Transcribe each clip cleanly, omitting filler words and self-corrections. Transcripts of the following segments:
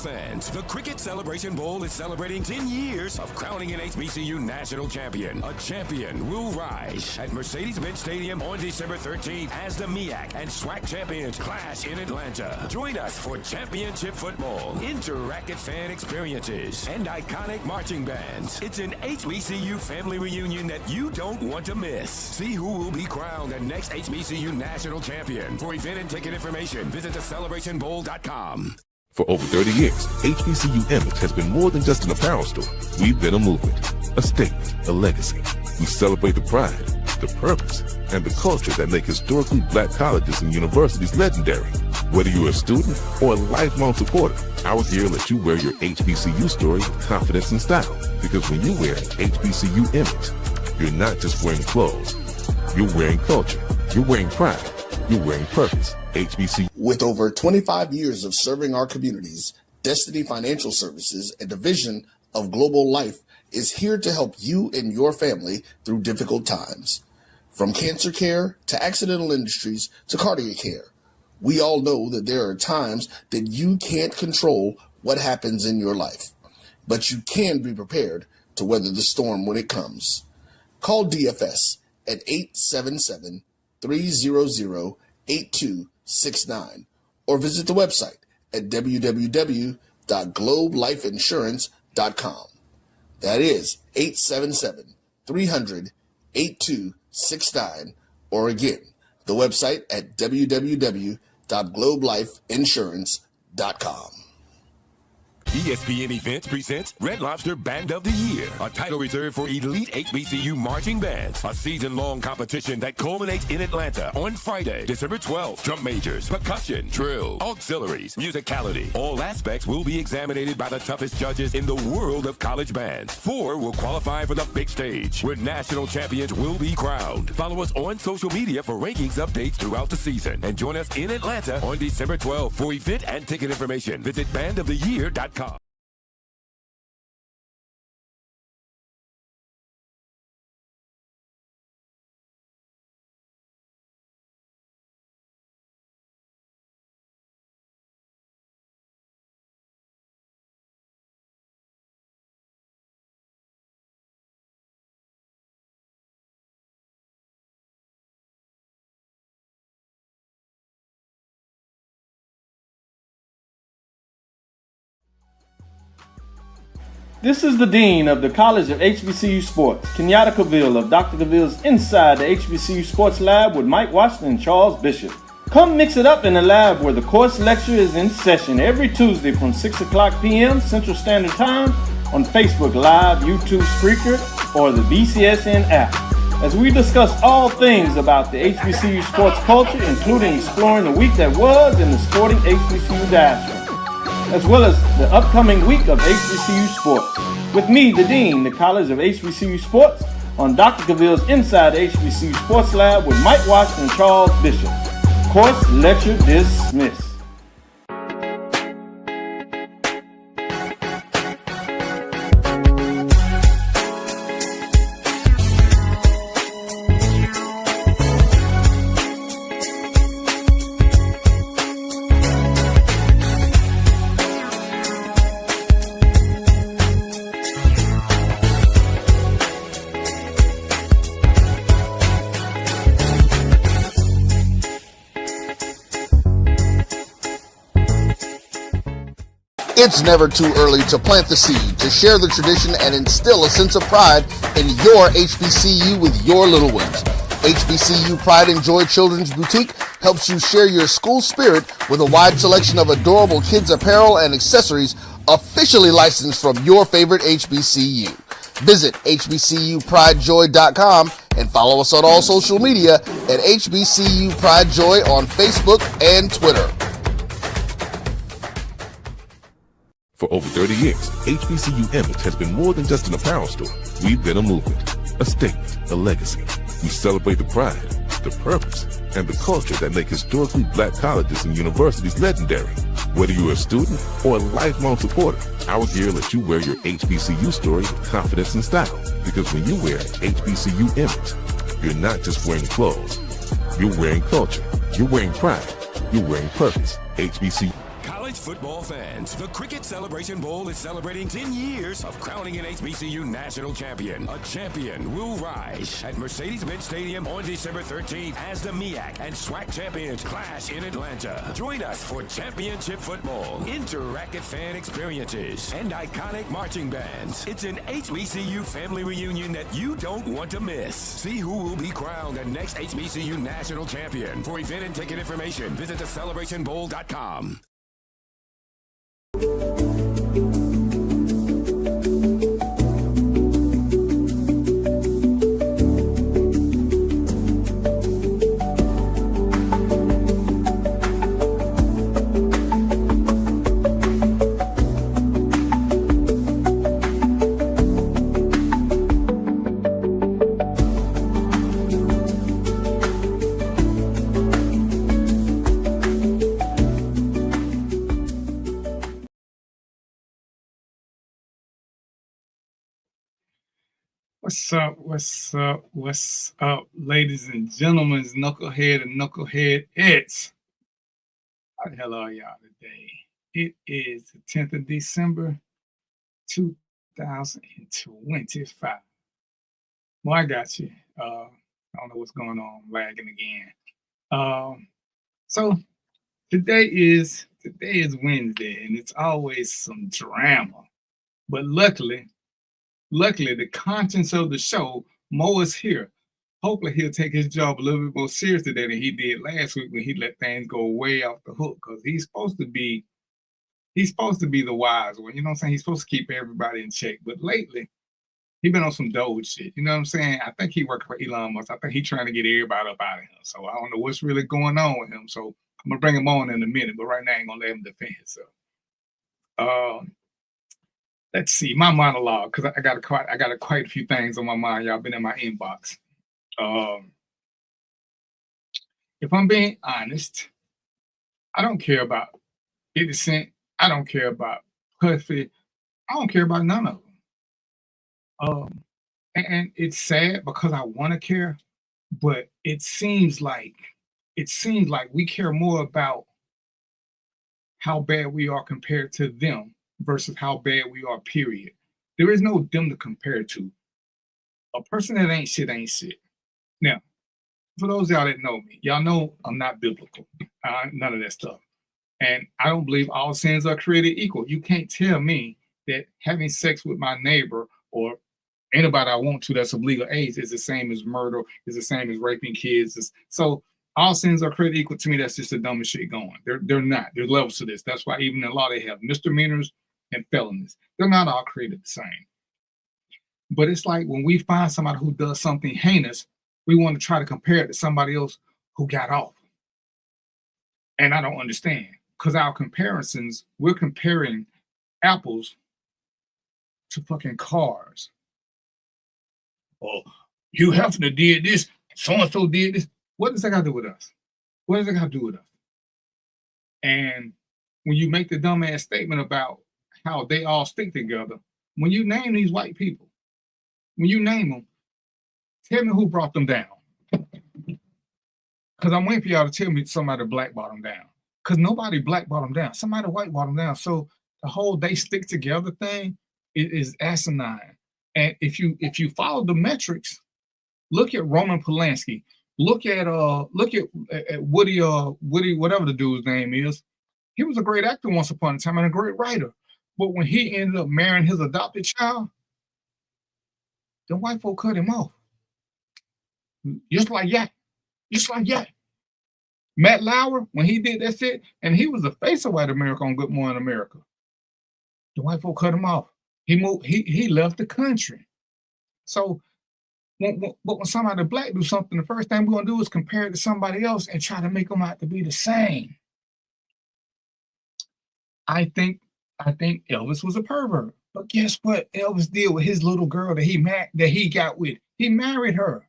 fans, the Cricket Celebration Bowl is celebrating 10 years of crowning an HBCU national champion. A champion will rise at Mercedes-Benz Stadium on December 13th as the MEAC and SWAC champions clash in Atlanta. Join us for championship football, interactive fan experiences, and iconic marching bands. It's an HBCU family reunion that you don't want to miss. See who will be crowned the next HBCU national champion. For event and ticket information, visit thecelebrationbowl.com. For over 30 years, HBCU Image has been more than just an apparel store. We've been a movement, a statement, a legacy. We celebrate the pride, the purpose, and the culture that make historically black colleges and universities legendary. Whether you're a student or a lifelong supporter, our gear lets you wear your HBCU story with confidence and style. Because when you wear an HBCU Image, you're not just wearing clothes. You're wearing culture. You're wearing pride. You're wearing purpose. HBCU. With over 25 years of serving our communities, Destiny Financial Services, a division of Global Life, is here to help you and your family through difficult times. From cancer care to accidental industries to cardiac care, we all know that there are times that you can't control what happens in your life, but you can be prepared to weather the storm when it comes. Call DFS at 877-300-8269 or visit the website at www.globelifeinsurance.com. That is 877-300-8269, or again, the website at www.globelifeinsurance.com. ESPN Events presents Red Lobster Band of the Year, a title reserved for elite HBCU marching bands. A season-long competition that culminates in Atlanta on Friday, December 12th. Drum majors, percussion, drill, auxiliaries, musicality. All aspects will be examined by the toughest judges in the world of college bands. 4 will qualify for the big stage, where national champions will be crowned. Follow us on social media for rankings updates throughout the season. And join us in Atlanta on December 12th. For event and ticket information, visit bandoftheyear.com. This is the Dean of the College of HBCU Sports, Kenyatta Cavill of Dr. Cavill's Inside the HBCU Sports Lab with Mike Washington and Charles Bishop. Come mix it up in the lab where the course lecture is in session every Tuesday from 6 o'clock p.m. Central Standard Time on Facebook Live, YouTube Spreaker, or the BCSN app, as we discuss all things about the HBCU sports culture, including exploring the week that was in the sporting HBCU diaspora, as well as the upcoming week of HBCU sports. With me, the Dean, the College of HBCU Sports, on Dr. Cavill's Inside the HBCU Sports Lab with Mike Washington and Charles Bishop. Course lecture dismissed. It's never too early to plant the seed, to share the tradition, and instill a sense of pride in your HBCU with your little ones. HBCU Pride and Joy Children's Boutique helps you share your school spirit with a wide selection of adorable kids' apparel and accessories officially licensed from your favorite HBCU. Visit hbcupridejoy.com and follow us on all social media at HBCU Pride Joy on Facebook and Twitter. For over 30 years, HBCU Image has been more than just an apparel store. We've been a movement, a statement, a legacy. We celebrate the pride, the purpose, and the culture that make historically black colleges and universities legendary. Whether you're a student or a lifelong supporter, our gear lets you wear your HBCU story with confidence and style. Because when you wear an HBCU Image, you're not just wearing clothes. You're wearing culture. You're wearing pride. You're wearing purpose. HBCU. football fans. The Cricket Celebration Bowl is celebrating 10 years of crowning an HBCU national champion. A champion will rise at Mercedes-Benz Stadium on December 13th as the MEAC and SWAC champions clash in Atlanta. Join us for championship football, interactive fan experiences, and iconic marching bands. It's an HBCU family reunion that you don't want to miss. See who will be crowned the next HBCU national champion. For event and ticket information, visit thecelebrationbowl.com. What's up, ladies and gentlemen, knucklehead and knucklehead-ettes? How the hell are y'all today? It is the 10th of December, 2025. Well, I got you. I don't know what's going on, I'm lagging again. So today is Wednesday, and it's always some drama. But luckily, the contents of the show, Mo is here. Hopefully he'll take his job a little bit more seriously than he did last week when he let things go way off the hook, because he's supposed to be the wise one. You know what I'm saying? He's supposed to keep everybody in check. But lately, he's been on some Doge shit. You know what I'm saying? I think he worked for Elon Musk. I think he's trying to get everybody up out of him. So I don't know what's really going on with him. So I'm gonna bring him on in a minute, but right now I ain't gonna let him defend himself. Let's see, my monologue, because I got quite a few things on my mind. Y'all been in my inbox. If I'm being honest, I don't care about 50 Cent. I don't care about Puffy. I don't care about none of them. And it's sad because I want to care, but it seems like we care more about how bad we are compared to them versus how bad we are, period. There is no them to compare to. A person that ain't shit ain't shit. Now, for those of y'all that know me, y'all know I'm not biblical. None of that stuff. And I don't believe all sins are created equal. You can't tell me that having sex with my neighbor or anybody I want to that's of legal age is the same as murder, is the same as raping kids. So all sins are created equal. To me, that's just the dumbest shit going. They're not. There's levels to this. That's why even in law they have misdemeanors and felonies. They're not all created the same. But it's like when we find somebody who does something heinous, we want to try to compare it to somebody else who got off. And I don't understand, because our comparisons, we're comparing apples to fucking cars. Oh, you happen to did this, so-and-so did this. What does that got to do with us? What does that got to do with us? And when you make the dumbass statement about how they all stick together, when you name these white people, when you name them, tell me who brought them down. Because I'm waiting for y'all to tell me somebody black brought them down. Because nobody black brought them down. Somebody white brought them down. So the whole they stick together thing is asinine. And if you follow the metrics, look at Roman Polanski. Look at Woody, whatever the dude's name is. He was a great actor once upon a time and a great writer. But when he ended up marrying his adopted child, the white folk cut him off. Just like that. Matt Lauer, when he did that shit, and he was the face of white America on Good Morning America, the white folk cut him off. He left the country. So when somebody black do something, the first thing we're gonna do is compare it to somebody else and try to make them out to be the same. I think Elvis was a pervert. But guess what Elvis did with his little girl that he got with? He married her.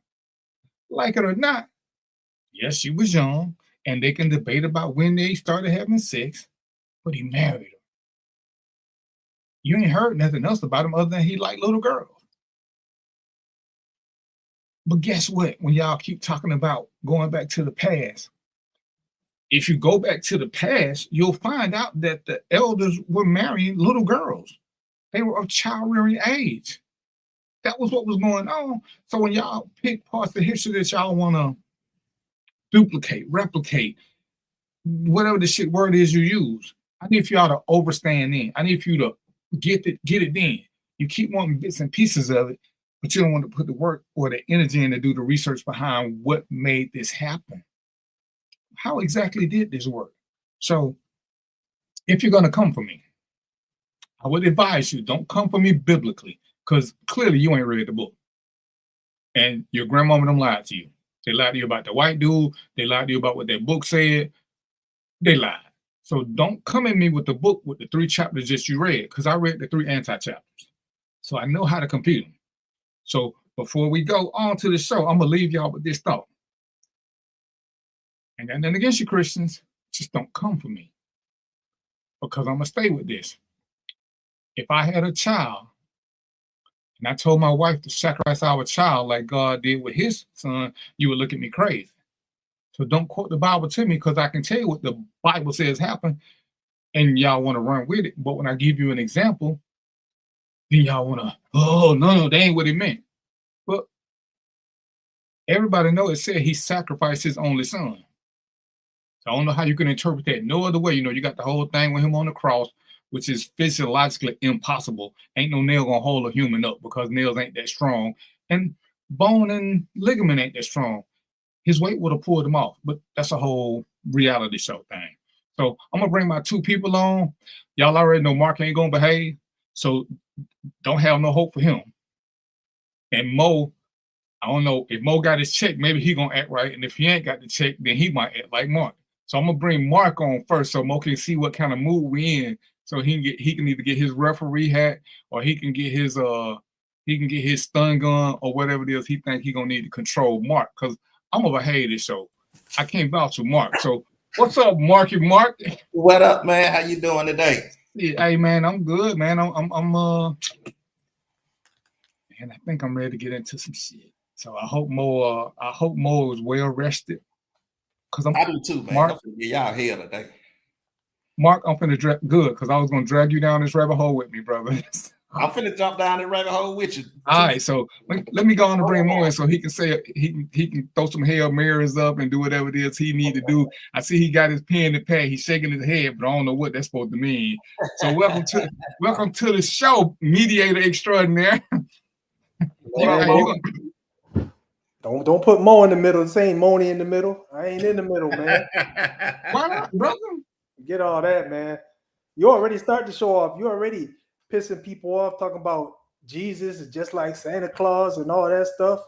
Like it or not, yes, she was young, and they can debate about when they started having sex, but he married her. You ain't heard nothing else about him other than he liked little girls. But guess what? When y'all keep talking about going back to the past, if you go back to the past, you'll find out that the elders were marrying little girls. They were of child-rearing age. That was what was going on. So when y'all pick parts of history that y'all want to duplicate, replicate, whatever the shit word is you use, I need for y'all to overstand in. I need for you to get it in. You keep wanting bits and pieces of it, but you don't want to put the work or the energy in to do the research behind what made this happen. How exactly did this work? So if you're going to come for me, I would advise you, don't come for me biblically, because clearly you ain't read the book. And your grandmama them lied to you. They lied to you about the white dude. They lied to you about what their book said. They lied. So don't come at me with the book with the 3 chapters that you read, because I read the 3 anti-chapters. So I know how to compute them. So before we go on to the show, I'm going to leave y'all with this thought. And then against you Christians, just don't come for me, because I'm going to stay with this. If I had a child and I told my wife to sacrifice our child like God did with his son, you would look at me crazy. So don't quote the Bible to me, because I can tell you what the Bible says happened and y'all want to run with it. But when I give you an example, then y'all want to, oh, no, that ain't what it meant. But everybody knows it said he sacrificed his only son. So I don't know how you can interpret that no other way. You got the whole thing with him on the cross, which is physiologically impossible. Ain't no nail gonna hold a human up, because nails ain't that strong. And bone and ligament ain't that strong. His weight would have pulled him off, but that's a whole reality show thing. So I'm gonna bring my 2 people on. Y'all already know Mark ain't gonna behave, so don't have no hope for him. And Mo, I don't know, if Mo got his check, maybe he gonna act right. And if he ain't got the check, then he might act like Mark. So I'm gonna bring Mark on first, so Mo can see what kind of mood we in. So he can either get his referee hat, or he can get his stun gun, or whatever it is he think he gonna need to control Mark. Because I'm gonna behave this show. I can't vouch for Mark. So what's up, Marky Mark? What up, man? How you doing today? Yeah, hey man, I'm good, man. And I think I'm ready to get into some shit. So I hope Mo is well rested. I do too, man. Mark, y'all here today. Mark, I'm finna good, because I was gonna drag you down this rabbit hole with me, brother. I'm finna jump down the rabbit hole with you. All right, so let me go on and bring Mo in, so he can say he can throw some Hail Marys up and do whatever it is he need to do. I see he got his pen and pad. He's shaking his head, but I don't know what that's supposed to mean. So welcome to the show, mediator extraordinaire. Don't put Mo in the middle. This ain't Moni in the middle. I ain't in the middle, man. Why not, brother? Get all that, man. You already start to show off. You already pissing people off, talking about Jesus is just like Santa Claus and all that stuff,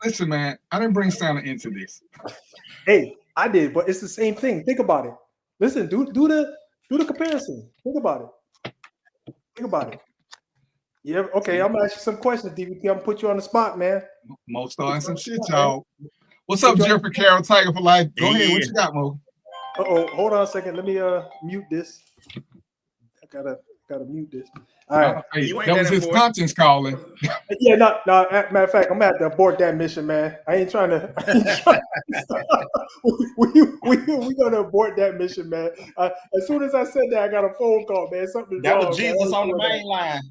Listen, man, I didn't bring Santa into this. Hey, I did, but it's the same thing. Think about it. Listen, do the comparison. Think about it. Yeah, okay. I'm gonna ask you some questions, DVT. I'm gonna put you on the spot, man. Mo starting some shit, y'all. What's up, Jeffrey Carroll, Tiger for Life? Go ahead. What you got, Mo? Hold on a second. Let me mute this. I gotta mute this. All right. That was his conscience calling. Yeah, no. Matter of fact, I'm gonna have to abort that mission, man. I ain't trying to. we gonna abort that mission, man. As soon as I said that, I got a phone call, man. Something that wrong, was Jesus on the main line.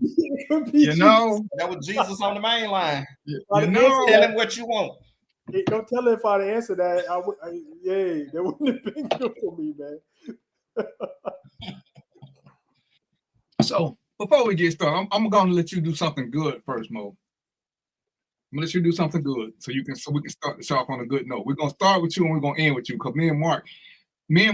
That was Jesus on the main line. Tell him what you want. Don't tell him if I'd answer that. That wouldn't have been good for me, man. So before we get started, I'm gonna let you do something good first, Mo. I'm gonna let you do something good so we can start the show off on a good note. We're gonna start with you and we're gonna end with you, because me and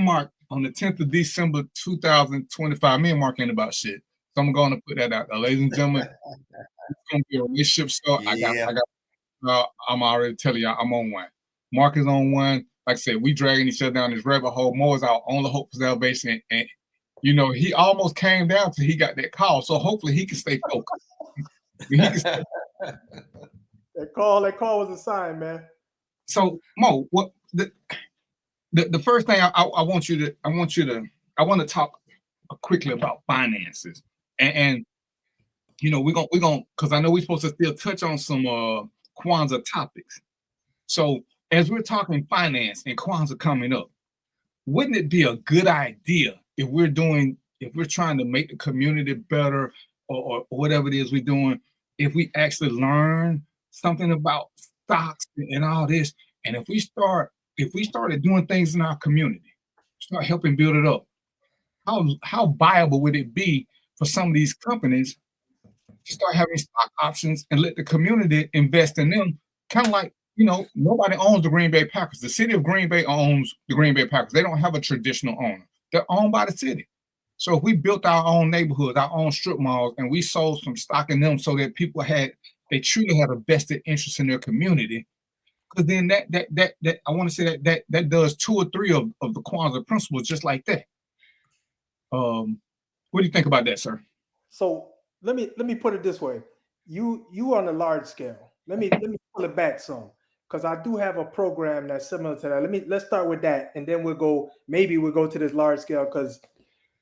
Mark on the 10th of December 2025, me and Mark ain't about shit. So I'm gonna put that out there, ladies and gentlemen. It's gonna be a relationship start. Yeah. I'm already telling y'all I'm on one. Mark is on one. Like I said, we dragging each other down this rabbit hole. Mo is our only hope for salvation, and he almost came down till he got that call. So hopefully he can stay focused. That call was a sign, man. So Mo, what the first thing I want to talk quickly about finances, and we're gonna because I know we're supposed to still touch on some KWANZAA topics. So as we're talking finance and KWANZAA coming up, wouldn't it be a good idea if we're trying to make the community better or whatever it is we're doing, if we actually learn something about stocks and all this, and if we started doing things in our community, start helping build it up, how viable would it be for some of these companies to start having stock options and let the community invest in them? Kind of like, nobody owns the Green Bay Packers. The city of Green Bay owns the Green Bay Packers. They don't have a traditional owner. They're owned by the city. So if we built our own neighborhoods, our own strip malls, and we sold some stock in them so that people they truly had a vested interest in their community, because then that I want to say that does 2 or 3 of the KWANZAA principles just like that. What do you think about that, sir? So let me put it this way. You on a large scale. Let me pull it back some, because I do have a program that's similar to that. Let's start with that, and then we'll go to this large scale, because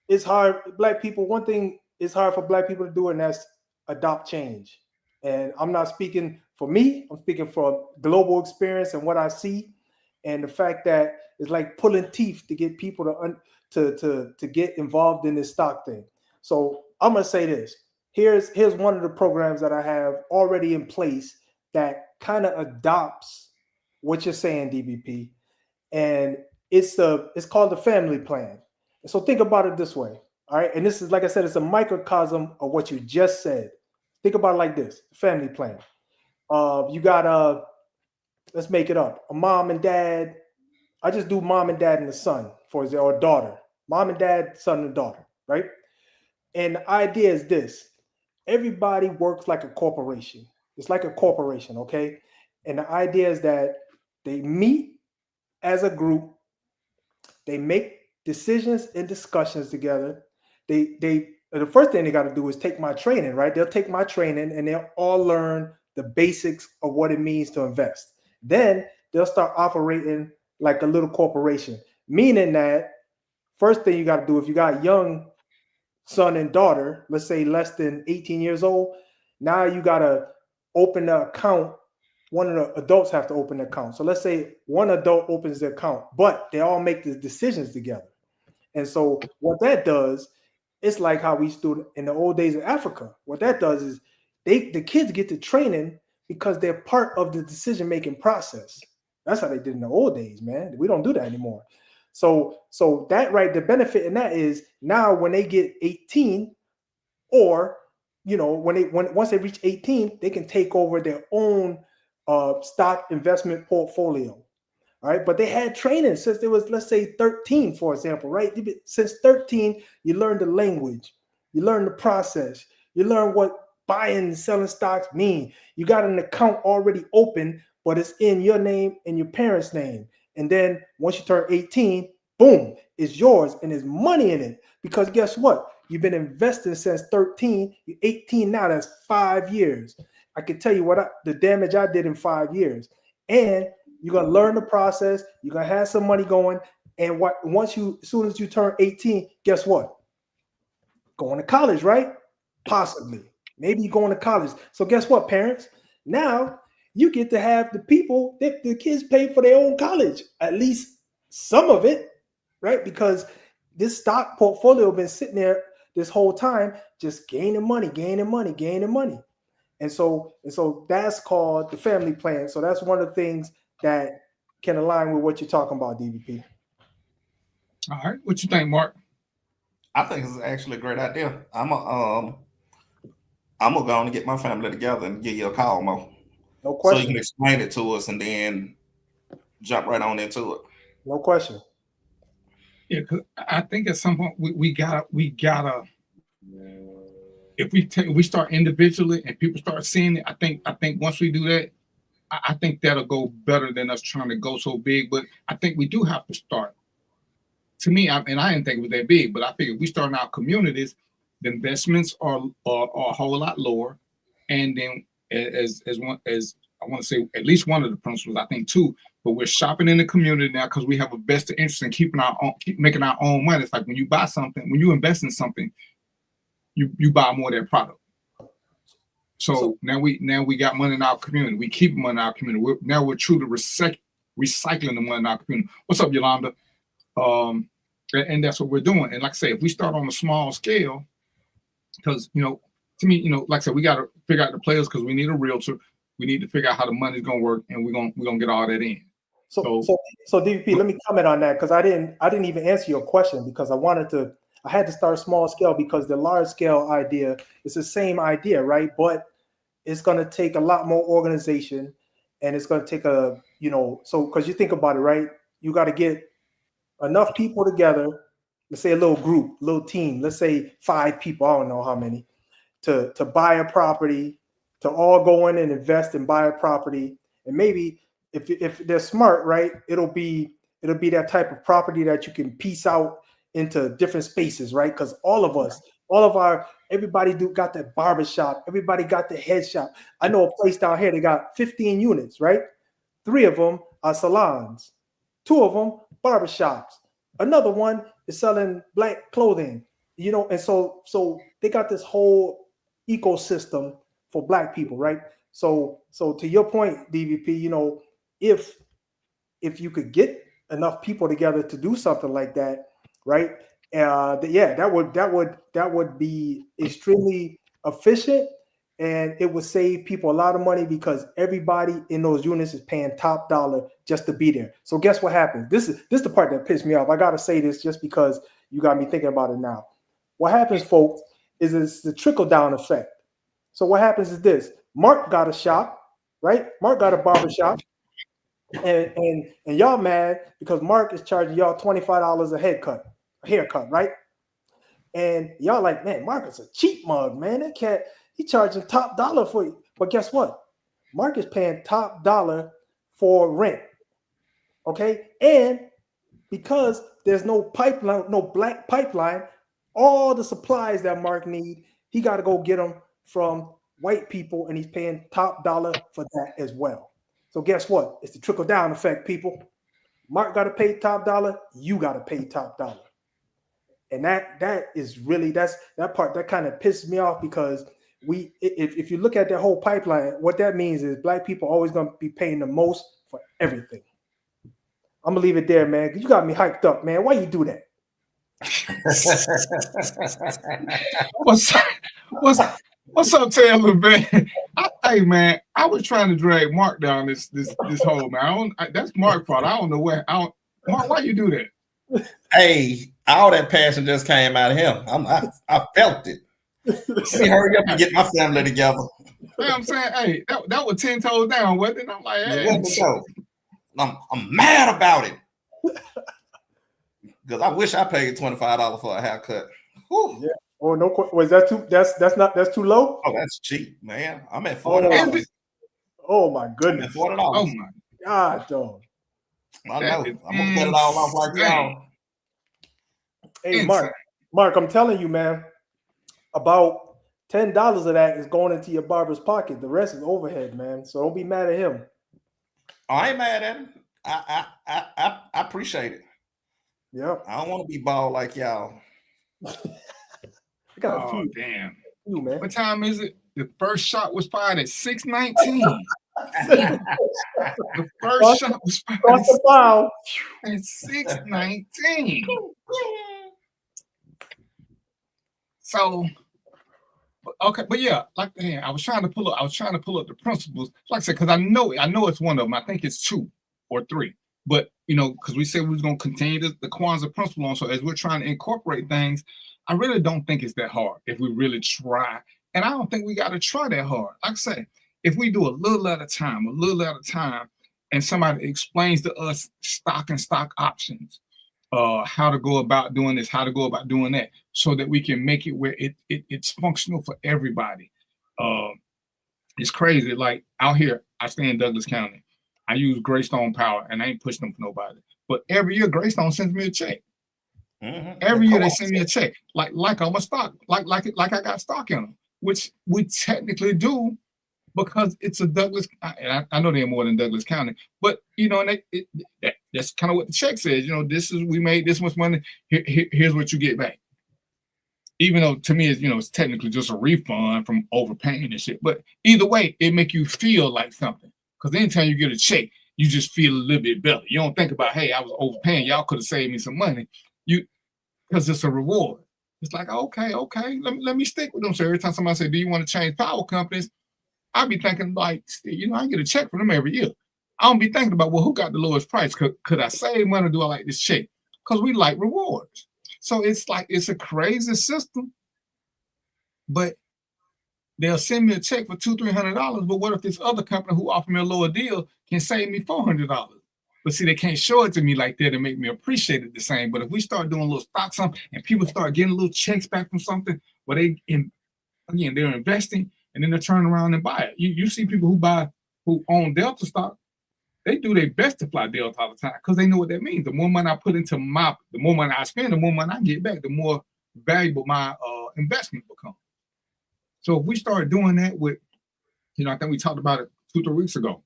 it's hard. Black people, one thing it's hard for Black people to do, and that's adopt change. And I'm not speaking for me, I'm speaking for global experience and what I see, and the fact that it's like pulling teeth to get people to get involved in this stock thing. So I'm gonna say this. Here's one of the programs that I have already in place that kind of adopts what you're saying, DBP, and it's called the family plan. So think about it this way, all right? And this is, like I said, it's a microcosm of what you just said. Think about it like this: family plan. You got let's make it up, a mom and dad. I just do mom and dad and the son, or daughter. Mom and dad, son and daughter, right? And the idea is this: everybody works like a corporation. It's like a corporation, okay? And the idea is that they meet as a group, they make decisions and discussions together. The first thing they got to do is take my training, right? They'll take my training and they'll all learn the basics of what it means to invest. Then they'll start operating like a little corporation, meaning that first thing you got to do, if you got young son and daughter, let's say less than 18 years old, now you got to open the account. One of the adults have to open the account. So let's say one adult opens the account, but they all make the decisions together. And so what that does, it's like how we used to do in the old days in Africa. What that does is the kids get the training because they're part of the decision-making process. That's how they did in the old days, man. We don't do that anymore. So that, right, the benefit in that is now when they get 18, or once they reach 18, they can take over their own stock investment portfolio. All right, but they had training since they was, let's say, 13, for example, right? Since 13, you learn the language, you learn the process, you learn what buying and selling stocks mean. You got an account already open, but it's in your name and your parents' name. And then once you turn 18, boom, it's yours and there's money in it. Because guess what? You've been investing since 13, you're 18 now, that's 5 years. I can tell you the damage I did in 5 years. And you're gonna learn the process. You're gonna have some money going, and as soon as you turn 18, guess what? Going to college, right? Possibly, maybe you're going to college. So guess what, parents? Now you get to have the kids pay for their own college, at least some of it, right? Because this stock portfolio been sitting there this whole time, just gaining money. And so that's called the family plan. So that's one of the things that can align with what you're talking about, DVP. All right, what you think, Mark? I think it's actually a great idea. I'm gonna go on and get my family together and give you a call, Mo. No question. So you can explain it to us and then jump right on into it. No question. Yeah, cause I think at some point we gotta. If we start individually and people start seeing it, I think once we do that, I think that'll go better than us trying to go so big. But I think we do have to start. To me, I didn't think it was that big, but I think if we start in our communities, the investments are a whole lot lower. And then as I want to say, at least one of the principles, I think two, but we're shopping in the community now because we have a vested interest in keep making our own money. It's like when you buy something, when you invest in something, you buy more of that product. So now we got money in our community. We keep money in our community. We're truly recycling the money in our community. What's up, Yolanda? And that's what we're doing. And like I say, if we start on a small scale, because to me, like I said, we got to figure out the players because we need a realtor. We need to figure out how the money's gonna work, and we're gonna get all that in. So DVP, let me comment on that because I didn't even answer your question because I had to start small scale because the large scale idea is the same idea, right? But it's going to take a lot more organization, and it's going to take so because you think about it, right? You got to get enough people together. Let's say a little group, little team. Let's say 5 people. I don't know how many to buy a property, to all go in and invest and buy a property, and maybe if they're smart, right, it'll be that type of property that you can piece out into different spaces, right? Because everybody got that barbershop, everybody got the head shop. I know a place down here, they got 15 units, right? 3 of them are salons, 2 of them barbershops. Another one is selling black clothing, and so they got this whole ecosystem for black people, right? So to your point, DVP, if you could get enough people together to do something like that, right? That would be extremely efficient, and it would save people a lot of money because everybody in those units is paying top dollar just to be there. So guess what happens? This is the part that pissed me off. I gotta say this just because you got me thinking about it now. What happens, folks, is it's the trickle down effect. So what happens is this: Mark got a shop, right? Mark got a barber shop. And y'all mad because Mark is charging y'all $25 a haircut, right? And y'all like, man, Mark is a cheap mug, man. That cat, he charging top dollar for you. But guess what? Mark is paying top dollar for rent. Okay. And because there's no pipeline, no black pipeline, all the supplies that Mark need, he got to go get them from white people, and he's paying top dollar for that as well. So guess what? It's the trickle down effect, people. Mark got to pay top dollar. You got to pay top dollar. And that is really, that part that kind of pisses me off because if you look at that whole pipeline, what that means is black people always going to be paying the most for everything. I'm going to leave it there, man. You got me hyped up, man. Why you do that? What's up, Taylor, man? Hey, man, I was trying to drag Mark down this hole, man. That's Mark's fault. I don't know where. Mark, why you do that? Hey, all that passion just came out of him. I felt it. See, hurry up and get my family together. You know what I'm saying? Hey, that was 10 toes down, wasn't it? I'm like, hey. I'm mad about it. Because I wish I paid $25 for a haircut. Whew. Yeah. Oh, no. Was that too? That's too low? Oh, that's cheap, man. I'm at $40. Oh my goodness. $40. Oh my God, dog. I know. I'm gonna cut it all off like y'all. Hey, Mark, I'm telling you, man. About $10 of that is going into your barber's pocket. The rest is overhead, man. So don't be mad at him. I ain't mad at him. I appreciate it. Yeah. I don't want to be bald like y'all. I got a few. Damn. Few, man. What time is it? The first shot was fired at 6:19. The first shot was fired at 6:19. So, okay, but yeah, like I was trying to pull up the principles. Like I said, because I know it's one of them. I think it's 2 or 3. But because we said we was going to continue the KWANZAA principle on. So as we're trying to incorporate things, I really don't think it's that hard if we really try. And I don't think we got to try that hard. Like I say, if we do a little at a time, and somebody explains to us stock and stock options, how to go about doing this, how to go about doing that, so that we can make it where it's functional for everybody. It's crazy. Like out here, I stay in Douglas County. I use Greystone Power, and I ain't pushing them for nobody. But every year, Greystone sends me a check. Mm-hmm. Every year they send me a check, like I'm a stock, like I got stock in them, which we technically do because it's a Douglas. I know they're more than Douglas County, but and that's kind of what the check says. We made this much money. Here's what you get back. Even though to me, it's technically just a refund from overpaying and shit. But either way, it make you feel like something. Because anytime you get a check, you just feel a little bit better. You don't think about, hey, I was overpaying. Y'all could have saved me some money. Because it's a reward. It's like, okay, let me stick with them. So every time somebody say, do you want to change power companies? I'll be thinking like, I get a check from them every year. I don't be thinking about, well, who got the lowest price? Could I save money or do I like this check? Because we like rewards. So it's like, it's a crazy system, but they'll send me a check for $200-300. But what if this other company who offered me a lower deal can save me $400? But see, they can't show it to me like that and make me appreciate it the same. But if we start doing a little stock something and people start getting little checks back from something where they're investing and then they turn around and buy it. You see people who own Delta stock, they do their best to fly Delta all the time because they know what that means. The more money I put into the more money I spend, the more money I get back, the more valuable my investment becomes. So if we start doing that with, I think we talked about it 2-3 weeks ago.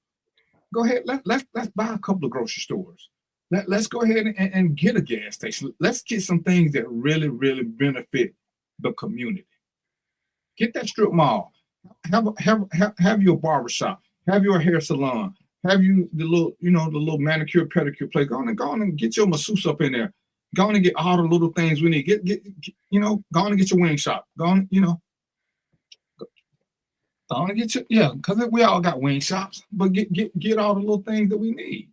Go ahead, let's buy a couple of grocery stores. Let's go ahead and get a gas station. Let's get some things that really, really benefit the community. Get that strip mall. Have your barbershop. Have your hair salon. Have you the little manicure pedicure place. Go on and get your masseuse up in there. Go on and get all the little things we need. Go on and get your wing shop. Go on, Go on and get your, because we all got wing shops, but get all the little things that we need.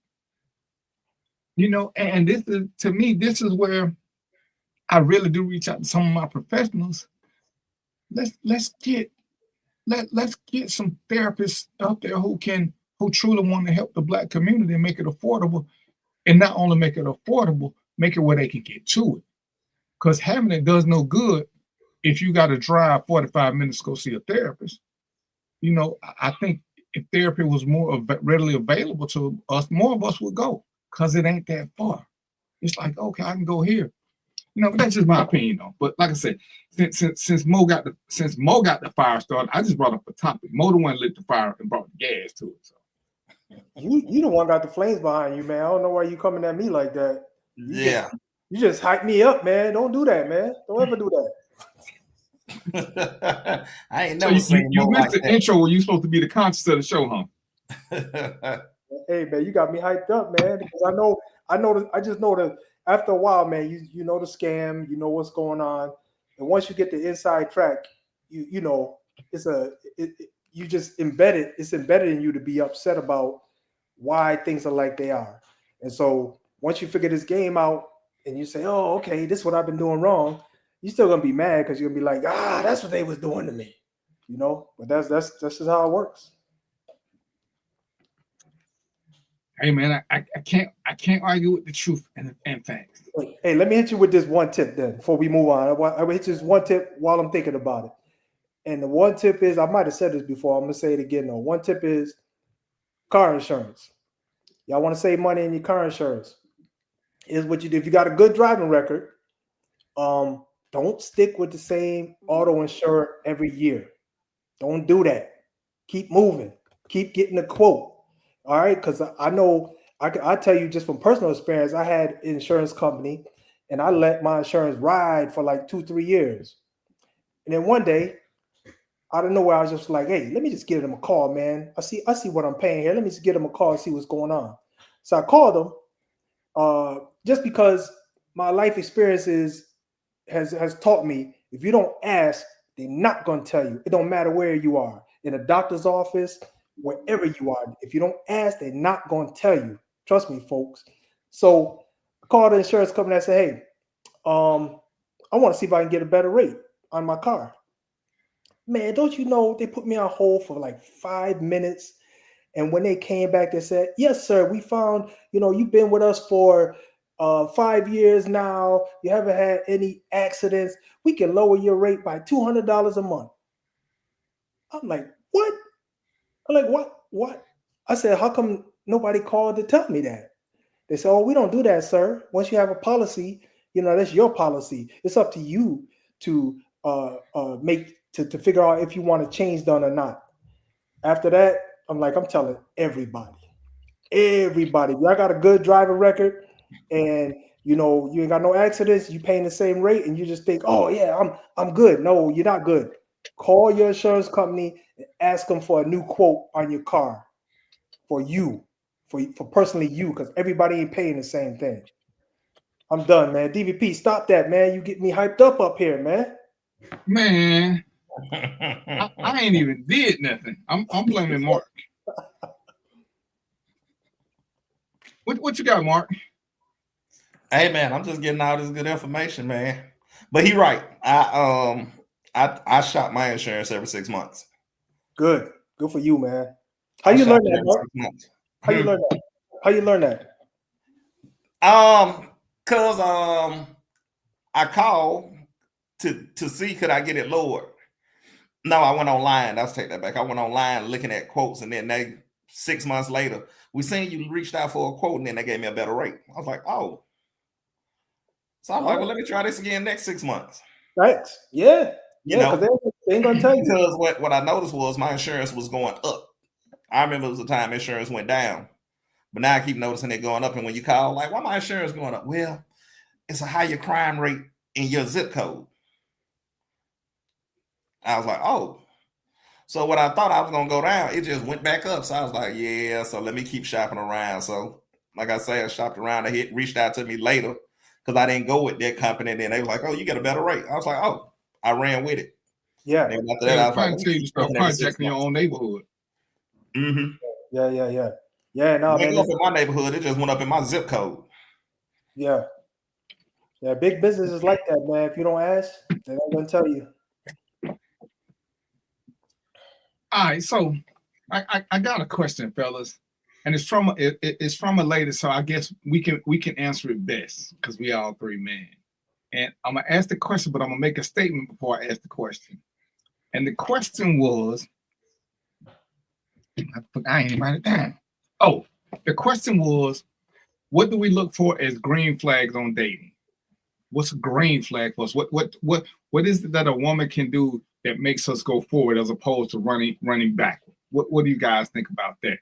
And this is, to me, this is where I really do reach out to some of my professionals. Let's get some therapists out there who truly want to help the Black community and make it affordable, and not only make it affordable, make it where they can get to it. Because having it does no good if you got to drive 45 minutes to go see a therapist. I think if therapy was more readily available to us, more of us would go because it ain't that far. It's like, okay, I can go here. But that's just my opinion, though. But like I said, since Mo got the fire started, I just brought up a topic. Mo the one lit the fire and brought the gas to it. So you the one got the flames behind you, man. I don't know why you coming at me like that. You just hype me up, man. Don't do that, man. Don't ever do that. I ain't never seen you missed like the that. intro where you supposed to be the conscious of the show, huh? Hey, man, you got me hyped up, man. Because I just know that after a while, man, you know the scam, you know what's going on, and once you get the inside track, you just embedded. It's embedded in you to be upset about why things are like they are, and so once you figure this game out and you say, oh, okay, this is what I've been doing wrong. You're still gonna be mad because you're gonna be like, that's what they was doing to me, But that's just how it works. Hey man, I can't argue with the truth and facts. Hey, let me hit you with this one tip then before we move on. I will hit you this one tip while I'm thinking about it. And the one tip is, I might have said this before. I'm gonna say it again though. One tip is car insurance. Y'all want to save money in your car insurance? Is what you do. If you got a good driving record, don't stick with the same auto insurer every year. Don't do that. Keep moving. Keep getting a quote. All right, because I know I tell you just from personal experience, I had an insurance company and I let my insurance ride for like 2-3 years. And then one day, out of nowhere, I was just like, hey, let me just give them a call, man. I see what I'm paying here. Let me just give them a call and see what's going on. So I called them just because my life experiences has taught me if you don't ask, they're not going to tell you. It don't matter where you are, in a doctor's office, wherever you are. If you don't ask, they're not going to tell you. Trust me, folks. So I called the insurance company and I said, hey, I want to see if I can get a better rate on my car. Man, don't you know they put me on hold for like 5 minutes. And when they came back, they said, yes, sir, we found, you've been with us for 5 years now. You haven't had any accidents. We can lower your rate by $200 a month. I'm like, what? I'm like, what? I said, how come nobody called to tell me that? They said, oh, we don't do that, sir. Once you have a policy, that's your policy. It's up to you to to figure out if you want to change done or not. After that, I'm telling everybody. If y'all got a good driving record and you ain't got no accidents, you paying the same rate, and you just think, oh yeah, I'm good. No, you're not good. Call your insurance company and ask them for a new quote on your car for you. for personally you, because everybody ain't paying the same thing. I'm done, man. DVP, stop that, man. You get me hyped up here, man. Man, I ain't even did nothing. I'm blaming Mark. What you got, Mark? Hey man, I'm just getting all this good information, man. But he right. I shop my insurance every 6 months. Good for you, man. How you learn that, Mark? How you learn that? How you learn that? Cause I called to see could I get it lowered. No, I went online. I'll take that back. I went online looking at quotes, and then 6 months later, we seen you reached out for a quote, and then they gave me a better rate. I was like, oh. So I'm like, well, let me try this again next 6 months. Right. Yeah. You know, they ain't gonna tell you. Because what I noticed was my insurance was going up. I remember it was the time insurance went down. But now I keep noticing it going up. And when you call, like, why my insurance going up? Well, it's a higher crime rate in your zip code. I was like, oh. So what I thought I was going to go down, it just went back up. So I was like, yeah, so let me keep shopping around. So like I say, I shopped around. They reached out to me later because I didn't go with their company. And then they were like, oh, you get a better rate. I was like, oh, I ran with it. Yeah. And after that, I was like, you start contacting your own neighborhood. Mm-hmm. Yeah. Yeah, no, man. Up in my neighborhood, it just went up in my zip code. Yeah. Yeah, big business is like that, man. If you don't ask, they're not gonna tell you. All right, so I got a question, fellas, and it's from a lady, so I guess we can answer it best because we all three men. And I'm gonna ask the question, but I'm gonna make a statement before I ask the question. And the question was, I ain't write it down. Oh, the question was, what do we look for as green flags on dating? What's a green flag for us? What is it that a woman can do that makes us go forward as opposed to running backward? What do you guys think about that?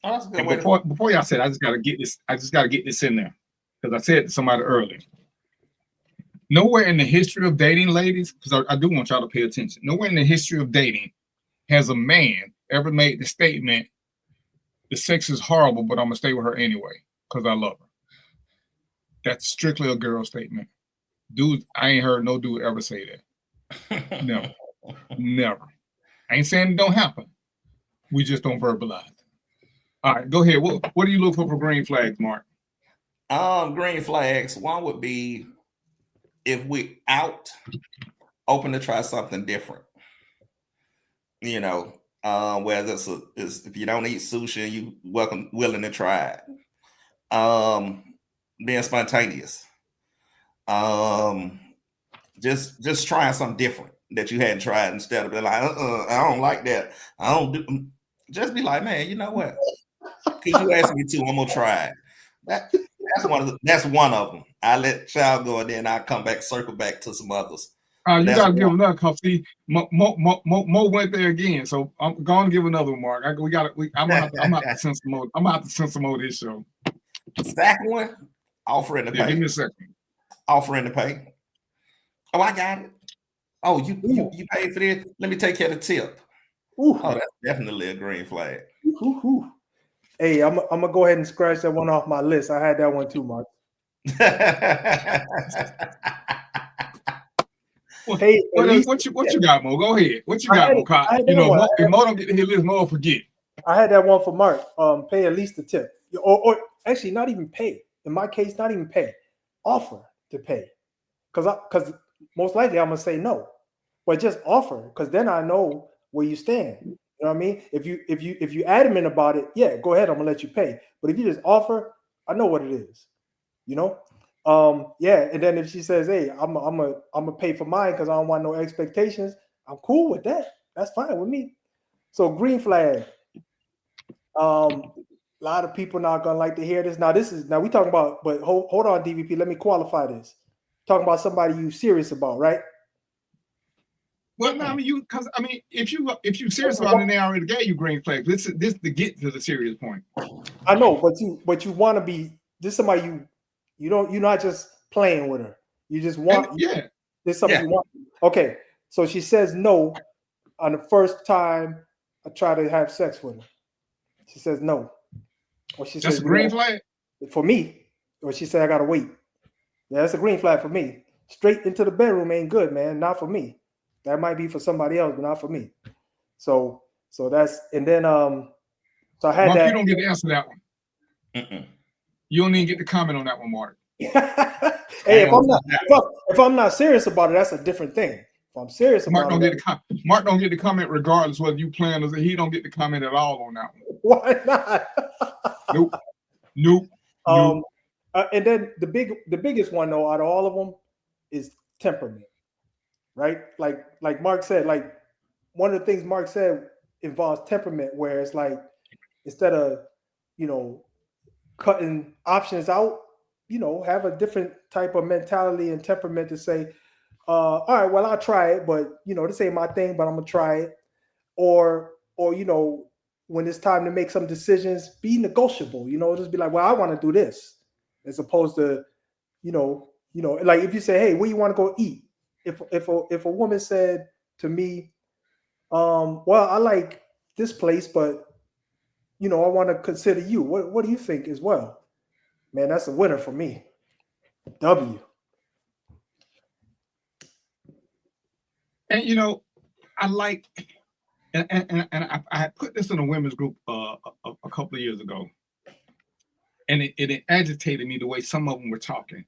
Oh, that's a good way before y'all said, I just gotta get this in there because I said to somebody earlier. Nowhere in the history of dating, ladies, because I do want y'all to pay attention. Nowhere in the history of dating has a man ever made the statement, the sex is horrible, but I'm gonna stay with her anyway because I love her. That's strictly a girl statement. Dude, I ain't heard no dude ever say that. Never. I ain't saying it don't happen. We just don't verbalize it. All right, go ahead. What do you look for green flags, Mark? Green flags. One would be if we out, open to try something different. You know, whether it's if you don't eat sushi, you willing to try it. Being spontaneous. Just trying something different that you hadn't tried instead of being like, I don't like that. I don't do. Just be like, man, you know what? Because you asked me to, I'm gonna try it. That's one of them. I let child go and then I come back, circle back to some others. You gotta give another because see, Mo went there again. So I'm going to give another one, Mark. I'm gonna have to send some more. I'm gonna have to send some more this show. Second one, offering to pay. Give me a second. Offering to pay. Oh, I got it. Oh, you paid for this? Let me take care of the tip. Ooh. Oh, that's definitely a green flag. Ooh. Hey, I'm gonna go ahead and scratch that one off my list. I had that one too, Mark. Hey, what you got, Mo? Go ahead. What you got, Mo? You know, if Mo don't get to his list, Mo will forget. I had that one for Mark. Pay at least a tip, or actually not even pay. In my case, not even pay. Offer to pay, because most likely I'm gonna say no, but just offer, because then I know where you stand. You know what I mean? If you adamant about it, yeah, go ahead. I'm gonna let you pay. But if you just offer, I know what it is. You know? Yeah. And then if she says, "Hey, I'm gonna pay for mine because I don't want no expectations," I'm cool with that. That's fine with me. So green flag. A lot of people not gonna like to hear this. Now we talking about, but hold on, DVP. Let me qualify this. Talking about somebody you serious about, right? Well, no, I mean if you serious about it, they already gave you green flag. This to get to the serious point. I know, but you want to be this somebody you're not just playing with her. You just want there's something you want. Okay, so she says no on the first time I try to have sex with her. She says no. Or she That's says, a green flag for me. Or she said, I gotta wait. Yeah, that's a green flag for me. Straight into the bedroom ain't good, man. Not for me. That might be for somebody else, but not for me. So that's, and then so I had Mark, that. you don't get to answer that one. You don't even get to comment on that one, Mark. Hey, if I'm not serious about it, that's a different thing. If I'm serious about Mark don't it, get to Mark don't get to comment regardless whether you plan or he don't get to comment at all on that one. why not? Nope. And then the biggest one though out of all of them is temperament, right? Like Mark said, like one of the things Mark said involves temperament, where it's like instead of cutting options out, have a different type of mentality and temperament to say, all right, well, I'll try it, but this ain't my thing, but I'm gonna try it. Or when it's time to make some decisions, be negotiable. Just be like, well, I want to do this, as opposed to, like if you say, hey, where you want to go eat? If a woman said to me, well, I like this place, but I want to consider you. What do you think as well? Man, that's a winner for me. W. And I like, and I put this in a women's group a couple of years ago, and it agitated me the way some of them were talking.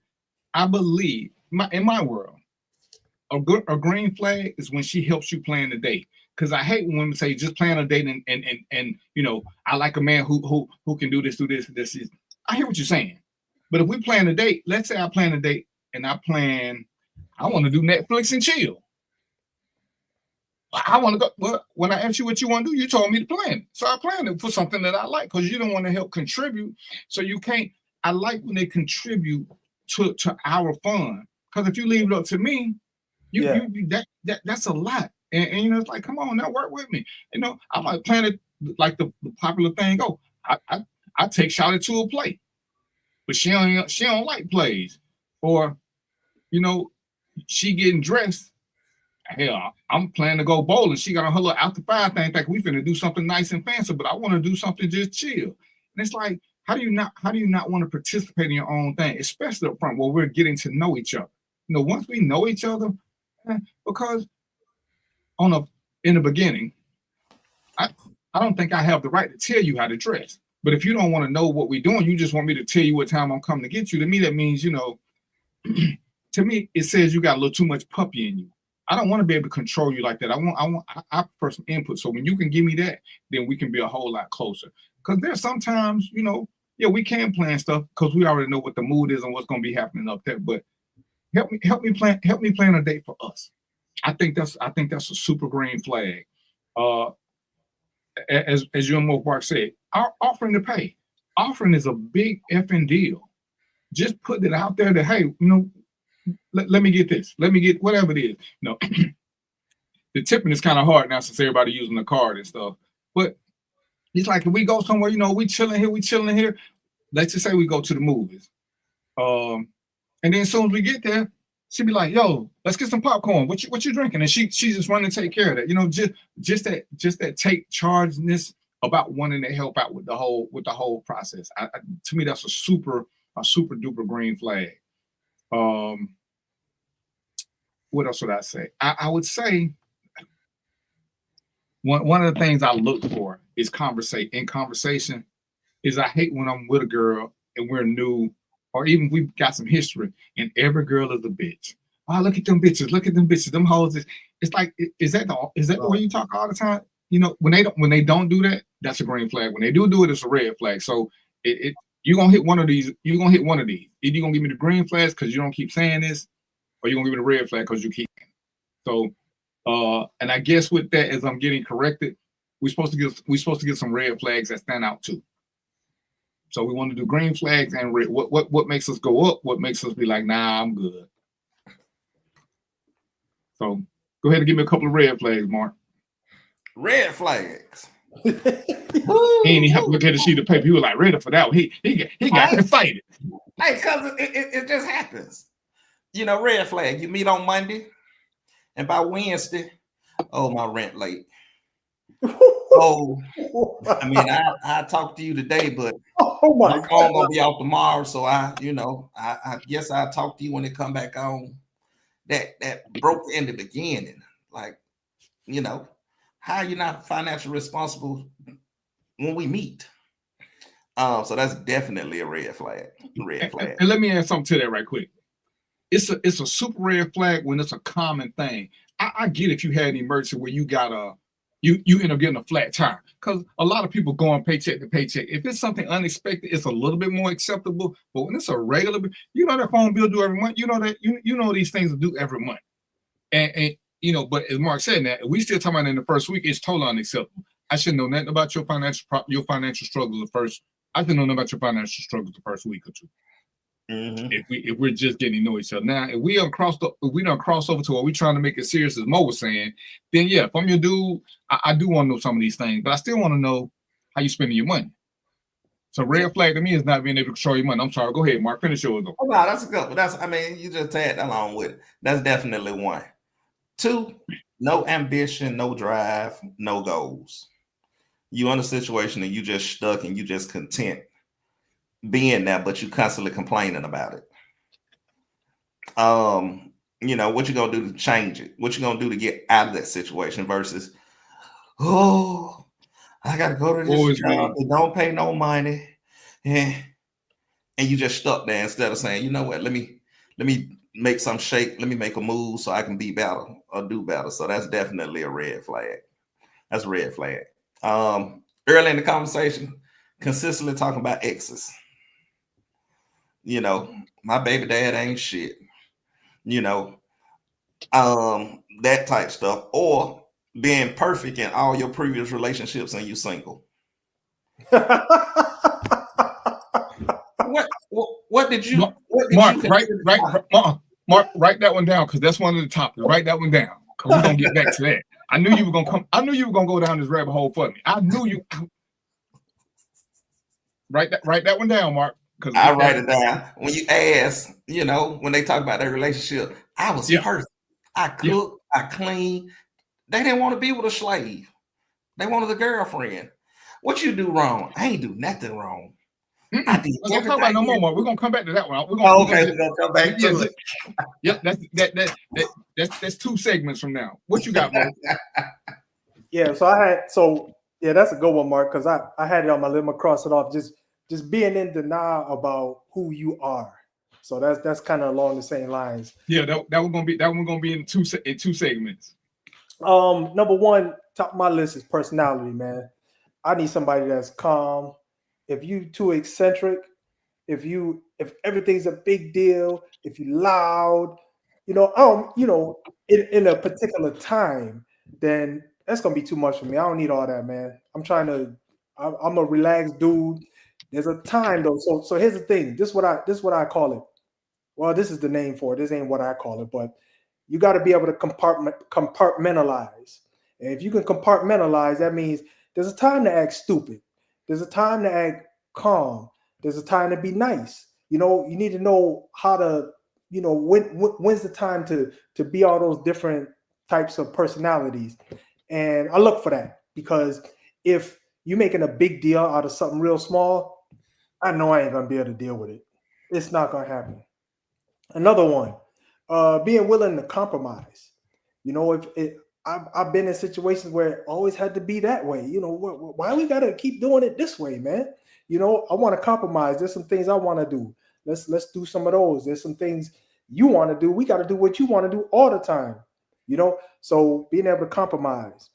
I believe in my world, a green flag is when she helps you plan the date. Because I hate when women say just plan a date and I like a man who can do this. I hear what you're saying, but if we plan a date, let's say I plan a date and I want to do Netflix and chill. I want to go. Well, when I asked you what you want to do, you told me to plan. So I planned it for something that I like, because you don't want to help contribute. So you can't. I like when they contribute to our fun. Because if you leave it up to me, that's a lot. And it's like, come on, now work with me. I might plan it like the popular thing go. I take Shawty to a play, but she don't like plays. Or, she getting dressed. Hell, I'm planning to go bowling. She got on her little after 5 thing, like we finna do something nice and fancy, but I want to do something just chill. And it's like, how do you not want to participate in your own thing, especially up front where we're getting to know each other? Once we know each other, because in the beginning, I don't think I have the right to tell you how to dress. But if you don't want to know what we're doing, you just want me to tell you what time I'm coming to get you. To me, that means, to me, it says you got a little too much puppy in you. I don't want to be able to control you like that. I prefer some input. So when you can give me that, then we can be a whole lot closer. Because there's sometimes, we can plan stuff because we already know what the mood is and what's going to be happening up there. But help me plan a date for us. I think that's a super green flag. As you and Mo Park said, our offering to pay. Offering is a big effing deal. Just put it out there that, hey, let me get this. Let me get whatever it is. The tipping is kind of hard now since everybody using the card and stuff. But it's like if we go somewhere, we chilling here. Let's just say we go to the movies. And then as soon as we get there, she'd be like, yo, let's get some popcorn. What you drinking? And she just running to take care of that. Just that take chargeness about wanting to help out with the whole process. To me, that's a super duper green flag. What else would I say? I would say one of the things I look for is conversation is I hate when I'm with a girl and we're new, or even we've got some history and every girl is a bitch. Oh, look at them bitches, them hoes. It's like, is that the way you talk all the time? When they don't do that, that's a green flag. When they do it, it's a red flag. So you're gonna hit one of these. Either you're gonna give me the green flags because you don't keep saying this, or you're gonna give me the red flag because you keep. So, and I guess with that, as I'm getting corrected, we're supposed to get some red flags that stand out too. So we want to do green flags and red. What makes us go up? What makes us be like, nah, I'm good. So go ahead and give me a couple of red flags, Mark. Red flags. He ain't even have to look at the sheet of paper. He was like ready for that one. He got excited. Hey, cause it just happens. Red flag. You meet on Monday, and by Wednesday, oh, my rent late. Oh, I mean, I talked to you today, but Oh my My phone gonna be off tomorrow, so I guess I'll talk to you when it come back on. That broke in the beginning. Like, how are you not financially responsible when we meet? So that's definitely a red flag. And let me add something to that right quick. It's a super red flag when it's a common thing. I get if you had an emergency where you got you end up getting a flat tire, because a lot of people going paycheck to paycheck. If it's something unexpected, it's a little bit more acceptable. But when it's a regular, that phone bill due every month, you know these things are due every month. And but as Mark said, that we still talking about in the first week, it's totally unacceptable. I shouldn't know nothing about your financial struggles the first. I didn't know nothing about your financial struggles the first week or two. Mm-hmm. If we're just getting to know each other. Now, if we don't cross over to what we're trying to make it serious, as Mo was saying, then yeah, if I'm your dude, I do want to know some of these things, but I still want to know how you spending your money. So red flag to me is not being able to control your money. I'm sorry. Go ahead, Mark. Finish yours. Oh, no, that's a good one. You just tagged along with it. That's definitely one. 2, no ambition, no drive, no goals. You in a situation and you just stuck and you just content being there, but you constantly complaining about it. What you gonna do to change it? What you gonna do to get out of that situation versus, oh, I gotta go to this job that don't pay no money, and you just stuck there instead of saying, you know what, let me make some shake, let me make a move so I can be better or do better. So that's definitely a red flag. That's a red flag. Early in the conversation, consistently talking about exes. My baby dad ain't shit. That type stuff, or being perfect in all your previous relationships and you single. What did you? Mark, write that one down, because that's one of the topics. Write that one down, because we're gonna get back to that. I knew you were gonna come. I knew you were gonna go down this rabbit hole for me. I knew you. Write that one down, Mark. I write it down. When you ask, when they talk about their relationship, I was perfect. I cook, I clean. They didn't want to be with a slave. They wanted a girlfriend. What you do wrong? I ain't do nothing wrong. I did. We're gonna talk about no more, Mark. We're gonna come back to that one. We're gonna come back to it. Yep, that's 2 segments from now. What you got, Mark? Yeah, that's a good one, Mark, because I had it on my list. I'm gonna cross it off. Just being in denial about who you are. So that's kind of along the same lines. Yeah, that one gonna be in two segments. Number one, top of my list is personality, man. I need somebody that's calm. If you too eccentric, if everything's a big deal, if you loud, in a particular time, then that's gonna be too much for me. I don't need all that, man. I'm a relaxed dude. There's a time though. So here's the thing. This is what I call it. Well, this is the name for it. This ain't what I call it, but you got to be able to compartmentalize. And if you can compartmentalize, that means there's a time to act stupid. There's a time to act calm. There's a time to be nice. You need to know how to, when's the time to be all those different types of personalities. And I look for that, because if you're making a big deal out of something real small, I know I ain't going to be able to deal with it. It's not going to happen. Another one, being willing to compromise. I've been in situations where it always had to be that way. Why we got to keep doing it this way, man? I want to compromise. There's some things I want to do. Let's do some of those. There's some things you want to do. We got to do what you want to do all the time. So being able to compromise,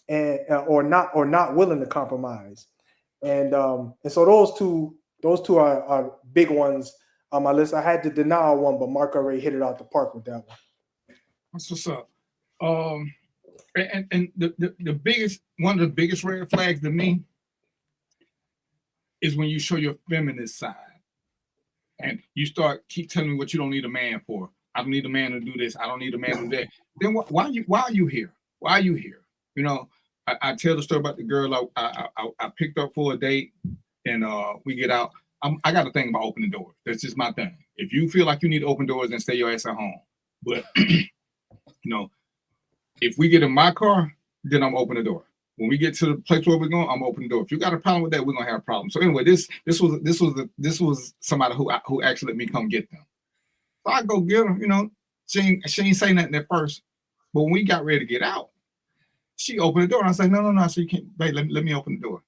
and or not willing to compromise, and so those two are big ones on my list. I had the denial one, but Mark already hit it out the park with that one. That's what's up. And the biggest one of the biggest red flags to me is when you show your feminist side and you keep telling me what you don't need a man for. I don't need a man to do this. I don't need a man to do that. Then why are you here? Why are you here? I tell the story about the girl I picked up for a date, and we get out. I got a thing about opening doors. That's just my thing. If you feel like you need to open doors, then stay your ass at home. But if we get in my car, then I'm open the door. When we get to the place where we're going, I'm opening the door. If you got a problem with that, we're gonna have a problem. So anyway, this was somebody who actually let me come get them. So I go get them. You know, she ain't say nothing at first, but when we got ready to get out, she opened the door. And I said, no. So you can't, babe, let me open the door.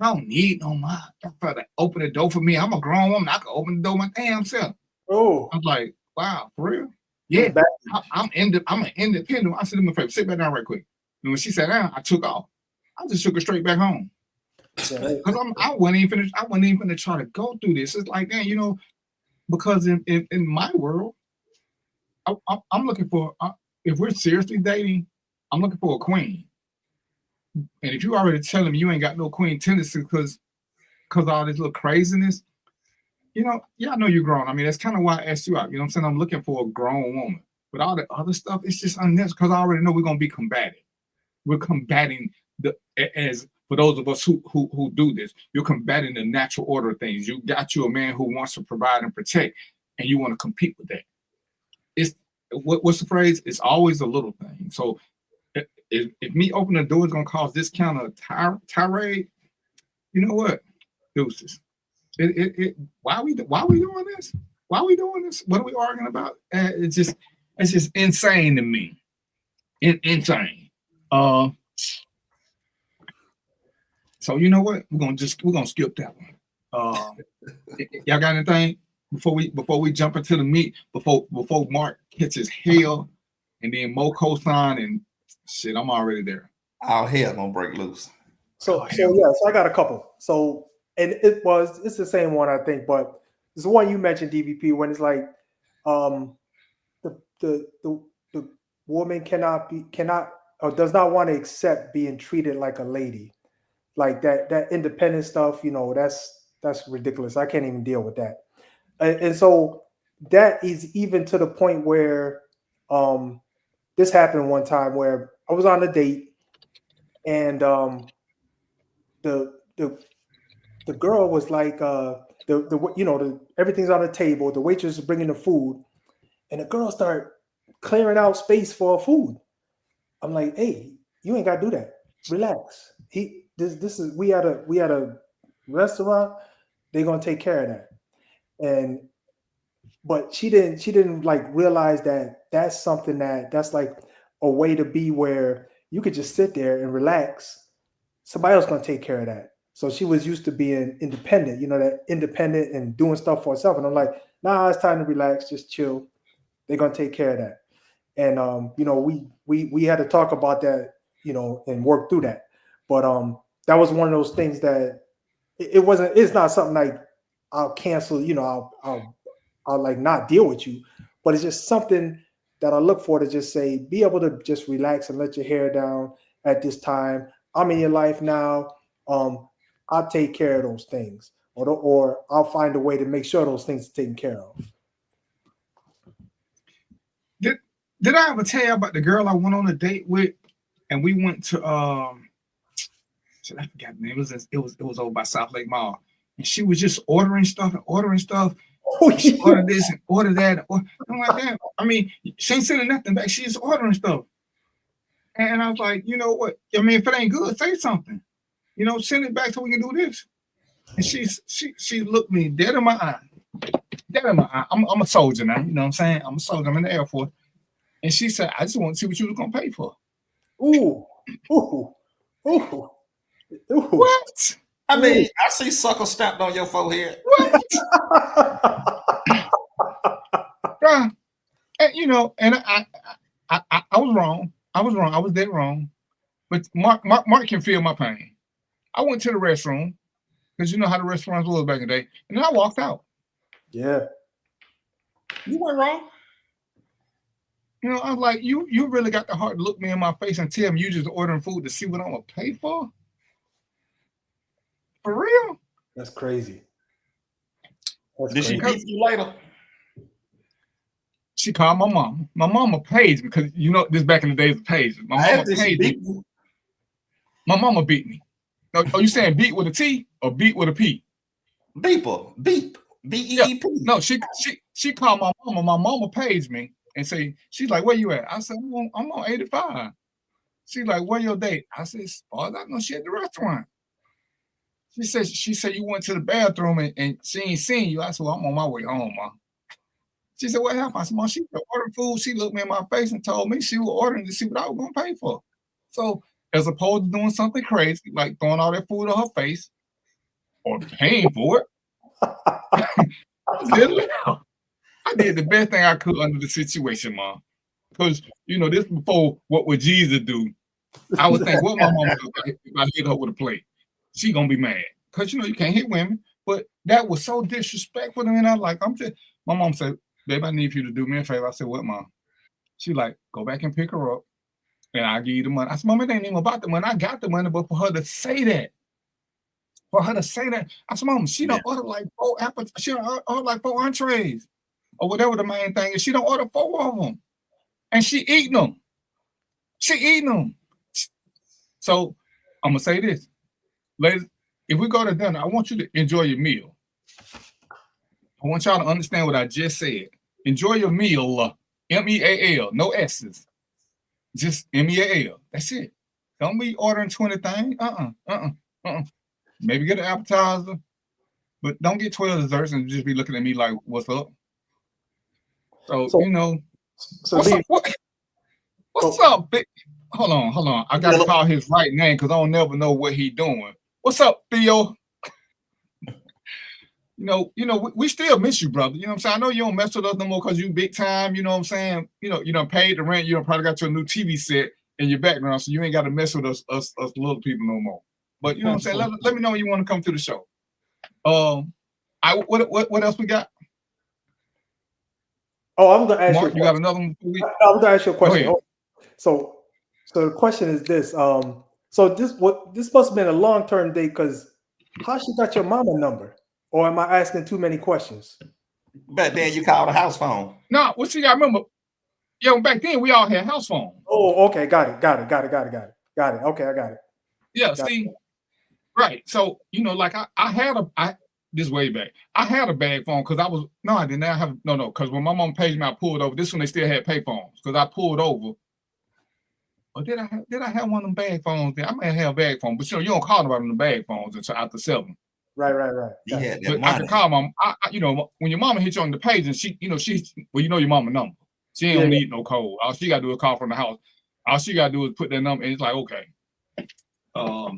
I don't need no mom. To open the door for me. I'm a grown woman. I can open the door my damn self. Oh, I was like, wow, for real? Yeah, I'm an independent. I said, do me a favor, sit back down right quick. And when she sat down, I took off. I just took her straight back home. Because I wasn't even gonna try to go through this. It's like that, you know, because in my world, I'm looking for, if we're seriously dating, I'm looking for a queen. And if you already telling me you ain't got no queen tendency because all this little craziness, you know, yeah, I know you're grown. I mean, that's kind of why I asked you out. You know what I'm saying? I'm looking for a grown woman. But all the other stuff, it's just unnecessary because I already know we're gonna be combative. We're combating as for those of us who do this, you're combating the natural order of things. You got you a man who wants to provide and protect, and you want to compete with that. It's what's the phrase? It's always a little thing. So if me opening the door is gonna cause this kind of tirade, you know what? Deuces. Why are we doing this? Why are we doing this? What are we arguing about? It's just insane to me. Insane. So you know what? We're gonna skip that one. Y'all got anything before we jump into the meat? Before Mark catches hell, and then Mo co-sign and shit. I'm already there. Our hell gonna break loose. So I got a couple. So and it's the same one I think, but it's the one you mentioned, DVP, when it's like the woman cannot or does not want to accept being treated like a lady. Like that independent stuff, you know, that's ridiculous. I can't even deal with that. And so that is even to the point where this happened one time where I was on a date and the girl was like everything's on the table, the waitress is bringing the food, and the girl started clearing out space for food. I'm like, hey, you ain't gotta do that. Relax. This is we at a restaurant, they're gonna take care of that. But she didn't like realize that that's something that's like a way to be where you could just sit there and relax. Somebody else gonna take care of that. So she was used to being independent, you know, that independent and doing stuff for herself. And I'm like, nah, it's time to relax, just chill. They're gonna take care of that. And you know, we had to talk about that, you know, and work through that. But that was one of those things that it's not something like I'll cancel, you know, I'll like not deal with you, but it's just something that I look for to just say, be able to just relax and let your hair down at this time. I'm in your life now. I'll take care of those things, or I'll find a way to make sure those things are taken care of. Did I ever tell you about the girl I went on a date with, and we went to I forgot the name. It was over by South Lake Mall, and she was just ordering stuff. Oh, she ordered this and ordered that. I'm like, damn. I mean, she ain't sending nothing back. She's ordering stuff, and I was like, you know what? I mean, if it ain't good, say something. You know, send it back so we can do this. And she looked me dead in my eye. Dead in my eye. I'm a soldier now. You know what I'm saying? I'm a soldier. I'm in the Air Force. And she said, I just want to see what you was gonna pay for. Ooh. What? I mean, I see sucker stamped on your forehead. What? And, you know, and I was wrong. I was dead wrong. But Mark can feel my pain. I went to the restroom because you know how the restaurants was back in the day, and then I walked out. Yeah. You weren't wrong. You know, I was like, you really got the heart to look me in my face and tell me you just ordering food to see what I'm gonna pay for? For real? That's crazy. Did she beat you later? She called my mom. My mama paged because you know this back in the days of pages. My mama paged me. My mama beat me. Are you saying beat with a T or beat with a P? Beeper. Beep. B-E-E-P. Yeah. No, she called my mama. My mama paged me and say, she's like, where you at? I said, I'm on 85. She's like, where your date? I said, as far as I know, she at the restaurant. She said you went to the bathroom and she ain't seen you. I said, well, I'm on my way home, Ma. She said, what happened? I said, Mom, she ordered food. She looked me in my face and told me she was ordering to see what I was going to pay for. So as opposed to doing something crazy, like throwing all that food on her face or paying for it, I did the best thing I could under the situation, Mom. Because, this before what would Jesus do? I would think, what my mom do if I hit her with a plate? She going to be mad. Because, you can't hit women. But that was so disrespectful to me. And I'm like, my mom said, babe, I need you to do me a favor. I said, what, Mom? She like, go back and pick her up. And I'll give you the money. I said, Mom, it ain't even about the money. I got the money, but for her to say that, I said, Mom, she don't order like 4 apples. She don't order like 4 entrees or whatever the main thing is. She don't order 4 of them. And she eating them. So I'm going to say this. Ladies, if we go to dinner, I want you to enjoy your meal. I want y'all to understand what I just said. Enjoy your meal. M-E-A-L. No S's. Just M-E-A-L. That's it. Don't be ordering 20 things. Maybe get an appetizer, but don't get 12 desserts and just be looking at me like, what's up? So what's up, big? Hold on. I got to call his right name because I don't never know what he doing. What's up, Theo? We still miss you, brother. You know what I'm saying? I know you don't mess with us no more because you big time. You know what I'm saying? You done paid the rent. You done probably got your new TV set in your background, so you ain't got to mess with us little people no more. But you know what I'm saying? Let me know when you want to come to the show. What else we got? Oh, I'm gonna ask Mark, you. You got another one? I'm gonna ask you a question. So the question is this. So this must have been a long-term date because how she got your mama number? Or am I asking too many questions? But then you called a house phone. No, what you got? Remember, back then we all had house phones. Oh, okay, got it. Okay, I got it. Yeah, see, right. So like I had this way back. I had a bag phone because I didn't have because when my mom paged me, I pulled over. This one they still had pay phones because I pulled over. Or did I have one of them bag phones? I may have a bag phone, but you don't call about them the bag phones until after 7. Right. Yeah, but I can call mom. When your mama hits you on the page and she, your mama number. She don't need no code. All she gotta do is call from the house. All she gotta do is put that number, and it's like okay. So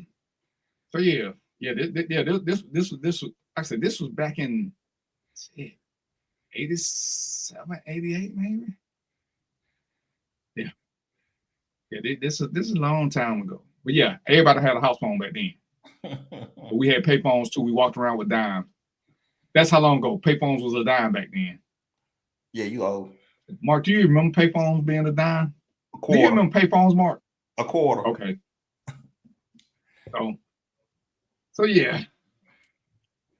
this was. I said this was back in 87, 88, maybe. Yeah, this is a long time ago. But yeah, everybody had a house phone back then. But we had pay phones too. We walked around with dimes. That's how long ago. Pay phones was a dime back then. Yeah, you old. Mark, do you remember pay phones being a dime? A quarter. Do you remember pay phones, Mark? A quarter. Okay. So yeah.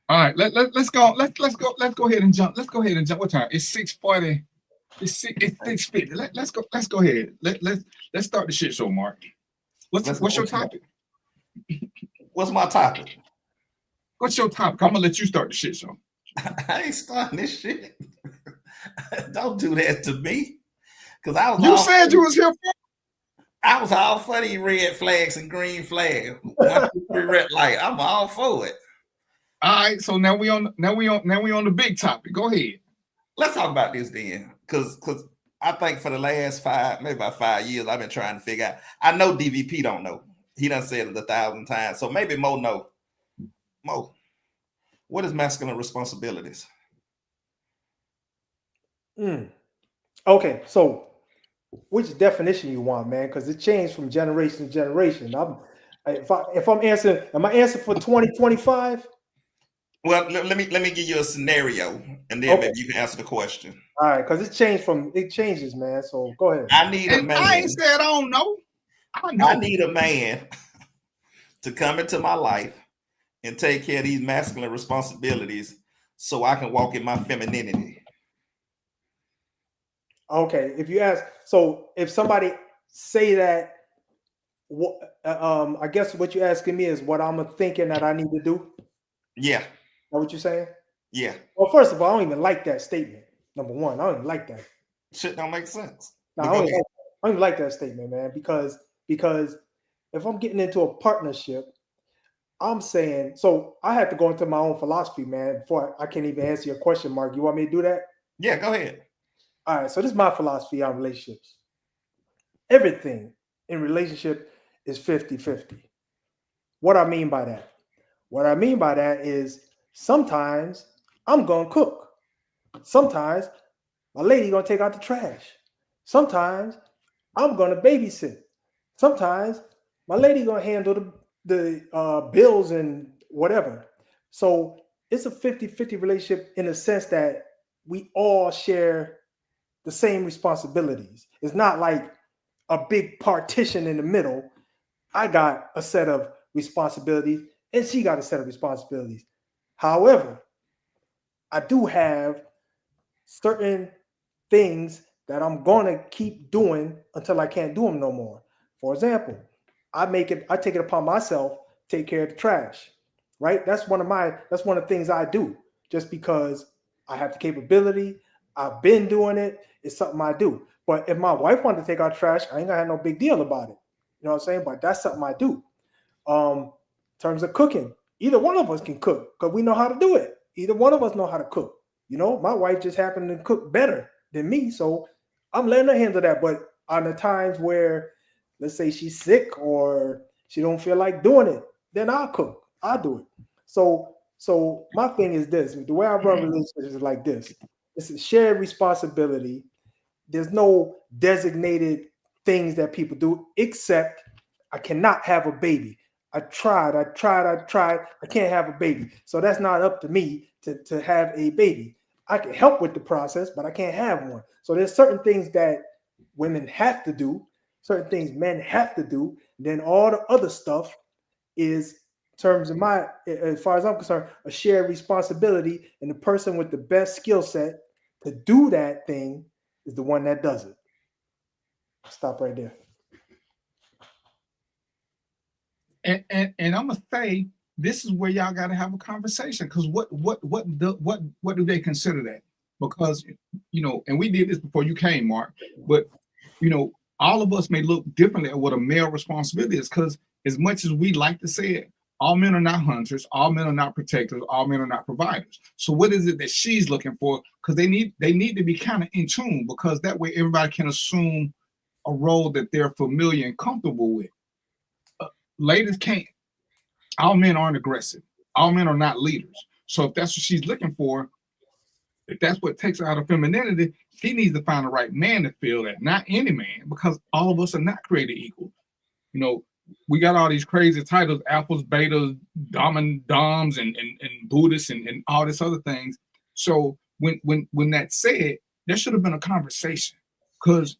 All right, let's go. Let's go ahead and jump. What time? It's 6:40. It's 6:50. Let's go ahead. Let's start the shit show, Mark. What's your topic? What's my topic? What's your topic? I'm gonna let you start the shit show. I ain't starting this shit. Don't do that to me. Because I was. You said you was here for. I was all for these red flags and green flags. 1, 2, 3 red light. I'm all for it. All right, so now we on the big topic. Go ahead. Let's talk about this then, because I think for the last 5 years, I've been trying to figure out. I know DVP don't know. He done said it 1,000 times, so maybe Mo know. Mo, what is masculine responsibilities? Okay, so which definition you want, man? Because it changed from generation to generation. If I'm answering, am I answering for 2025? Well, let me give you a scenario, and then maybe you can answer the question. All right, because it changes, man. So go ahead. I need a man. I ain't said I don't know. I need a man to come into my life and take care of these masculine responsibilities, so I can walk in my femininity. Okay, if you ask, so if somebody say that, I guess what you're asking me is what I'm thinking that I need to do. Yeah. Is that what you're saying? Yeah. Well, first of all, I don't even like that statement. Number one, I don't even like that. Shit don't make sense. No, I don't even like that statement, man, because because if I'm getting into a partnership, I'm saying, so I have to go into my own philosophy, man, before I can't even answer your question, Mark. You want me to do that? Yeah, go ahead. All right, so this is my philosophy on relationships. Everything in relationship is 50-50. What I mean by that? What I mean by that is sometimes I'm going to cook. Sometimes my lady going to take out the trash. Sometimes I'm going to babysit. Sometimes my lady going to handle the bills and whatever. So it's a 50-50 relationship in the sense that we all share the same responsibilities. It's not like a big partition in the middle. I got a set of responsibilities and she got a set of responsibilities. However, I do have certain things that I'm going to keep doing until I can't do them no more. For example, I take it upon myself, take care of the trash, right? That's one of the things I do just because I have the capability. I've been doing it. It's something I do. But if my wife wanted to take out trash, I ain't gonna have no big deal about it. You know what I'm saying? But that's something I do. In terms of cooking, either one of us can cook because we know how to do it. Either one of us know how to cook. You know, my wife just happened to cook better than me, so I'm letting her handle that. But on the times where, let's say she's sick or she don't feel like doing it, then I'll cook. I'll do it. So my thing is this: the way I run relationships is like this. It's a shared responsibility. There's no designated things that people do, except I cannot have a baby. I tried. I can't have a baby. So that's not up to me to have a baby. I can help with the process, but I can't have one. So there's certain things that women have to do, certain things men have to do. Then all the other stuff is, in terms of as far as I'm concerned, a shared responsibility. And the person with the best skill set to do that thing is the one that does it. I'll stop right there. And I'm gonna say this is where y'all got to have a conversation, because what do they consider that? Because and we did this before you came, Mark, but all of us may look differently at what a male responsibility is, because as much as we like to say it, all men are not hunters, all men are not protectors, all men are not providers. So what is it that she's looking for? Because they need to be kind of in tune, because that way everybody can assume a role that they're familiar and comfortable with. Ladies can't. All men aren't aggressive. All men are not leaders. So if that's what she's looking for, if that's what takes her out of femininity, she needs to find the right man to feel that, not any man, because all of us are not created equal. We got all these crazy titles: alphas, betas, doms, and Buddhists, and all this other things. So when that's said, there should have been a conversation, because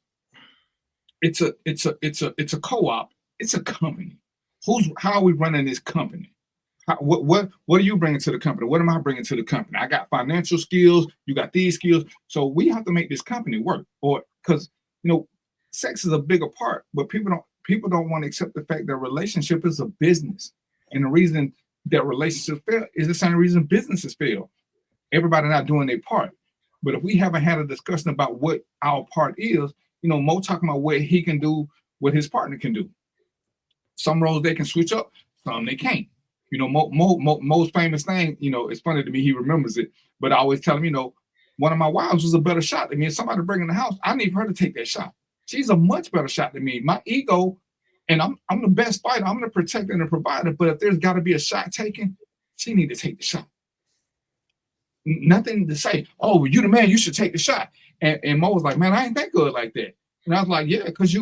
it's a co-op, it's a company. How are we running this company? What are you bringing to the company? What am I bringing to the company? I got financial skills. You got these skills. So we have to make this company work. Or because sex is a bigger part, but people don't want to accept the fact that relationship is a business, and the reason that relationships fail is the same reason businesses fail. Everybody not doing their part. But if we haven't had a discussion about what our part is, Mo talking about what he can do, what his partner can do. Some roles they can switch up, some they can't. Mo's famous thing, it's funny to me, he remembers it, but I always tell him, one of my wives was a better shot than me, and somebody bring in the house, I need her to take that shot. She's a much better shot than me. My ego, and I'm the best fighter, I'm the protector and the provider, but if there's got to be a shot taken, she need to take the shot. Nothing to say, oh, you the man, you should take the shot. And Mo was like, man, I ain't that good like that. And I was like, yeah, because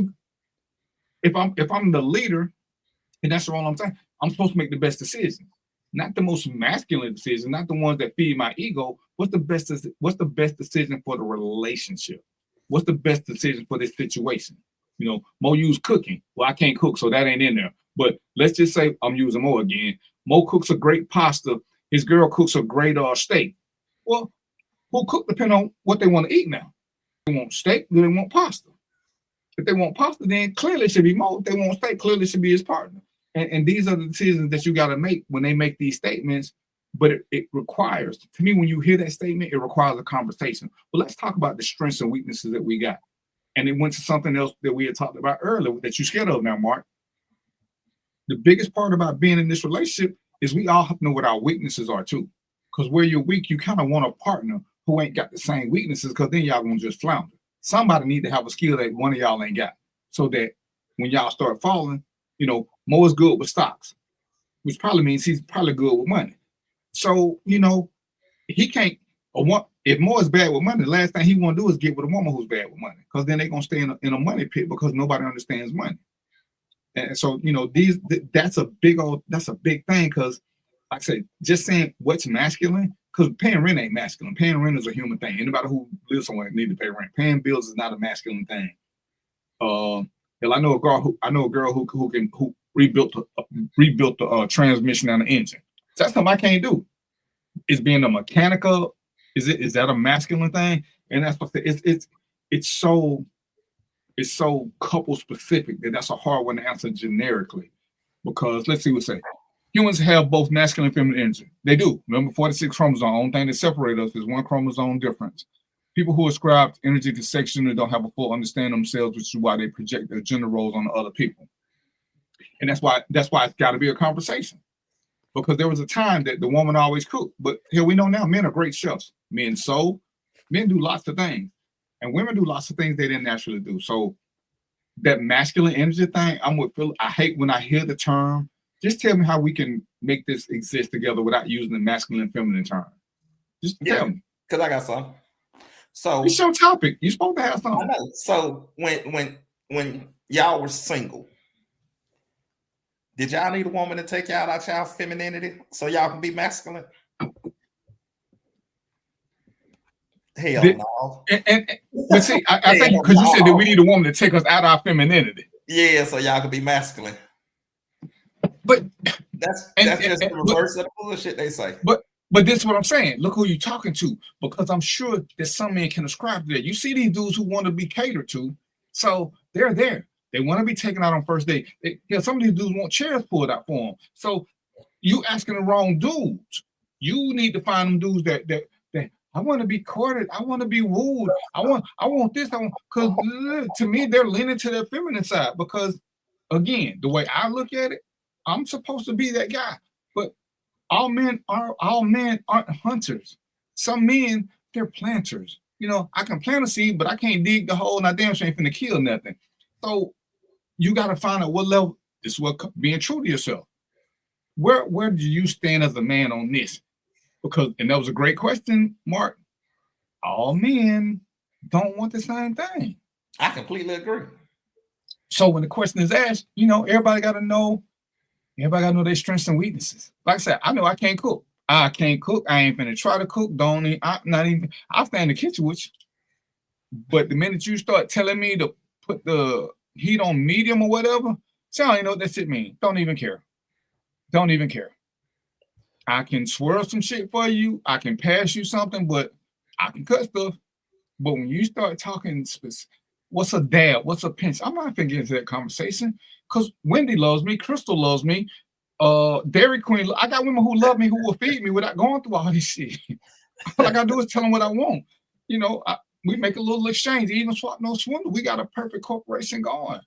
if I'm the leader, and that's all I'm saying, I'm supposed to make the best decision, not the most masculine decision, not the ones that feed my ego. What's the best decision for the relationship? What's the best decision for this situation? Mo used cooking. Well, I can't cook, so that ain't in there. But let's just say I'm using Mo again. Mo cooks a great pasta. His girl cooks a great steak. Well, who cook depend on what they want to eat now. They want steak, do they want pasta? If they want pasta, then clearly it should be Mo. If they want steak, clearly it should be his partner. And these are the decisions that you got to make when they make these statements. But it requires, to me, when you hear that statement, it requires a conversation. But let's talk about the strengths and weaknesses that we got. And it went to something else that we had talked about earlier that you're scared of now, Mark. The biggest part about being in this relationship is we all have to know what our weaknesses are too. Because where you're weak, you kind of want a partner who ain't got the same weaknesses, because then y'all gonna just flounder. Somebody need to have a skill that one of y'all ain't got, so that when y'all start falling, you know, Mo is good with stocks, which probably means he's probably good with money. So, you know, he can't, if Mo is bad with money, the last thing he want to do is get with a woman who's bad with money, because then they're going to stay in a money pit because nobody understands money. And so, you know, that's a big thing, because like I said, just saying what's masculine, because paying rent ain't masculine. Paying rent is a human thing. Anybody who lives somewhere need to pay rent. Paying bills is not a masculine thing. I know a girl who rebuilt the transmission and the engine. So that's something I can't do. Is being a mechanical, is that a masculine thing? And that's what it's so couple specific that's a hard one to answer generically. Because let's see what say. Humans have both masculine and feminine energy. They do. Remember, 46 chromosomes. The only thing that separates us is one chromosome difference. People who ascribe energy to sex gender don't have a full understanding of themselves, which is why they project their gender roles on other people. And that's why it's got to be a conversation. Because there was a time that the woman always cooked, but here we know now men are great chefs. Men do lots of things, and women do lots of things they didn't naturally do. So that masculine energy thing, I'm with Phil. I hate when I hear the term. Just tell me how we can make this exist together without using the masculine and feminine term. Just tell me. Because I got some. So it's your topic. You're supposed to have something. I know. So when y'all were single, did y'all need a woman to take y'all out y'all femininity so y'all can be masculine? Hell no. But see, I think because you said that we need a woman to take us out of our femininity. Yeah, so y'all can be masculine. But that's just the reverse of the bullshit they say. But this is what I'm saying. Look who you're talking to, because I'm sure that some men can ascribe to that. You see these dudes who want to be catered to, so they're there. They want to be taken out on first date. Some of these dudes want chairs pulled out for them. So you asking the wrong dudes. You need to find them dudes that I want to be courted. I want to be wooed. I want this. Because to me, they're leaning to their feminine side. Because again, the way I look at it, I'm supposed to be that guy. But all men aren't hunters. Some men, they're planters. You know, I can plant a seed, but I can't dig the hole, and I damn sure ain't finna kill nothing. So you got to find out what level. This is what being true to yourself. Where do you stand as a man on this? Because, and that was a great question, Mark. All men don't want the same thing. I completely agree. So when the question is asked, you know, everybody got to know their strengths and weaknesses. Like I said, I know I can't cook. I can't cook. I ain't finna try to cook. I'll stay in the kitchen with you. But the minute you start telling me to put the heat on medium or whatever, so I don't know what that shit means. Don't even care. Don't even care. I can swirl some shit for you. I can pass you something, but I can cut stuff. But when you start talking what's a dab, what's a pinch, I'm not gonna get into that conversation, because Wendy loves me, Crystal loves me, Dairy Queen. I got women who love me, who will feed me without going through all this shit. All I gotta do is tell them what I want. You know, we make a little exchange, even swap no swindle. We got a perfect corporation going.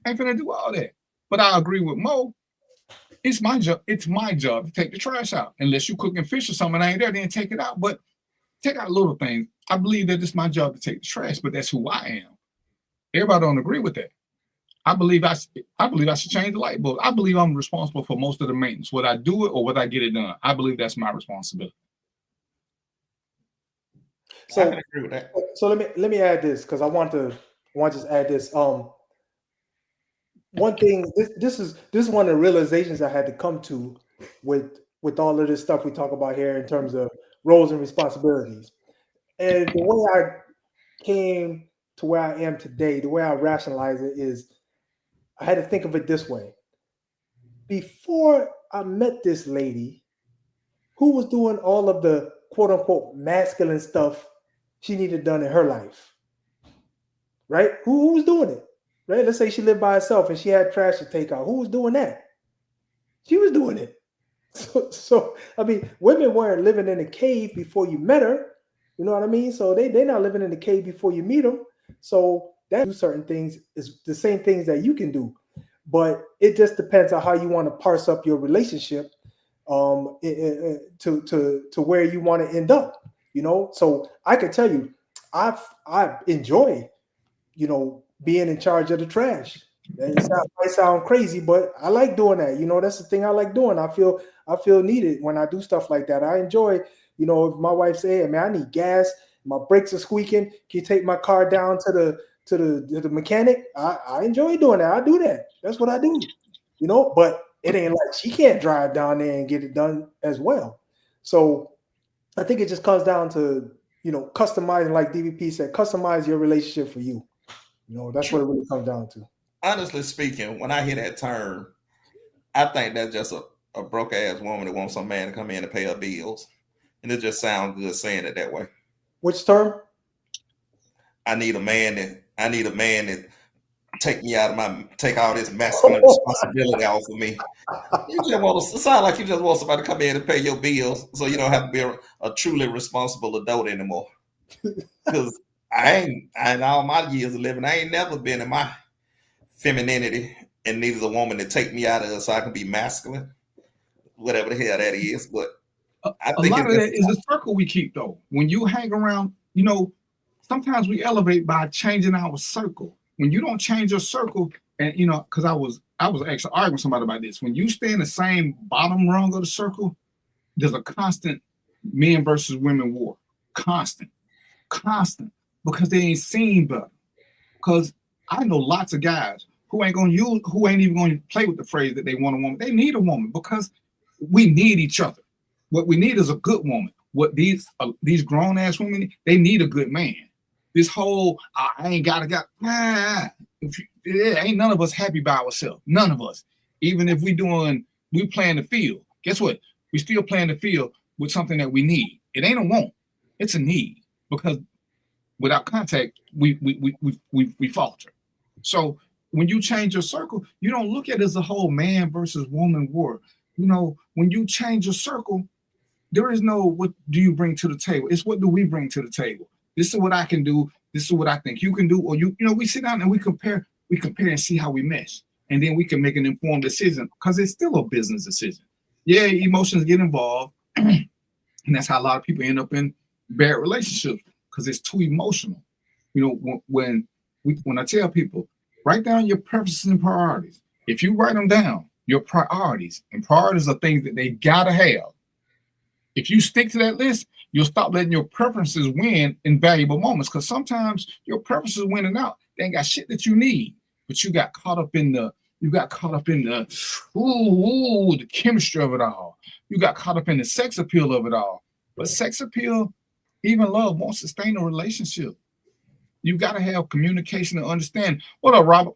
I ain't finna do all that. But I agree with Mo. It's my job. It's my job to take the trash out. Unless you cooking fish or something I ain't there, then take it out. But take out little things. I believe that it's my job to take the trash, but that's who I am. Everybody don't agree with that. I believe I should change the light bulb. I believe I'm responsible for most of the maintenance, whether I do it or whether I get it done. I believe that's my responsibility. So I agree with that. So let me add this, because I want to just add this. One thing, this is one of the realizations I had to come to with all of this stuff we talk about here in terms of roles and responsibilities. And the way I came to where I am today, the way I rationalize it is, I had to think of it this way. Before I met this lady, who was doing all of the quote unquote masculine stuff she needed done in her life? Right? Who was doing it? Right? Let's say she lived by herself and she had trash to take out. Who was doing that? She was doing it. So I mean, women weren't living in a cave before you met her. You know what I mean? So they're not living in the cave before you meet them. So that do certain things is the same things that you can do, but it just depends on how you want to parse up your relationship to where you want to end up. So I can tell you, I enjoy, being in charge of the trash. It might sound crazy, but I like doing that. That's the thing I like doing. I feel needed when I do stuff like that. I enjoy, if my wife say, "Hey, man, I need gas. My brakes are squeaking. Can you take my car down to the mechanic?" I enjoy doing that. I do that. That's what I do. But it ain't like she can't drive down there and get it done as well. So I think it just comes down to, customizing, like DVP said, customize your relationship for you. That's what it really comes down to. Honestly speaking, when I hear that term, I think that's just a broke ass woman that wants some man to come in and pay her bills. And it just sounds good saying it that way. Which term? I need a man that take all this masculine responsibility off of me. You just want to sound like you just want somebody to come in and pay your bills, so you don't have to be a truly responsible adult anymore. Because in all my years of living, I ain't never been in my femininity and needed a woman to take me out of it so I can be masculine, whatever the hell that is. But I think a lot of that is the circle we keep, though. When you hang around, sometimes we elevate by changing our circle. When you don't change your circle, and because I was actually arguing with somebody about this. When you stay in the same bottom rung of the circle, there's a constant men versus women war. Constant, because they ain't seen better. Because I know lots of guys who ain't even gonna play with the phrase that they want a woman. They need a woman because we need each other. What we need is a good woman. What these grown ass women, they need a good man. This whole I ain't ain't none of us happy by ourselves. None of us. Even if we playing the field. Guess what? We still playing the field with something that we need. It ain't a want. It's a need, because without contact, we falter. So when you change your circle, you don't look at it as a whole man versus woman war. When you change your circle, there is no what do you bring to the table. It's what do we bring to the table. This is what I can do. This is what I think you can do. Or we sit down and we compare and see how we mesh. And then we can make an informed decision, because it's still a business decision. Yeah, emotions get involved. And that's how a lot of people end up in bad relationships, because it's too emotional. When I tell people, write down your preferences and priorities. If you write them down, your priorities, and priorities are things that they gotta have. If you stick to that list, you'll stop letting your preferences win in valuable moments, because sometimes your preferences winning out, they ain't got shit that you need, but you got caught up in the chemistry of it all. You got caught up in the sex appeal of it all. But sex appeal, even love, won't sustain a relationship. You got to have communication and understand. What up, Robert?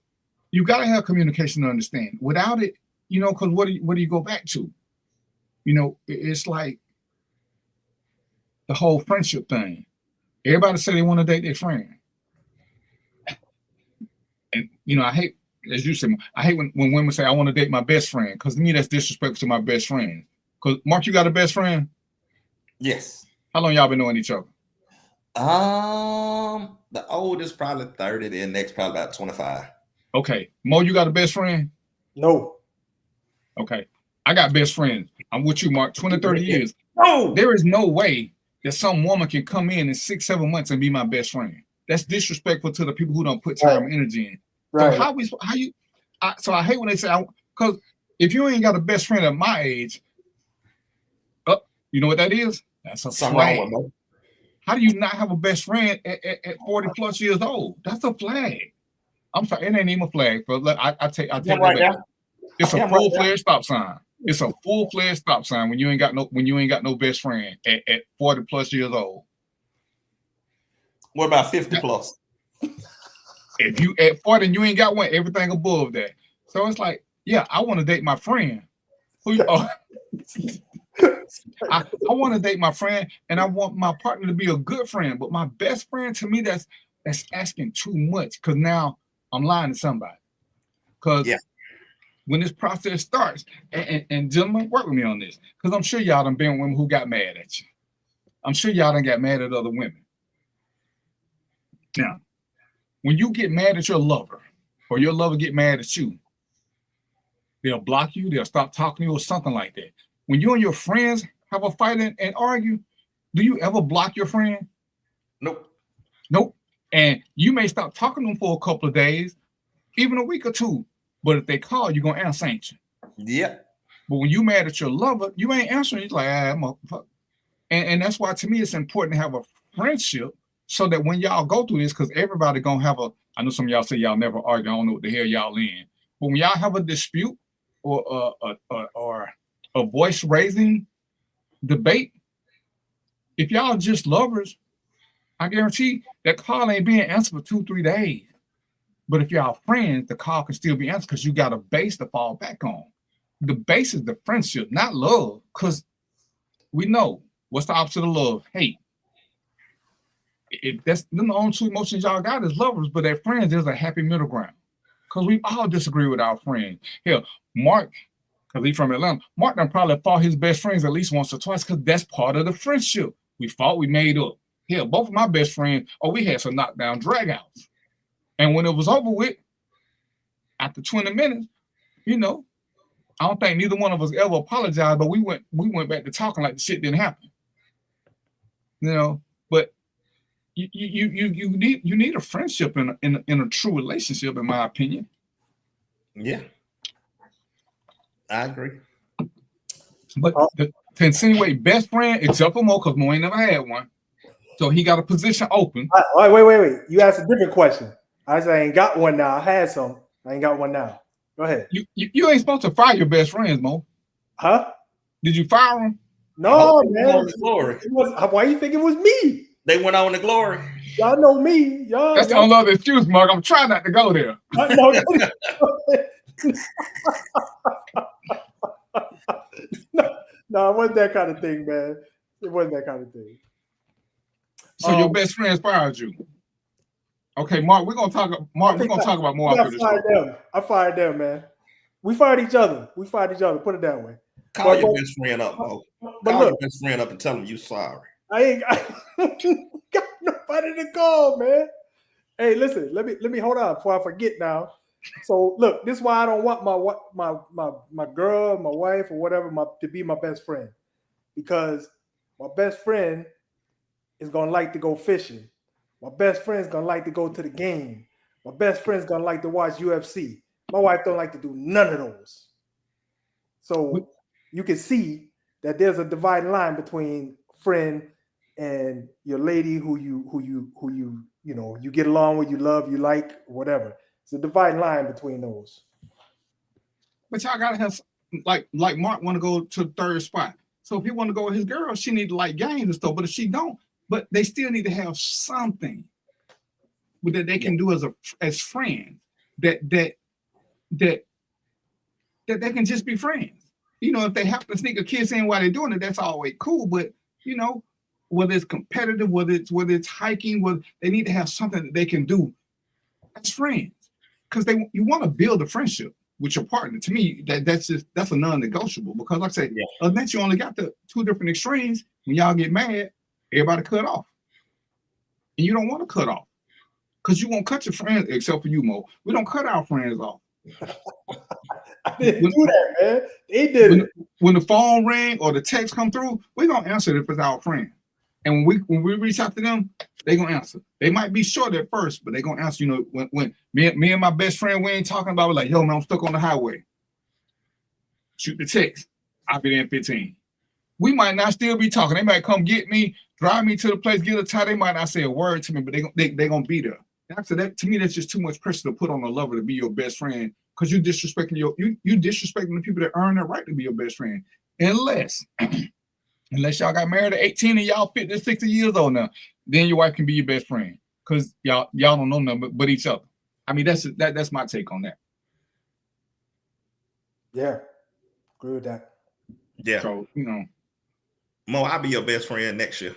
You got to have communication and understand. Without it, because what do you go back to? It's like the whole friendship thing. Everybody say they want to date their friend. And, I hate, as you said, I hate when women say, I want to date my best friend, because to me, that's disrespectful to my best friend. Because, Mark, you got a best friend? Yes. How long y'all been knowing each other? The oldest probably 30, the next probably about 25. Okay. Mo, you got a best friend? No. Okay. I got best friends. I'm with you, Mark, 20, 30 years. No. There is no way that some woman can come in 6-7 months and be my best friend. That's disrespectful to the people who don't put time and energy in. Right. So I hate when they say, because if you ain't got a best friend at my age, you know what that is? That's a flag. How do you not have a best friend at 40 plus years old? That's a flag. I'm sorry, it ain't even a flag, but I take right that. It's a full-fledged stop sign. It's a full-fledged stop sign when you ain't got no best friend at 40 plus years old. What about 50 plus? If you at 40 and you ain't got one, everything above that. So it's like, yeah, I want to date my friend. I want to date my friend, and I want my partner to be a good friend. But my best friend, to me, that's asking too much, because now I'm lying to somebody. Because when this process starts, and gentlemen, work with me on this, because I'm sure y'all done been with women who got mad at you. I'm sure y'all done got mad at other women. Now, when you get mad at your lover or your lover get mad at you, they'll block you, they'll stop talking to you or something like that. When you and your friends have a fight and argue, do you ever block your friend? Nope. Nope. And you may stop talking to them for a couple of days, even a week or two. But if they call, you're going to answer, ain't you? Yep. But when you mad at your lover, you ain't answering. It's like, motherfucker. And that's why, to me, it's important to have a friendship so that when y'all go through this, because everybody going to have I know some of y'all say y'all never argue. I don't know what the hell y'all in. But when y'all have a dispute or a voice raising debate, if y'all just lovers, I guarantee that call ain't being answered for 2-3 days. But if y'all friends, the call can still be answered because you got a base to fall back on. The base is the friendship, not love. Because we know what's the opposite of love? Hate. That's the only two emotions y'all got is lovers, but at friends, there's a happy middle ground. Because we all disagree with our friends. Hell, Mark, because he's from Atlanta, Mark done probably fought his best friends at least once or twice because that's part of the friendship. We fought, we made up. Hell, both of my best friends, we had some knockdown dragouts. And when it was over with, after 20 minutes, I don't think neither one of us ever apologized, but we went back to talking like the shit didn't happen. But you need a friendship in a true relationship, in my opinion. Yeah, I agree. But to insinuate best friend, except for Mo, because Mo ain't never had one, so he got a position open. Wait. You asked a different question. I said I ain't got one now. I had some. I ain't got one now. Go ahead. You ain't supposed to fire your best friends, Mo. Huh? Did you fire them? No, man. Glory. Why you think it was me? They went on to glory. Y'all know me. That's the only other excuse, Mark. I'm trying not to go there. No, it wasn't that kind of thing, man. It wasn't that kind of thing. So your best friends fired you. Okay, Mark, we're gonna talk about more after this. I fired them, man. We fired each other. Put it that way. Call your best friend up, Mo. Call your best friend up and tell him you sorry. I ain't got nobody to call, man. Hey, listen, let me hold on before I forget now. So look, this is why I don't want my girl, my wife, or whatever to be my best friend. Because my best friend is gonna like to go fishing. My best friend's gonna like to go to the game. My best friend's gonna like to watch UFC. My wife don't like to do none of those. So you can see that there's a dividing line between friend and your lady who you get along with, you love, you like, whatever. It's a dividing line between those. But y'all gotta have like Mark want to go to the third spot. So if he want to go with his girl, she need to like games and stuff. But if she don't, but they still need to have something that they can do as friends that they can just be friends. If they have to sneak a kiss in while they're doing it, that's always cool. But whether it's competitive, whether it's hiking, whether they need to have something that they can do as friends, because you want to build a friendship with your partner. To me, that's a non-negotiable. Because like I say, unless you only got the two different extremes, when y'all get mad, everybody cut off. And you don't want to cut off. Because you won't cut your friends, except for you, Mo. We don't cut our friends off. I didn't do that, man. They did it. When the phone ring or the text come through, we're going to answer it if it's our friend. And when we reach out to them, they're going to answer. They might be short at first, but they're going to answer. When me and my best friend, we ain't talking about, we're like, yo, man, I'm stuck on the highway. Shoot the text. I'll be there in 15. We might not still be talking. They might come get me, drive me to the place, get a tie. They might not say a word to me, but they're going to be there. After that, to me, that's just too much pressure to put on a lover to be your best friend, because you disrespecting the people that earn the right to be your best friend. Unless y'all got married at 18 and y'all 50, 60 years old now, then your wife can be your best friend, because y'all don't know nothing but each other. I mean, that's my take on that. Yeah, agree with that. Yeah. So Mo, I'll be your best friend next year.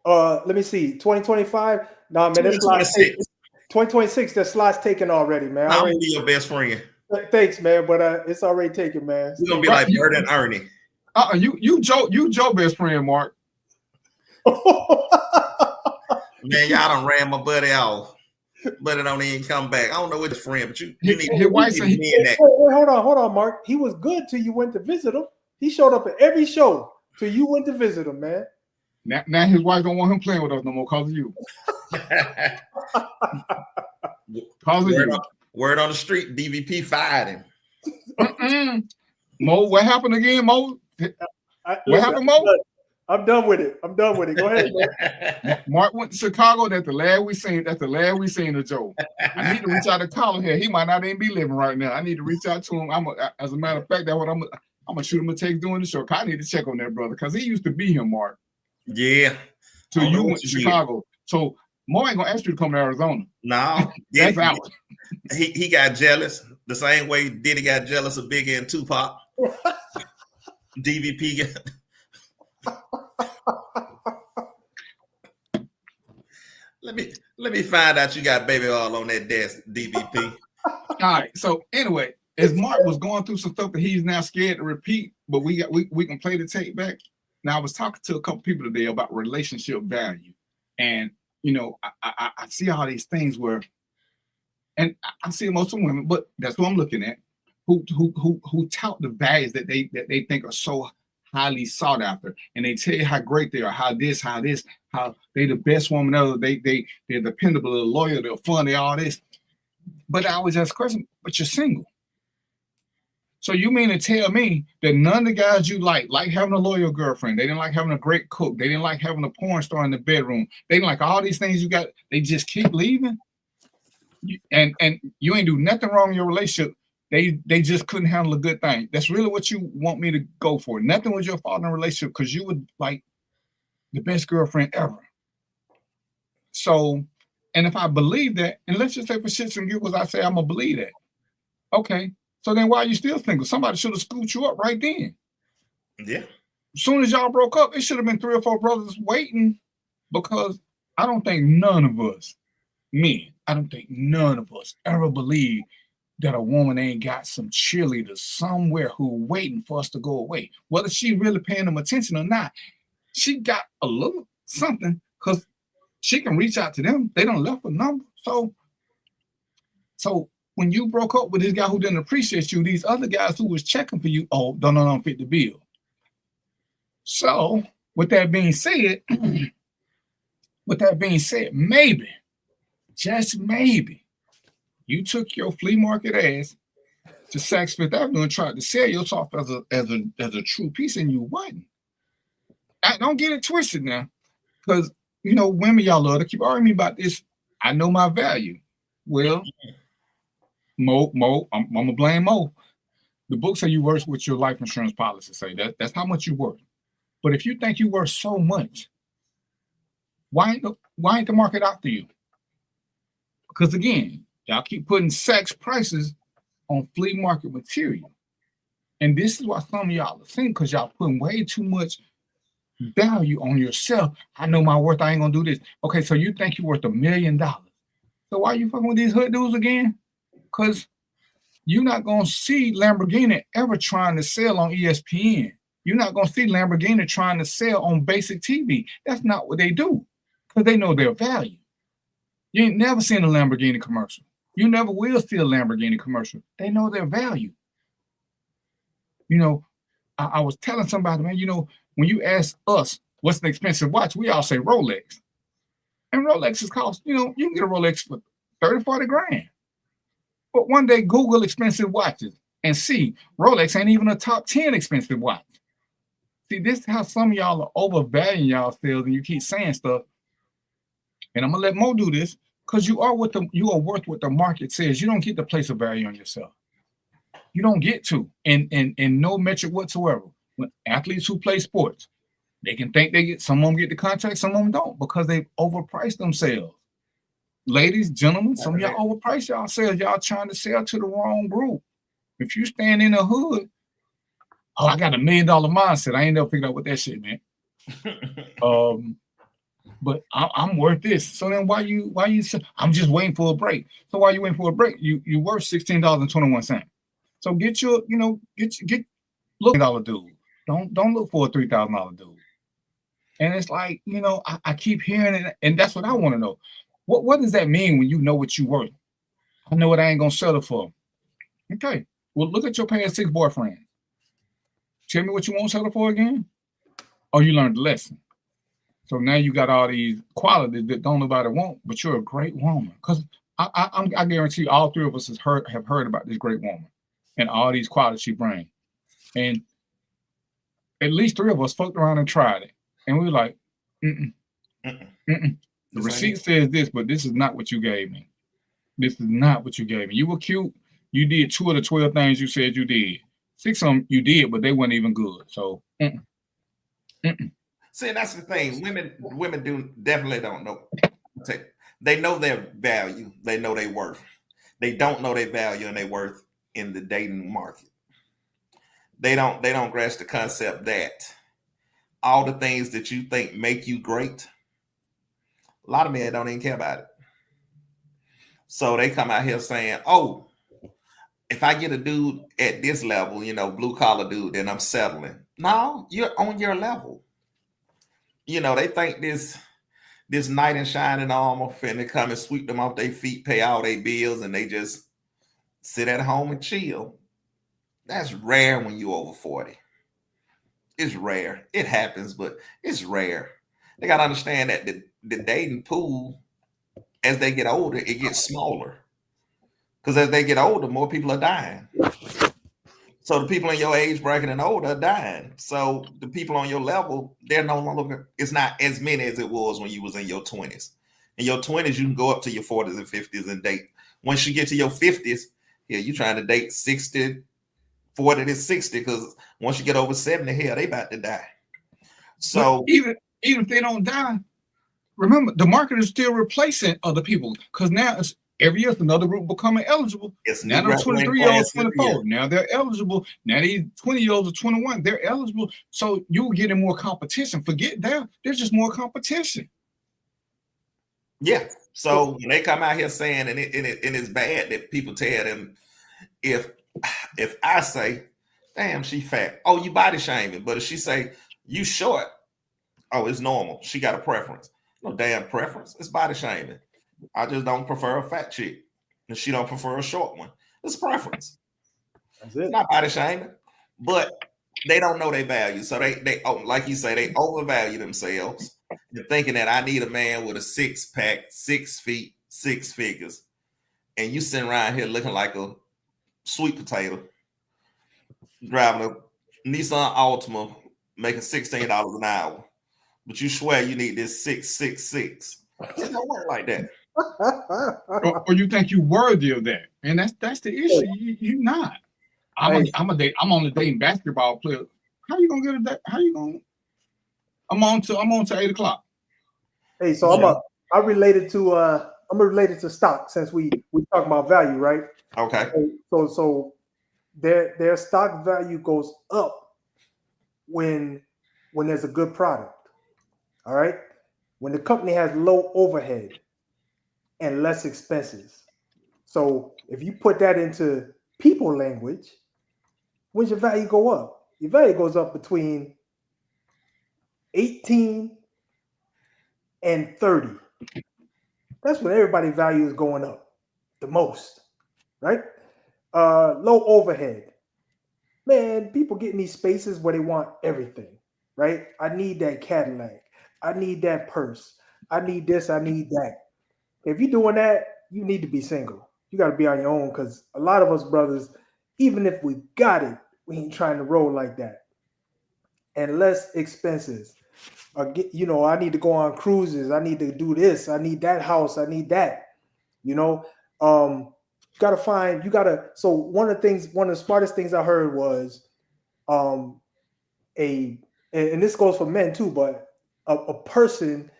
Let me see. 2025. No, man, that's 2026. That slot's taken already, man. I'm gonna be your best friend. Thanks, man, but it's already taken, man. We're gonna be like Bert and Ernie. You Joe best friend, Mark. Man, y'all done ran my buddy off. but it don't even come back. I don't know what his friend, but you His need wife to said be in Wait, that. hold on, Mark. He was good till you went to visit him. He showed up at every show till you went to visit him, man. Now his wife don't want him playing with us no more because of you. Word on the street, DVP fired him. Mo, what happened again, Mo? What happened, Mo? I'm done with it. Go ahead, man. Mark went to Chicago. That's the last we seen of Joe. I need to reach out to Colin here. He might not even be living right now. I need to reach out to him. As a matter of fact, that's what I'm gonna shoot him a text doing the show. I need to check on that brother because he used to be here, Mark. Yeah. So you went to Chicago. So Mo ain't gonna ask you to come to Arizona. No. That's out. He got jealous the same way Diddy got jealous of Biggie and Tupac. DVP Let me find out you got baby all on that desk, DVP. All right. So anyway, as Mark was going through some stuff that he's now scared to repeat, but we can play the tape back. Now I was talking to a couple people today about relationship value, and I see all these things where, and I see most of women, but that's what I'm looking at, who tout the values that they think are so highly sought after, and they tell you how great they are, how they the best woman ever, they're dependable, they're loyal, they're fun, they're all this. But I always ask the question, but you're single. So you mean to tell me that none of the guys you like having a loyal girlfriend, they didn't like having a great cook, they didn't like having a porn star in the bedroom, they didn't like all these things you got, they just keep leaving? And you ain't do nothing wrong in your relationship. They just couldn't handle a good thing. That's really what you want me to go for. Nothing was your fault in a relationship because you were like the best girlfriend ever. So, and if I believe that, and let's just say for shits and giggles, I say I'm gonna believe that. Okay, so then why are you still single? Somebody should have scooped you up right then. Yeah. As soon as y'all broke up, it should have been 3 or 4 brothers waiting, because I don't think none of us, men, I don't think none of us ever believe that a woman ain't got some cheerleaders somewhere who waiting for us to go away. Whether she really paying them attention or not, she got a little something because she can reach out to them. They don't left a number. So when you broke up with this guy who didn't appreciate you, these other guys who was checking for you, don't fit the bill. So with that being said, maybe, just maybe, you took your flea market ass to Saks Fifth Avenue and tried to sell yourself as a true piece, and you wasn't. I don't get it twisted now, because women, y'all love to keep arguing me about this. I know my value. Well, Mo, I'm gonna blame Mo. The book say you worth what your life insurance policy say. That's how much you worth. But if you think you worth so much, why ain't the market after you? Because again, y'all keep putting Saks prices on flea market material. And this is why some of y'all are saying, because y'all putting way too much value on yourself. I know my worth, I ain't gonna do this. Okay, so you think you're worth $1 million. So why are you fucking with these hood dudes again? Because you're not gonna see Lamborghini ever trying to sell on ESPN. You're not gonna see Lamborghini trying to sell on basic TV. That's not what they do, because they know their value. You ain't never seen a Lamborghini commercial. You never will see a Lamborghini commercial. They know their value. I was telling somebody, man, when you ask us what's an expensive watch, we all say Rolex. And Rolexes cost, you can get a Rolex for 30, 40 grand. But one day Google expensive watches and see Rolex ain't even a top 10 expensive watch. See, this is how some of y'all are overvaluing yourselves, and you keep saying stuff. And I'm gonna let Mo do this, because you are worth what the market says. You don't get to place a value on yourself. You don't get to, in no metric whatsoever. When athletes who play sports, they can think some of them get the contract, some of them don't, because they overpriced themselves. Ladies, gentlemen, some of y'all overpriced yourselves. Y'all trying to sell to the wrong group. If you stand in the hood, I got $1 million mindset. I ain't never figured out what that shit meant. But I'm worth this. So then why you I'm just waiting for a break. So while you waiting for a break, you worth $16.21. So get look $1 dude. Don't look for a $3,000 dude. And it's like, I keep hearing it, and that's what I want to know. What does that mean when you know what you worth? I know what I ain't gonna settle for. Okay. Well, look at your past 6 boyfriends. Tell me what you won't settle for again. Or you learned the lesson. So now you got all these qualities that don't nobody want, but you're a great woman. Because I guarantee all 3 of us have heard about this great woman and all these qualities she brings. And at least 3 of us fucked around and tried it. And we were like, mm-mm. The receipt says this, but this is not what you gave me. This is not what you gave me. You were cute. You did 2 of the 12 things you said you did. 6 of them you did, but they weren't even good. So, See, that's the thing. Women definitely don't know. They know their value. They know their worth. They don't know their value and their worth in the dating market. They don't grasp the concept that all the things that you think make you great, a lot of men don't even care about it. So they come out here saying, oh, if I get a dude at this level, blue collar dude, then I'm settling. No, you're on your level. They think this knight in shining armor finna come and sweep them off their feet, pay all their bills, and they just sit at home and chill. That's rare when you over 40. It's rare. It happens, but it's rare. They got to understand that the dating pool, as they get older, it gets smaller. Because as they get older, more people are dying. So the people in your age bracket and older are dying. So the people on your level, they're no longer, it's not as many as it was when you was in your 20s. In your 20s, you can go up to your 40s and 50s and date. Once you get to your 50s, you're trying to date 60, 40 to 60, because once you get over 70, they about to die. So but even if they don't die, remember the market is still replacing other people, because now it's every year another group becoming eligible. Now they're 23-year-olds, 24. Now they're eligible. Now these 20-year-olds are 21. They're eligible. So you're getting more competition. Forget that. There's just more competition. Yeah. So when they come out here saying, and it's bad that people tell them, if I say, damn, she fat, oh, you body shaming. But if she say, you short, oh, it's normal. She got a preference. No damn preference. It's body shaming. I just don't prefer a fat chick, and she don't prefer a short one. It's preference. That's it. It's not body shaming, but they don't know their value. So they like you say, they overvalue themselves. They're thinking that I need a man with a 6-pack, 6 feet, 6 figures, and you sitting around here looking like a sweet potato, driving a Nissan Altima, making $16 an hour, but you swear you need this 666. It don't work like that. or you think you're worthy of that, and that's the issue. You're not. I'm on the dating basketball player. How you gonna get it? How you gonna? I'm on to 8:00. Hey, so I'm related to stock, since we talk about value, right? Okay. So their stock value goes up when there's a good product. All right. When the company has low overhead and less expenses. So if you put that into people language, when's your value go up? Your value goes up between 18 and 30. That's when everybody's value is going up the most, right? Low overhead. Man, people get in these spaces where they want everything, right? I need that Cadillac. I need that purse. I need this. I need that. If you're doing that, you need to be single. You got to be on your own, because a lot of us brothers, even if we got it, we ain't trying to roll like that. And less expenses. I need to go on cruises. I need to do this. I need that house. I need that. So one of the smartest things I heard was, and this goes for men too, but a person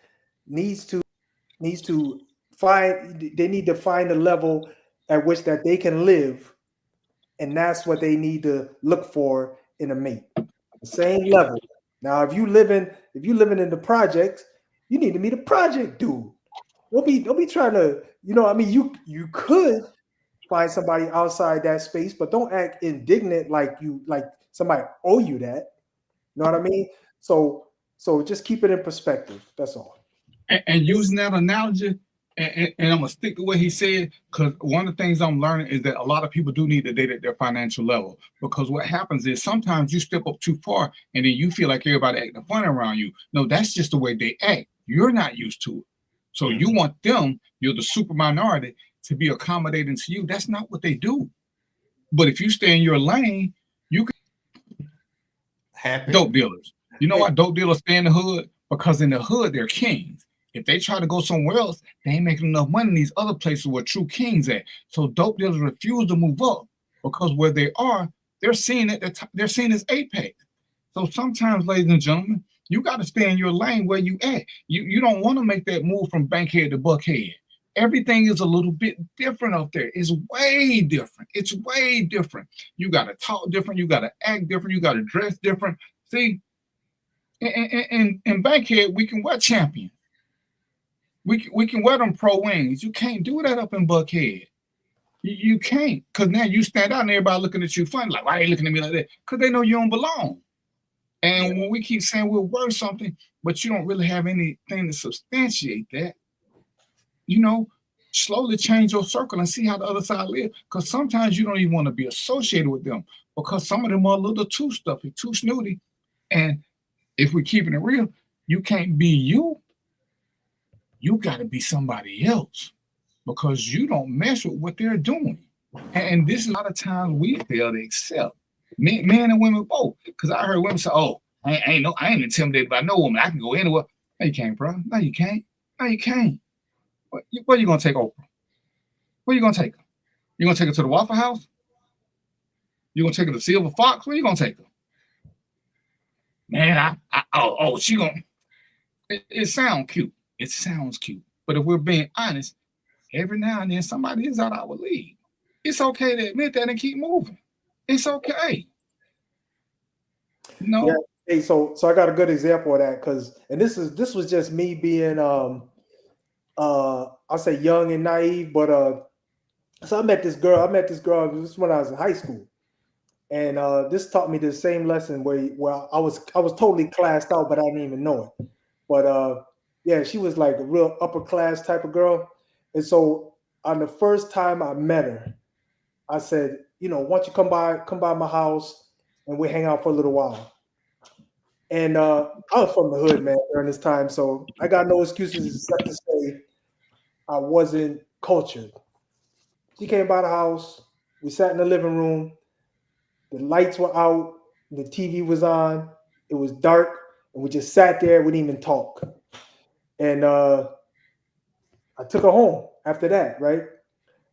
needs to find a level at which that they can live, and that's what they need to look for in a mate. The same level. Now, if you living in the projects, you need to meet a project dude. Don't be trying to, you could find somebody outside that space, but don't act indignant like somebody owe you that. You know what I mean? So just keep it in perspective. That's all. And using that analogy, And I'm gonna stick to what he said, because one of the things I'm learning is that a lot of people do need to date at their financial level. Because what happens is sometimes you step up too far and then you feel like everybody acting funny around you. No, that's just the way they act. You're not used to it. So you want them, you're the super minority, to be accommodating to you. That's not what they do. But if you stay in your lane, you can Happy. dope dealers. You know why dope dealers stay in the hood? Because in the hood, they're kings. If they try to go somewhere else, they ain't making enough money in these other places where true kings at. So dope dealers refuse to move up because where they are, they're seen they're seen as apex. So sometimes, ladies and gentlemen, you got to stay in your lane where you at. You don't want to make that move from Bankhead to Buckhead. Everything is a little bit different up there. It's way different. It's way different. You got to talk different. You got to act different. You got to dress different. See, in Bankhead, we can wear champion. We can wear them pro wings. You can't do that up in Buckhead. You can't, because now you stand out and everybody looking at you funny, like, why are they looking at me like that? Because they know you don't belong. And when we keep saying we're worth something, but you don't really have anything to substantiate that, slowly change your circle and see how the other side live. Because sometimes you don't even want to be associated with them because some of them are a little too stuffy, too snooty. And if we're keeping it real, you can't be you. You got to be somebody else because you don't mess with what they're doing. And this is a lot of times we fail to accept, men and women both. Because I heard women say, "Oh, I ain't intimidated by no woman. I can go anywhere." No, you can't, bro. No, you can't. No, you can't. Where you gonna take Oprah? Where you gonna take her? You gonna take her to the Waffle House? You gonna take her to Silver Fox? Where you gonna take her? Man, she gonna. It sounds cute. It sounds cute. But if we're being honest, every now and then somebody is out our league. It's okay to admit that and keep moving. It's okay. No. Yeah. Hey, so I got a good example of that and this was just me being I'll say young and naive, but so I met this girl. This was when I was in high school, and this taught me the same lesson where I was totally classed out, but I didn't even know it. But yeah, she was like a real upper class type of girl, and so on the first time I met her, I said, why don't you come by my house and we hang out for a little while. And I was from the hood, man, during this time, so I got no excuses except to say I wasn't cultured. She came by the house. We sat in the living room. The lights were out. The TV was on. It was dark, and we just sat there. We didn't even talk. And I took her home after that, right?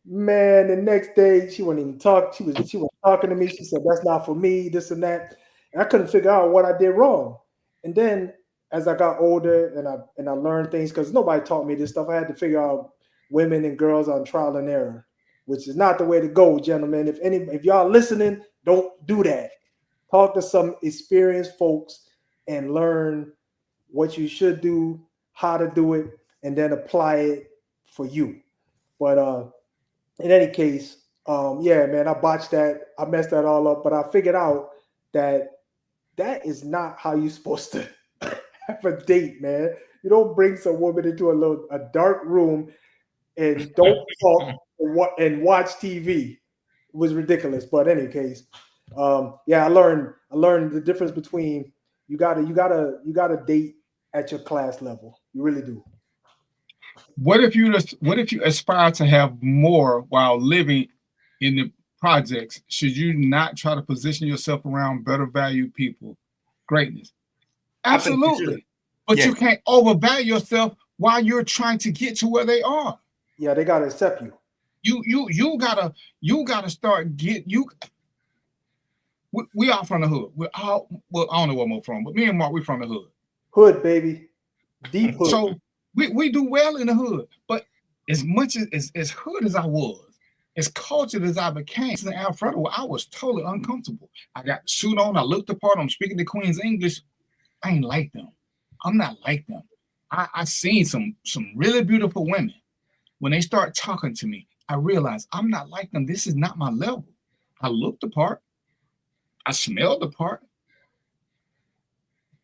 Man, the next day she wouldn't even talk. She was talking to me. She said, "That's not for me, this and that." And I couldn't figure out what I did wrong. And then as I got older and I learned things, because nobody taught me this stuff, I had to figure out women and girls on trial and error, which is not the way to go, gentlemen. If y'all listening, don't do that. Talk to some experienced folks and learn what you should do, how to do it, and then apply it for you. But in any case, yeah, man, I botched that. I messed that all up. But I figured out that is not how you're supposed to have a date, man. You don't bring some woman into a dark room and don't talk and watch TV. It was ridiculous. But in any case, yeah, I learned the difference between you gotta date at your class level. You really do. What if you aspire to have more while living in the projects? Should you not try to position yourself around better valued people? Greatness. Absolutely. But you can't overvalue yourself while you're trying to get to where they are. Yeah, they gotta accept you. You gotta start we all from the hood. We're all, well, I don't know where I'm from, but me and Mark, we from the hood. Hood, baby. Deep hood. So we do well in the hood, but as much as hood as I was, as cultured as I became in Alfredo, I was totally uncomfortable. I got the suit on, I looked the part, I'm speaking the Queen's English. I ain't like them. I'm not like them. I seen some really beautiful women. When they start talking to me, I realized I'm not like them. This is not my level. I looked the part. I smelled the part.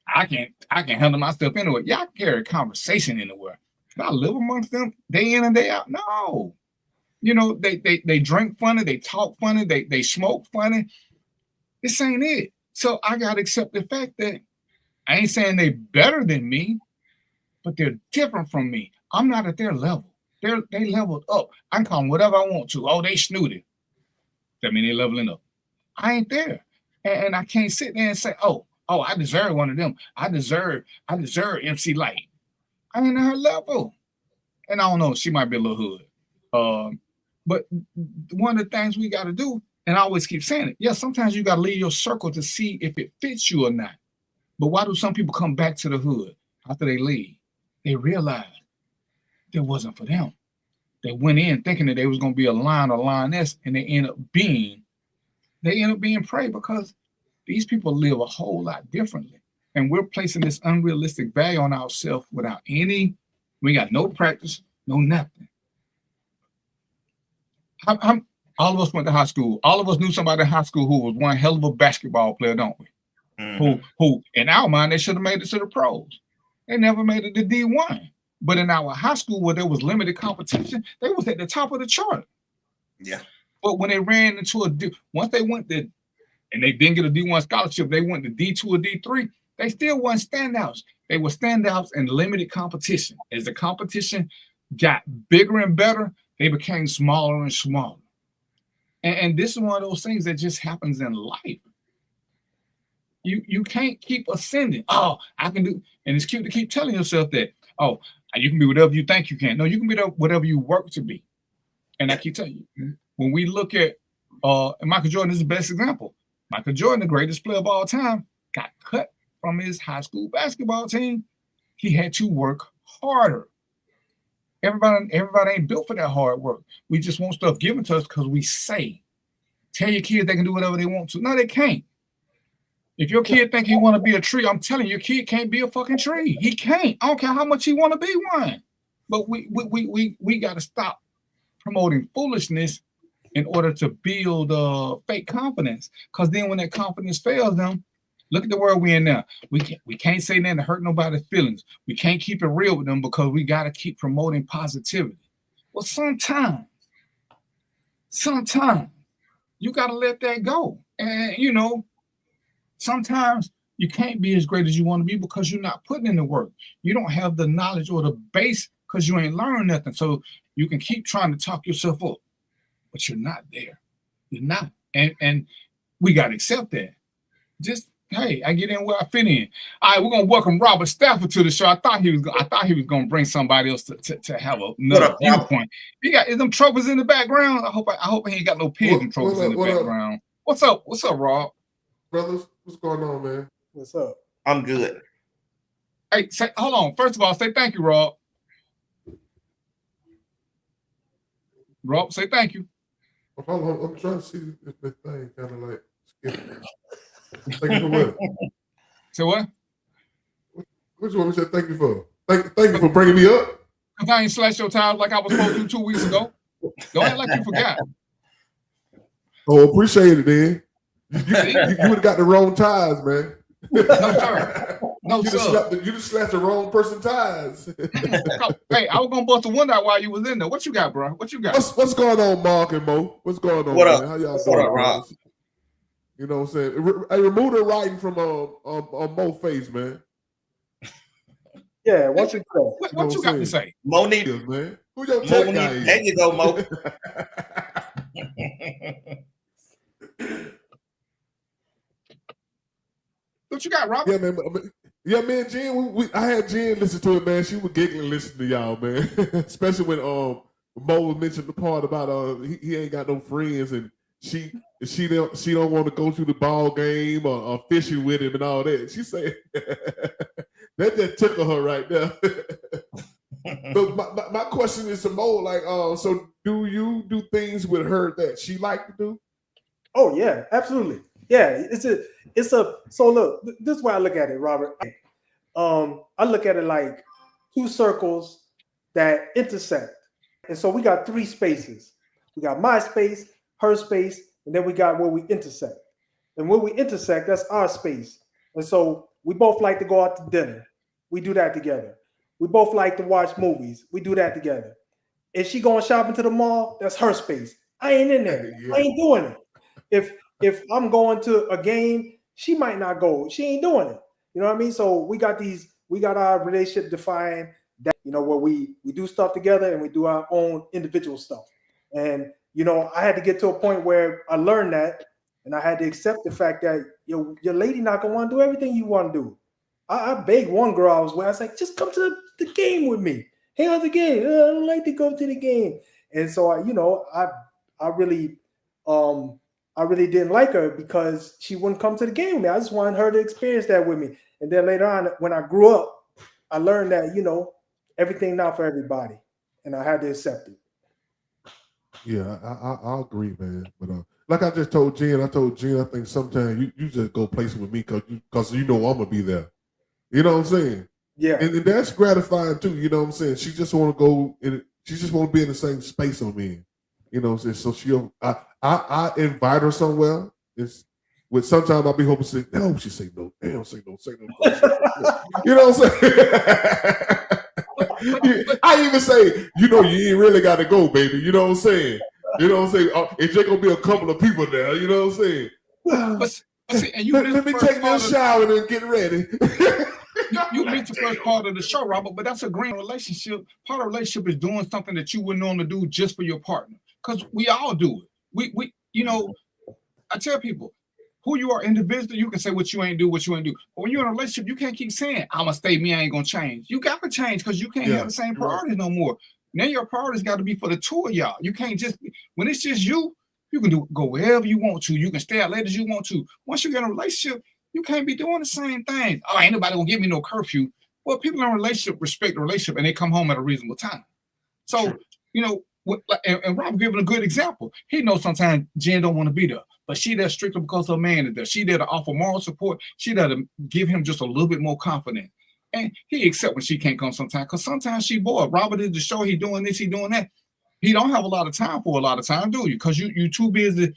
I can handle myself anywhere. Y'all carry a conversation anywhere. Can I live amongst them day in and day out? No. You know, they drink funny, they talk funny, they smoke funny. This ain't it. So I gotta accept the fact that I ain't saying they better than me, but they're different from me. I'm not at their level. They leveled up. I can call them whatever I want to. Oh, they snooted. That mean they leveling up. I ain't there. And I can't sit there and say, oh, I deserve one of them. I deserve MC Light. I ain't at her level. And I don't know, she might be a little hood. But one of the things we got to do, and I always keep saying it, yeah, sometimes you got to leave your circle to see if it fits you or not. But why do some people come back to the hood after they leave? They realize it wasn't for them. They went in thinking that they was going to be a lion or lioness, and they end up being prey because these people live a whole lot differently. And we're placing this unrealistic value on ourselves without we got no practice, no nothing. All of us went to high school. All of us knew somebody in high school who was one hell of a basketball player, don't we? Mm-hmm. Who in our mind, they should have made it to the pros. They never made it to D1. But in our high school where there was limited competition, they was at the top of the chart. Yeah. But when they ran into once they went to, and they didn't get a D1 scholarship, they went to D2 or D3, they still weren't standouts. They were standouts in limited competition. As the competition got bigger and better, they became smaller and smaller. And this is one of those things that just happens in life. You can't keep ascending. Oh, I can do, and it's cute to keep telling yourself that, oh, you can be whatever you think you can. No, you can be whatever you work to be. And I keep telling you, when we look at, and Michael Jordan is the best example. Michael Jordan, the greatest player of all time, got cut from his high school basketball team. He had to work harder. Everybody ain't built for that hard work. We just want stuff given to us because we say. Tell your kids they can do whatever they want to. No, they can't. If your kid think he want to be a tree, I'm telling you, your kid can't be a fucking tree. He can't. I don't care how much he want to be one. But we got to stop promoting foolishness in order to build fake confidence. Because then when that confidence fails them, look at the world we're in now. We can't say nothing to hurt nobody's feelings. We can't keep it real with them because we got to keep promoting positivity. Well, sometimes you got to let that go. And, you know, sometimes you can't be as great as you want to be because you're not putting in the work. You don't have the knowledge or the base because you ain't learned nothing. So you can keep trying to talk yourself up, but you're not there. You're not. And we got to accept that. Just, hey, I get in where I fit in. All right, we're gonna welcome Robert Stafford to the show. I thought he was gonna bring somebody else to have another viewpoint. He got them trophies in the background. I hope he ain't got no pigs and trophies in the background. What's up, Rob? Brothers, what's going on, man? What's up? I'm good. Hey, hold on. First of all, say thank you, Rob. Rob, say thank you. Hold on, I'm trying to see if the thing kind of like skipping. Thank you for what? Say what? What you want me to say thank you for? Thank you for bringing me up. Because I ain't slashed your tires like I was supposed to 2 weeks ago. Don't act like you forgot. Oh, appreciate it, then. You would have got the wrong ties, man. No, sir. No, sir. You just slapped the wrong person ties. Hey, I was gonna bust the window out while you was in there. What you got, bro? What you got? What's going on, Mark and Mo? What's going on, what man? Up? How y'all what doing, up, Rob? You know what I'm saying? I removed the writing from Mo face, man. Yeah, what you got? What you got to say? Mo need, man. Who your tech guy is? There you go, Mo. What you got, Robert? Yeah, man. Jen, I had Jen listen to it, man. She was giggling listening to y'all, man. Especially when Mo mentioned the part about he ain't got no friends and she don't want to go to the ball game or fishing with him and all that. She said that just tickled her right there. So my question is to Mo, like, so do you do things with her that she like to do? Oh yeah, absolutely. Yeah, it's a. So look, this is why I look at it, Robert. I look at it like two circles that intersect, and so we got three spaces. We got my space, her space, and then we got where we intersect. And where we intersect, that's our space. And so we both like to go out to dinner. We do that together. We both like to watch movies. We do that together. If she going shopping to the mall, that's her space. I ain't in there. Yeah. I ain't doing it. If I'm going to a game, she might not go. She ain't doing it. You know what I mean? So we got our relationship defined that, you know, where we do stuff together and we do our own individual stuff. And, you know, I had to get to a point where I learned that, and I had to accept the fact that your lady not gonna want to do everything you want to do. I begged one girl I was with. I was like, just come to the game with me. Hey, how's the game? I don't like to go to the game. And so I really didn't like her because she wouldn't come to the game with me. I just wanted her to experience that with me. And then later on, when I grew up, I learned that, you know, everything not for everybody, and I had to accept it. Yeah, I agree, man. But like I just told Jen, I think sometimes you just go places with me because you know I'm gonna be there. You know what I'm saying? Yeah. And that's gratifying too. You know what I'm saying? She just want to go in. She just want to be in the same space I'm in. You know what I'm saying? So I invite her somewhere. With sometimes I'll be hoping to say no. She say no. Damn, say no. You know what I'm saying? I even say, you know, you ain't really got to go, baby. You know what I'm saying? You know what I'm saying? It's just gonna be a couple of people there. You know what I'm saying? But see, and Let me take me a shower and get ready. You meet the first part of the show, Robert, but that's a great relationship. Part of a relationship is doing something that you wouldn't normally do just for your partner. Because we all do it. We you know, I tell people, who you are individually, you can say what you ain't do. But when you're in a relationship, you can't keep saying, I'm gonna stay me, I ain't gonna change. You gotta change because you can't have the same priorities no more. Now your priorities got to be for the two of y'all. You can't just when it's just you can go wherever you want to. You can stay out late as you want to. Once you get in a relationship, you can't be doing the same thing. Oh, ain't nobody gonna give me no curfew. Well, people in a relationship respect the relationship and they come home at a reasonable time. So, you know, and Rob giving a good example. He knows sometimes Jen don't want to be there, but she there strictly because her man is there. She there to offer moral support. She there to give him just a little bit more confidence. And he accept when she can't come sometimes, because sometimes she bored. Robert is the show, he doing this, he doing that. He don't have a lot of time for a lot of time, do you? Because you too busy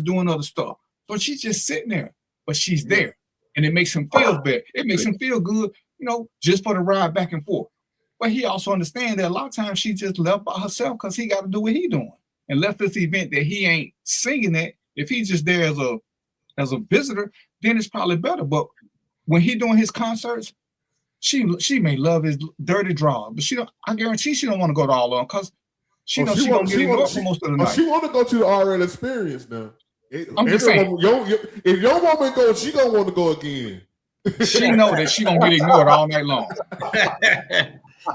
doing other stuff. So she's just sitting there, but she's there. And it makes him feel better. It makes him feel good, you know, just for the ride back and forth. But he also understands that a lot of times she just left by herself because he got to do what he doing. And left this event that he ain't singing at. If he's just there as a visitor, then it's probably better. But when he doing his concerts, she may love his dirty draw, but I guarantee she don't want to go to all of them because she knows she gonna get ignored for most of the night. She want to go to the RL experience now. I'm just saying, if your woman goes, she gonna want to go again. She know that she gonna get ignored all night long.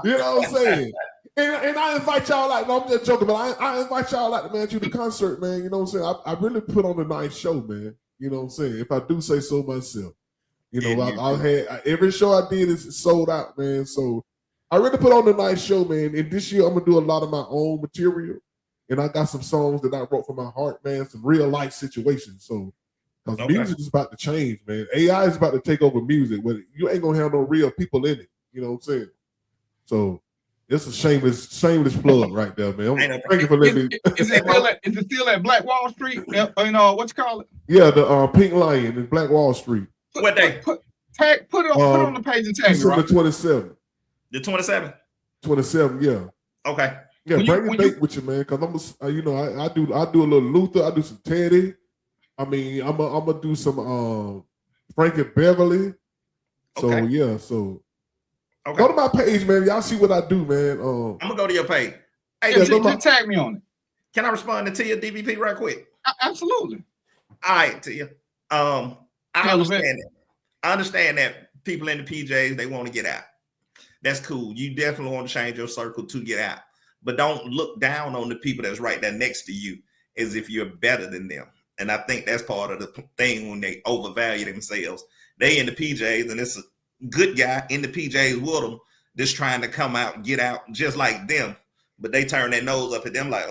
You know what I'm saying? And I invite y'all out. No, I'm just joking, but I invite y'all out, man, to the concert, man. You know what I'm saying? I really put on a nice show, man. You know what I'm saying? If I do say so myself. You know, I've had every show I did is sold out, man. So I really put on a nice show, man. And this year I'm gonna do a lot of my own material, and I got some songs that I wrote from my heart, man. Some real life situations. So, because music is about to change, man. AI is about to take over music, but you ain't gonna have no real people in it. You know what I'm saying? So it's a shameless plug right there, man. Thank you for listening. Is it still at Black Wall Street? You know what you call it? Yeah, the Pink Lion in Black Wall Street. Put it on the page and tag me, right? The 27th. The 27th? 27th, yeah. Okay. Yeah, bring your date with you, man, because I do a little Luther, I do some Teddy. I mean, I'm gonna do some Frankie Beverly. So go to my page, man. Y'all see what I do, man. I'm gonna go to your page. Hey, just tag me on it. Can I respond to your DVP right quick? Absolutely. All right, Tia. I understand that people in the PJs, they want to get out. That's cool. You definitely want to change your circle to get out. But don't look down on the people that's right there next to you as if you're better than them. And I think that's part of the thing when they overvalue themselves. They in the PJs, and it's a good guy in the PJs with them, just trying to come out, get out just like them. But they turn their nose up at them like,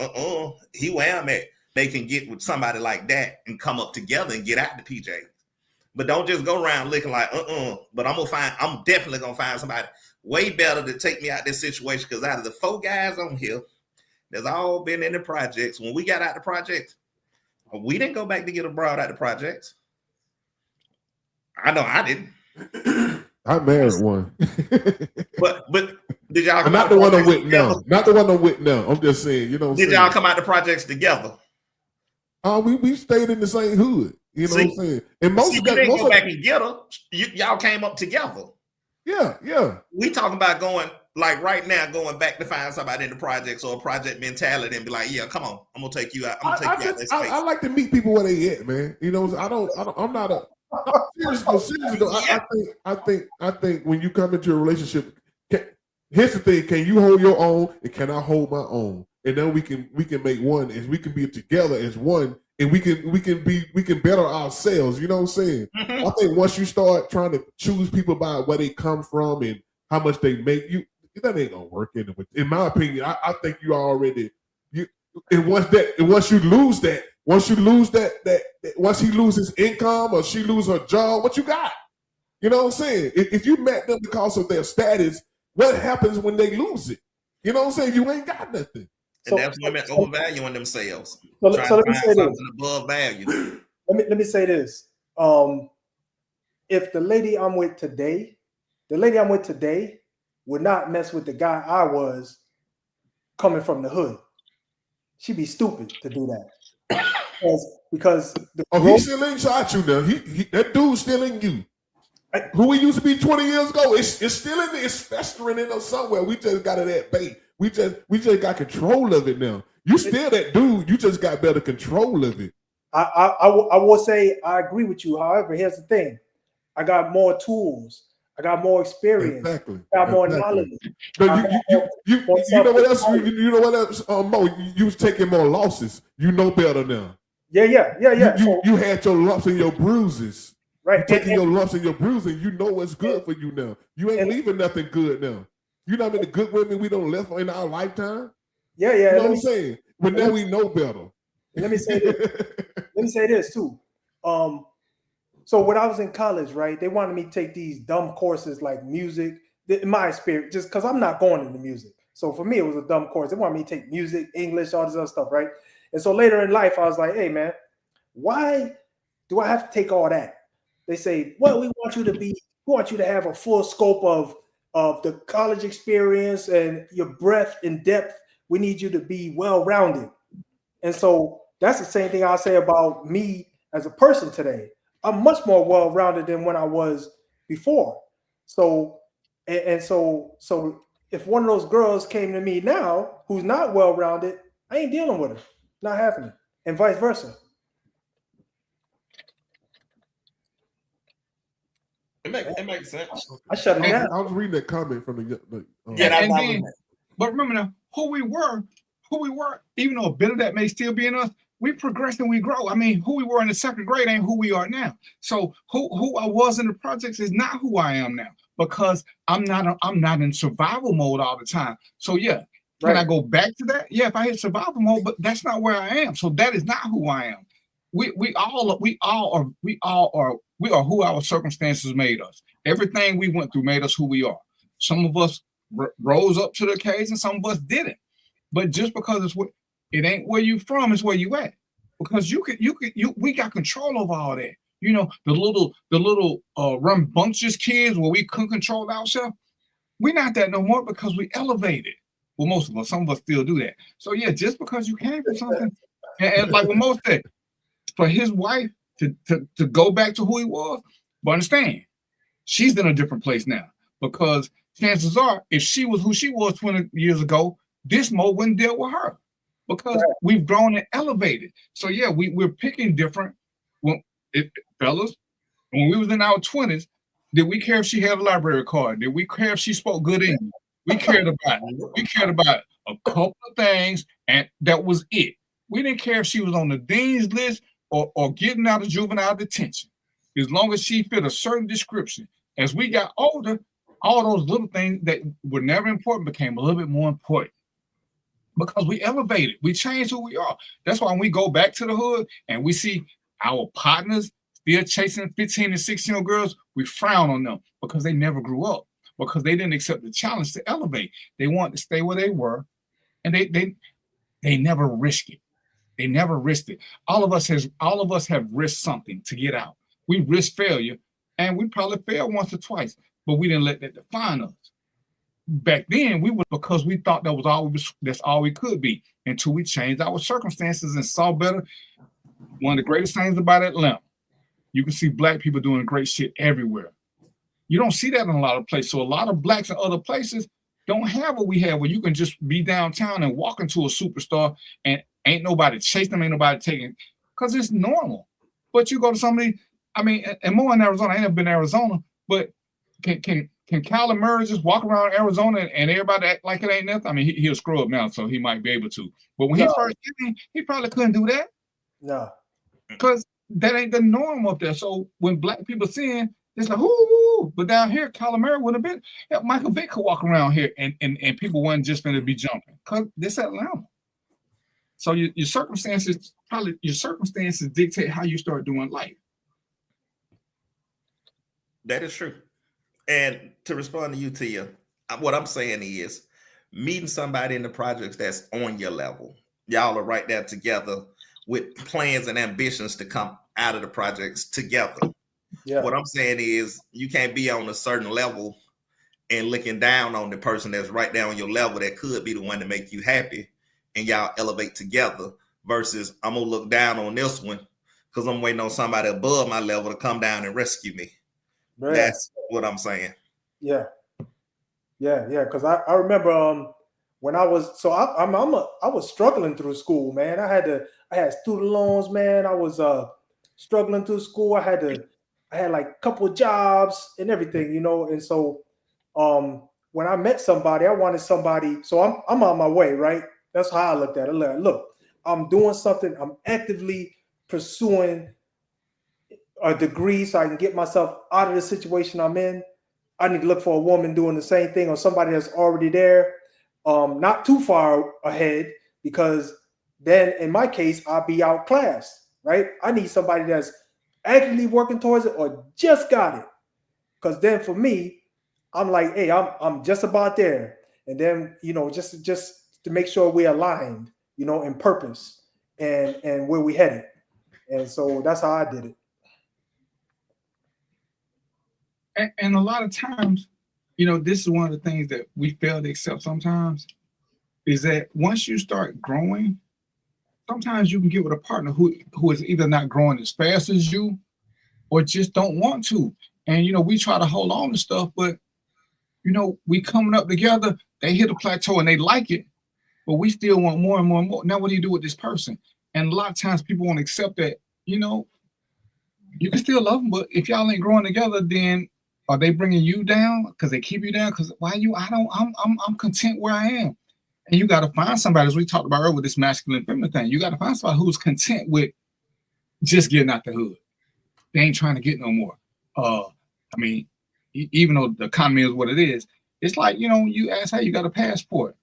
he where I'm at. They can get with somebody like that and come up together and get out the PJs. But don't just go around looking like, But I'm definitely gonna find somebody way better to take me out this situation. Because out of the 4 guys on here, that's all been in the projects. When we got out the projects, we didn't go back to get a broad out the projects. I know I didn't. I married one. But did y'all come not out the one I'm projects with together? now. Not the one I'm with now. I'm just saying, you know. What Did I'm y'all saying? come out the projects together? We stayed in the same hood. You know what I'm saying? And most See, of you that, didn't most go of, back and get her. Y'all came up together. yeah. We talking about going like right now, going back to find somebody in the projects or a project mentality and be like, yeah, come on, I'm gonna take you out. I'm gonna take you out. I like to meet people where they at, man. You know, I'm not a seriously though. I think when you come into a relationship, here's the thing: can you hold your own, and can I hold my own? And then we can make one, and we can be together as one, and we can better ourselves. You know what I'm saying? Mm-hmm. I think once you start trying to choose people by where they come from and how much they make, that ain't gonna work. In my opinion, I think you already and once you lose that, once he loses income or she lose her job, what you got? You know what I'm saying? If you met them because of their status, what happens when they lose it? You know what I'm saying? You ain't got nothing. And that's women overvaluing themselves. So trying let to me find say something this. above value. Let me say this. If the lady I'm with today would not mess with the guy I was coming from the hood, she'd be stupid to do that. Because he's still inside you now. That dude's still in you. Who we used to be 20 years ago, it's still in there. It's festering in us somewhere. We just got it at bay. We just got control of it now. You still that dude. You just got better control of it. I will say I agree with you. However, here's the thing: I got more tools. I got more experience. Exactly. I got more knowledge. No, you know what else? You know what else? Mo, you was taking more losses. You know better now. Yeah. You had your lumps and your bruises. Right. You taking your lumps and your bruising. You know what's good for you now. You ain't leaving nothing good now. You know how many good women we don't left in our lifetime? Yeah. You know what I'm saying? But now we know better. Let me say this. too. So when I was in college, right, they wanted me to take these dumb courses like music. In my experience, just because I'm not going into music. So for me, it was a dumb course. They wanted me to take music, English, all this other stuff, right? And so later in life, I was like, hey, man, why do I have to take all that? They say, well, we want you to have a full scope of the college experience and your breadth and depth. We need you to be well-rounded. And so that's the same thing I'll say about me as a person today. I'm much more well-rounded than when I was before. So if one of those girls came to me now who's not well-rounded, I ain't dealing with her. Not happening. And vice versa. It makes sense. I shut it down. I was reading that comment from the but remember now, who we were, even though a bit of that may still be in us, we progress and we grow. I mean, who we were in the second grade ain't who we are now. So who I was in the projects is not who I am now, because I'm not in survival mode all the time. So yeah, can I go back to that? Yeah, if I hit survival mode, but that's not where I am. So that is not who I am. We all are who our circumstances made us. Everything we went through made us who we are. Some of us rose up to the occasion, some of us didn't. But just because it ain't where you from, it's where you at. Because we got control of all that. You know, the little rambunctious kids where we couldn't control ourselves. We're not that no more because we elevated. Well, most of us, some of us still do that. So yeah, just because you came from something, and like what Mo said, for his wife to go back to who he was, but understand, she's in a different place now, because chances are, if she was who she was 20 years ago, this Mo wouldn't deal with her, because we've grown and elevated. So yeah, we're picking different. Fellas, when we was in our 20s, did we care if she had a library card? Did we care if she spoke good English? We cared about a couple of things, and that was it. We didn't care if she was on the dean's list or getting out of juvenile detention. As long as she fit a certain description. As we got older, all those little things that were never important became a little bit more important, because we elevated, we changed who we are. That's why when we go back to the hood and we see our partners still chasing 15 and 16-year-old girls, we frown on them, because they never grew up, because they didn't accept the challenge to elevate. They wanted to stay where they were, and they never risked it. They never risked it. All of us have risked something to get out. We risked failure, and we probably failed once or twice. but we didn't let that define us. Back then, we were because we thought that's all we could be until we changed our circumstances and saw better. One of the greatest things about Atlanta, you can see Black people doing great shit everywhere. You don't see that in a lot of places. So a lot of Blacks in other places don't have what we have, where you can just be downtown and walk into a superstar and ain't nobody chasing them, ain't nobody taking, because it's normal. But you go to somebody, I mean, and more in Arizona, I ain't never been to Arizona, but can Kyler Murray just walk around Arizona and everybody act like it ain't nothing? I mean, he'll screw up now, so he might be able to. But when he first came, he probably couldn't do that. No. Because that ain't the norm up there. So when Black people seeing, it's like, ooh, but down here, Kyler Murray would have been, Michael Vick could walk around here and people wasn't just going to be jumping. Because this Atlanta. So your circumstances dictate how you start doing life. That is true. And to respond to you, Tia, what I'm saying is meeting somebody in the projects that's on your level. Y'all are right there together with plans and ambitions to come out of the projects together. Yeah. What I'm saying is you can't be on a certain level and looking down on the person that's right there on your level that could be the one to make you happy and y'all elevate together versus I'm going to look down on this one because I'm waiting on somebody above my level to come down and rescue me. Right. That's what I'm saying. Yeah. Because I remember when I was I was struggling through school, man. I had student loans, man. I was struggling through school. I had like a couple of jobs and everything, you know. And so when I met somebody, I wanted somebody. So I'm on my way, right? That's how I looked at it. Look, I'm doing something. I'm actively pursuing a degree so I can get myself out of the situation I'm in. I need to look for a woman doing the same thing or somebody that's already there, not too far ahead, because then in my case, I'll be outclassed, right? I need somebody that's actively working towards it or just got it. Because then for me, I'm like, hey, I'm just about there. And then, you know, just to make sure we're aligned, you know, in purpose and where we headed. And so that's how I did it. And a lot of times, you know, this is one of the things that we fail to accept sometimes, is that once you start growing, sometimes you can get with a partner who is either not growing as fast as you or just don't want to. And, you know, we try to hold on to stuff, but, you know, we coming up together, they hit a plateau and they like it, but we still want more and more and more. Now, what do you do with this person? And a lot of times people won't accept that, you know, you can still love them, but if y'all ain't growing together, then are they bringing you down because they keep you down? Because I'm content where I am. And you got to find somebody, as we talked about earlier with this masculine feminine thing, you got to find somebody who's content with just getting out the hood. They ain't trying to get no more. I mean, even though the economy is what it is, it's like, you know, you ask, hey, you got a passport.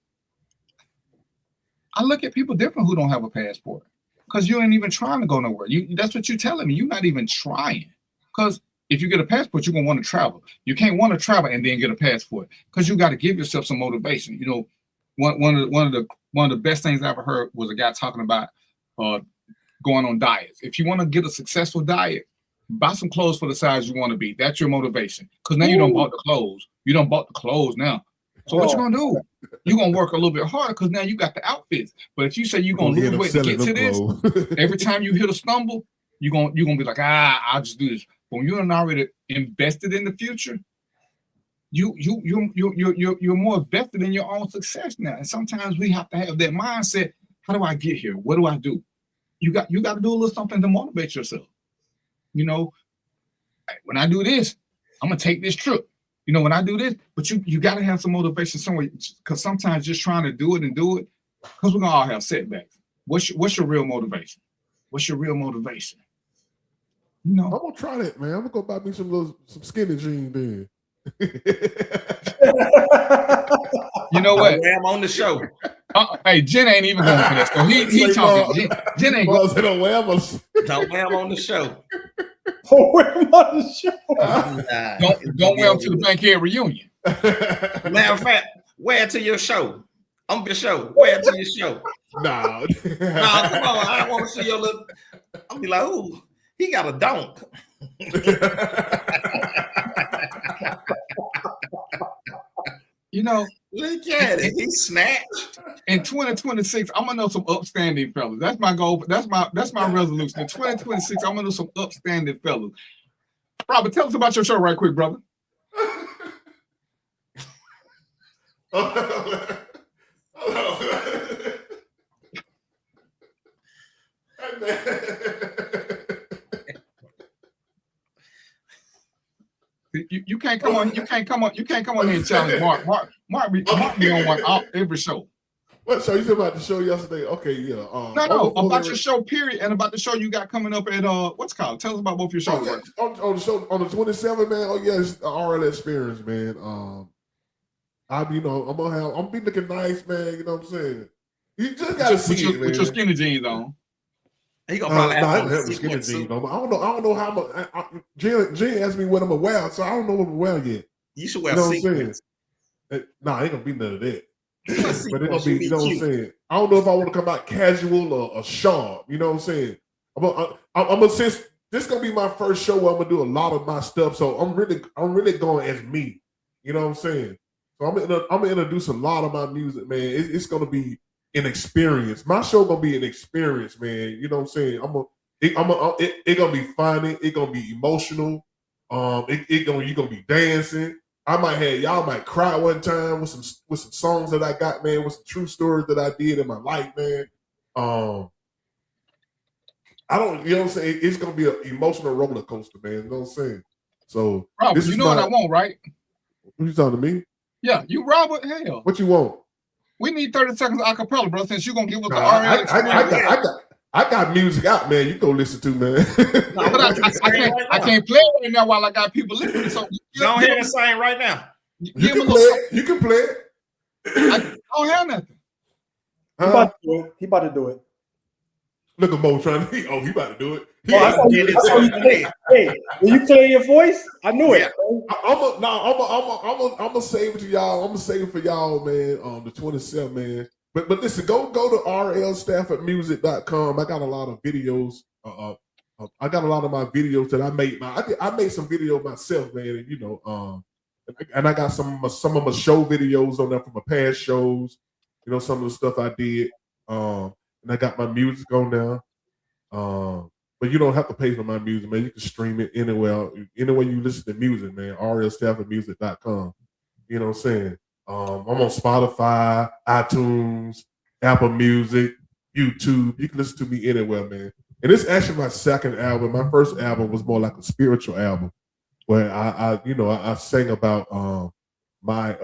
I look at people different who don't have a passport because you ain't even trying to go nowhere. That's what you're telling me. You're not even trying. Because if you get a passport, you're going to want to travel. You can't want to travel and then get a passport because you got to give yourself some motivation. You know, one of the best things I ever heard was a guy talking about going on diets. If you want to get a successful diet, buy some clothes for the size you want to be. That's your motivation. Because now you don't bought the clothes. You don't bought the clothes now. So what you going to do? You're going to work a little bit harder because now you got the outfits. But if you say you're going to lose weight to get to this, every time you hit a stumble, you're going to be like, I'll just do this. But when you're already invested in the future, you're more invested in your own success now. And sometimes we have to have that mindset. How do I get here? What do I do? You got to do a little something to motivate yourself. You know, when I do this, I'm gonna take this trip. You know, when I do this, but you got to have some motivation somewhere, because sometimes just trying to do it, because we're gonna all have setbacks. What's your real motivation? What's your real motivation? You know, I'm gonna try that, man. I'm gonna go buy me some skinny jeans then. You know what? I'm on the show. Hey, Jen ain't even going for that. So he talking. Jen ain't going. Don't wear him on the show. Don't wear him on the show. Don't wear him to the Bankhead reunion. Matter of fact, wear it to your show. On the show. Wear it to your show. No, come on. I want to see your look. I'll be like, ooh, he got a donk. You know, Look at it. He snatched. in 2026, I'm gonna know some upstanding fellas. That's my goal. That's my resolution. In 2026, I'm gonna know some upstanding fellas. Robert, tell us about your show right quick, brother. You can't come on. You can't come on here and challenge Mark. Mark be on one every show. What show you said about the show yesterday? Okay, yeah. No, about your show, period, and about the show you got coming up at what's it called? Tell us about both your shows. On the show on the 27th, man. Oh yeah, it's the RL experience, man. I'm be looking nice, man. You know what I'm saying? You just gotta see it, man. With your skinny jeans on. He gonna probably have to skinny jeans on. I don't know how much. Jen asked me what I'm gonna wear, so I don't know what I'm gonna wear yet. You should wear sequins. Nah, ain't gonna be none of that. But it's gonna be, you know what I'm saying? I don't know if I want to come out casual or sharp. You know what I'm saying? I'm gonna since this is gonna be my first show where I'm gonna do a lot of my stuff. So I'm really going as me. You know what I'm saying? So I'm gonna introduce a lot of my music, man. It's gonna be an experience. My show gonna be an experience, man. You know what I'm saying? It's gonna be funny. It's gonna be emotional. You're gonna be dancing. Y'all might cry one time with some songs that I got, man, with some true stories that I did in my life, man. You know what I'm saying? It's gonna be an emotional roller coaster, man. You know what I'm saying? So Robert, you know what I want, right? What you talking to me? Yeah, you Robert. Hell. What you want? We need 30 seconds of acapella, bro, since you're gonna give us the RL experience. I got music out, man. You go listen to, man. No, but I can't play it right now while I got people listening. So go ahead and sing right now. You can play it. I don't have nothing. He about to do it. Look at Mo trying to. He about to do it. Hey, will you play your voice? I knew it. I'm gonna save it to y'all. I'm gonna save it for y'all, man. The 27th, man. But listen, go to rlstaffordmusic.com. I got a lot of videos. I got a lot of my videos that I made. I made some videos myself, man. And, you know, and I got some of my show videos on there from my past shows. You know, some of the stuff I did. And I got my music on there. But you don't have to pay for my music, man. You can stream it anywhere you listen to music, man. rlstaffordmusic.com. You know what I'm saying? I'm on Spotify, iTunes, Apple Music, YouTube. You can listen to me anywhere, man. And it's actually my second album. My first album was more like a spiritual album, where I sang about my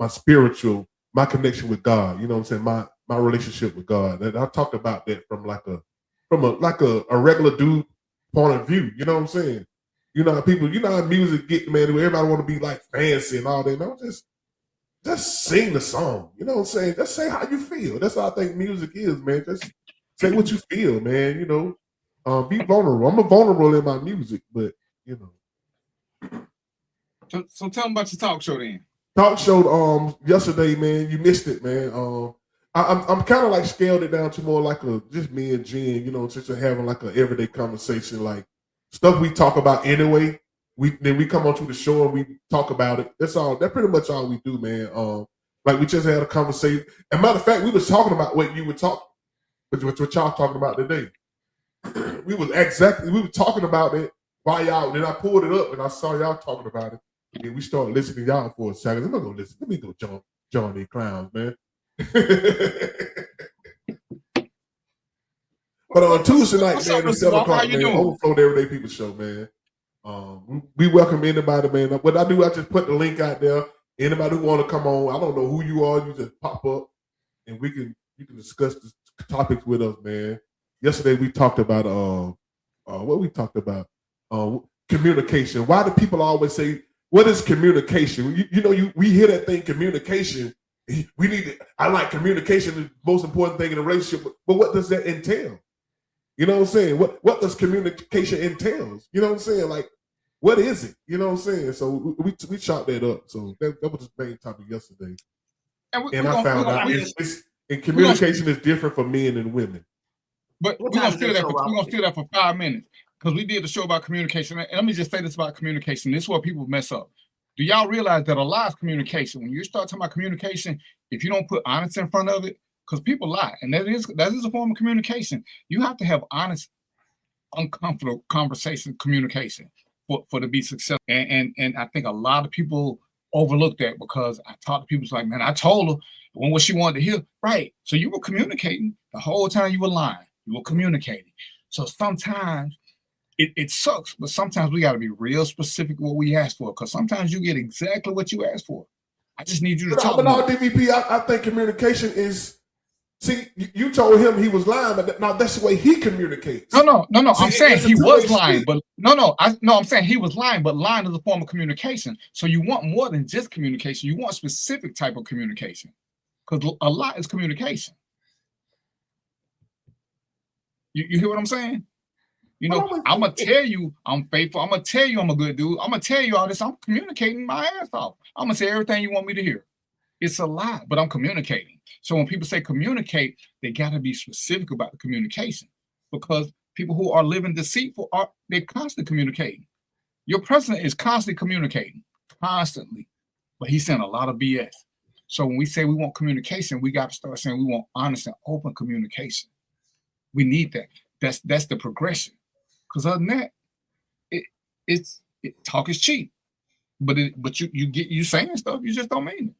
spiritual, my connection with God. You know what I'm saying? My relationship with God. And I talked about that from a regular dude point of view. You know what I'm saying? You know how music get, man, where everybody want to be like fancy and all that. No, just sing the song. You know what I'm saying? Just say how you feel. That's how I think music is, man. Just say what you feel, man. You know, be vulnerable. I'm vulnerable in my music, but you know. So tell them about your talk show then. Talk show yesterday, man. You missed it, man. I'm kind of like scaled it down to more like just me and Jen, you know, since we're having like an everyday conversation, like stuff we talk about anyway. Then we come onto the show and we talk about it. That's all. That's pretty much all we do, man. Like we just had a conversation. And matter of fact, we was talking about what y'all talking about today. we were talking about it while y'all. Then I pulled it up and I saw y'all talking about it. And we started listening to y'all for a second. I'm gonna go listen. Let me go join these clowns, man. But on Tuesday night, man, at 7 o'clock, man, Overflow the Everyday People Show, man. We welcome anybody, man. What I do, I just put the link out there. Anybody who want to come on, I don't know who you are, you just pop up, and you can discuss the topics with us, man. Yesterday we talked about what we talked about, communication. Why do people always say, "What is communication?" We hear that thing, communication. I like communication is the most important thing in a relationship, but what does that entail? You know what I'm saying? What does communication entail? You know what I'm saying? Like, what is it? You know what I'm saying? So we chopped that up. So that was the main topic yesterday. And I found out communication is different for men and women. But we're gonna steal that for 5 minutes because we did the show about communication. And let me just say this about communication. This is where people mess up. Do y'all realize that a lot of communication, when you start talking about communication, if you don't put honest in front of it, because people lie, and that is a form of communication. You have to have honest, uncomfortable conversation, communication for to be successful. And I think a lot of people overlook that, because I talk to people, it's like, man, I told her what she wanted to hear. Right. So you were communicating the whole time you were lying. You were communicating. So sometimes it sucks, but sometimes we got to be real specific what we ask for, because sometimes you get exactly what you asked for. I just need you to talk. But no, DVP, I think communication is. See, you told him he was lying, but now that's the way he communicates. No. See, I'm saying he was lying, but I'm saying he was lying, but lying is a form of communication. So you want more than just communication. You want specific type of communication, because a lie is communication. You hear what I'm saying? You know, I'm gonna tell you I'm faithful. I'm gonna tell you I'm a good dude. I'm gonna tell you all this. I'm communicating my ass off. I'm gonna say everything you want me to hear. It's a lie, but I'm communicating. So when people say communicate, they got to be specific about the communication, because people who are living deceitful they're constantly communicating. Your president is constantly communicating, constantly, but he's saying a lot of BS. So when we say we want communication, we got to start saying we want honest and open communication. We need that. That's the progression. Because other than that, talk is cheap, but you saying stuff, you just don't mean it.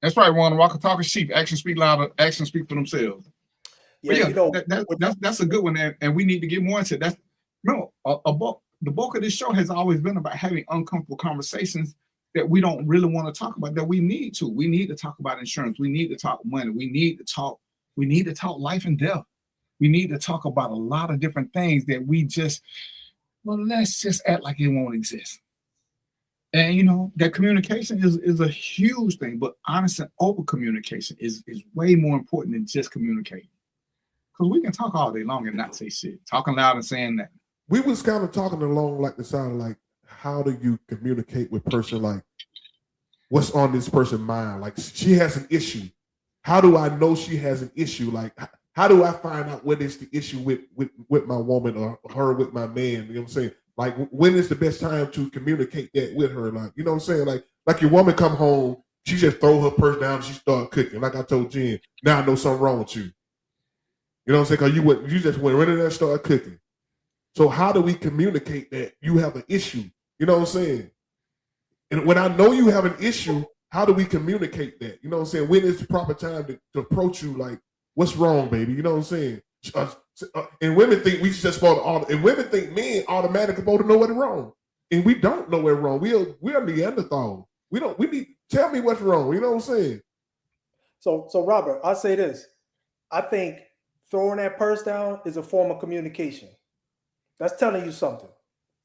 That's right, Ron. Rock and talk is cheap. Actions speak louder. Actions speak for themselves. Yeah, that's a good one, and we need to get more into that. No, the bulk of this show has always been about having uncomfortable conversations that we don't really want to talk about. That we need to. We need to talk about insurance. We need to talk money. We need to talk life and death. We need to talk about a lot of different things that let's just act like it won't exist. And you know, that communication is a huge thing, but honest and open communication is way more important than just communicating. Because we can talk all day long and not say shit. Talking loud and saying that. We was kind of talking along like the sound of like, how do you communicate with person, like what's on this person's mind? Like she has an issue. How do I know she has an issue? Like how do I find out what is the issue with my woman or her with my man? You know what I'm saying? Like, when is the best time to communicate that with her? Like, you know what I'm saying? Like your woman come home, she just throw her purse down and she start cooking. Like I told Jen, now I know something wrong with you. You know what I'm saying? Because you just went right in there and started cooking. So how do we communicate that you have an issue? You know what I'm saying? And when I know you have an issue, how do we communicate that? You know what I'm saying? When is the proper time to approach you? Like, what's wrong, baby? You know what I'm saying? And women think we just supposed to, and women think men automatically supposed to know what's wrong, and we don't know what's wrong. We're Neanderthal. We need tell me what's wrong. You know what I'm saying? So Robert, I'll say this. I think throwing that purse down is a form of communication. That's telling you something,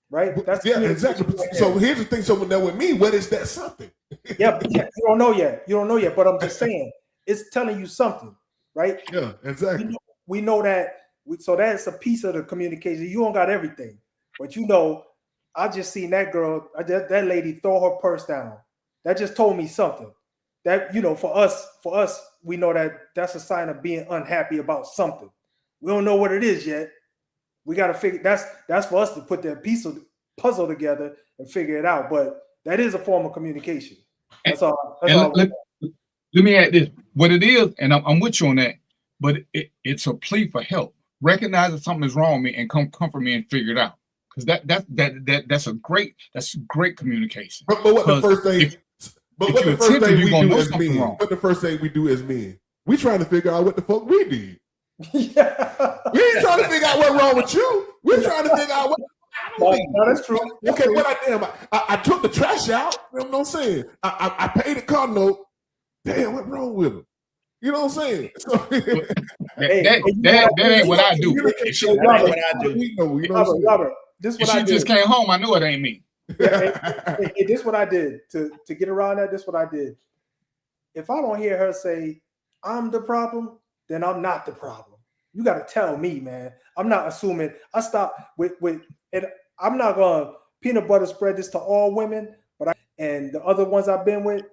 right? That's exactly. Right. So here's the thing. So now with me, what is that something? Yeah, you don't know yet. You don't know yet. But I'm just saying, it's telling you something, right? Yeah, exactly. We know that, so that's a piece of the communication. You don't got everything, but you know, I just seen that girl, that lady throw her purse down. That just told me something. That, you know, for us, we know that that's a sign of being unhappy about something. We don't know what it is yet. We got to figure. That's for us to put that piece of the puzzle together and figure it out. But that is a form of communication. That's all. Let me add this. What it is, and I'm with you on that. But it's a plea for help. Recognize that something is wrong with me and come comfort me and figure it out. Because that's great communication. But what the first thing? What the first thing we do as men? We trying to figure out what the fuck we did. Yeah. We ain't trying to figure out what's wrong with you. We're trying to figure out what. No, that's true. Okay, what I did? I took the trash out. You know what I'm saying? I paid the car note. Damn, what's wrong with him? You know what I'm saying? So, that ain't what I do. Robert, this is what I did. She just came home. I know it ain't me. This is what I did to get around that. This is what I did. If I don't hear her say I'm the problem, then I'm not the problem. You got to tell me, man. I'm not assuming. I stop with, and I'm not gonna peanut butter spread this to all women, but and the other ones I've been with.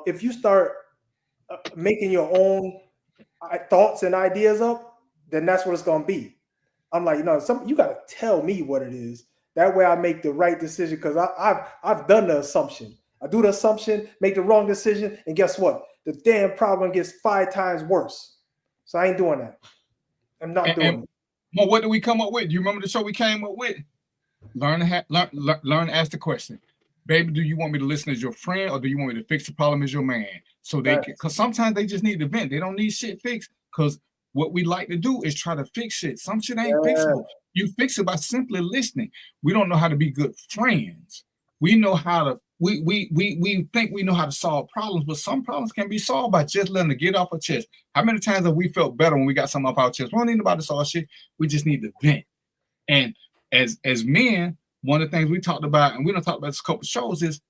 If you start making your own thoughts and ideas up, then that's what it's gonna be. I'm like, you got to tell me what it is. That way I make the right decision because I've done the assumption. I do the assumption, make the wrong decision, and guess what? The damn problem gets 5 times worse. So I ain't doing that. I'm not doing it. Well, what did we come up with? Do you remember the show we came up with? Learn to ask the question. Baby, do you want me to listen as your friend or do you want me to fix the problem as your man? So because sometimes they just need to vent. They don't need shit fixed because what we like to do is try to fix shit. Some shit ain't fixable. You fix it by simply listening. We don't know how to be good friends. We know how to, we think we know how to solve problems, but some problems can be solved by just letting it get off our chest. How many times have we felt better when we got something off our chest? We don't need nobody to solve shit. We just need to vent. And as men, one of the things we talked about, and we don't talk about this a couple of shows, is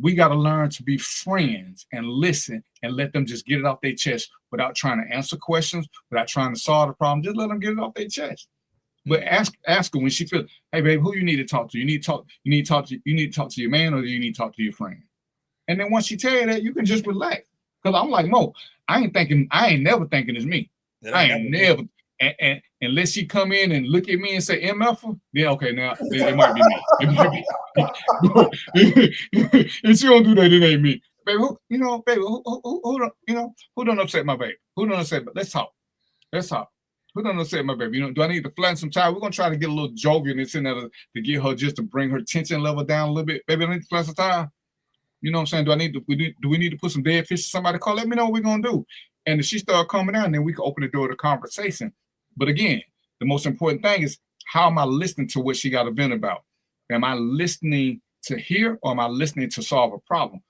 we got to learn to be friends and listen and let them just get it off their chest without trying to answer questions, without trying to solve the problem. Just let them get it off their chest. But ask her when she feels, hey babe, who you need to talk to? You need to talk to your man, or do you need to talk to your friend? And then once she tell you that, you can just relax. Because I'm like, Mo, I ain't never thinking it's me. I ain't never. And unless she come in and look at me and say MF, then okay, now it might be me. It might be. If she don't do that, it ain't me. Baby, who don't upset my baby? Who don't upset? Let's talk. Who don't upset my baby? Do I need to flatten some time? We're gonna try to get a little jovialness in there to get her, just to bring her tension level down a little bit. Baby, I need to flatten some time. You know what I'm saying? Do we need to put some dead fish? Somebody call, let me know what we're gonna do. And if she start coming down, then we can open the door to conversation. But again, the most important thing is, how am I listening to what she got to vent about? Am I listening to hear, or am I listening to solve a problem?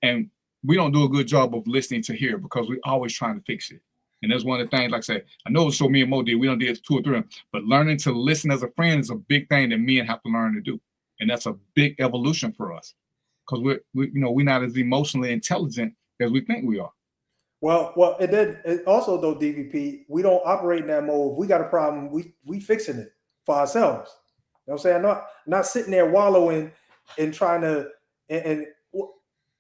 And we don't do a good job of listening to hear because we're always trying to fix it. And that's one of the things, like I said, I know so me and Mo did, we don't did 2 or 3, but learning to listen as a friend is a big thing that men have to learn to do. And that's a big evolution for us because we're not as emotionally intelligent as we think we are. Well, and then also though, DVP, we don't operate in that mode. If we got a problem, we fixing it for ourselves. You know what I'm saying? I'm not sitting there wallowing and trying to, and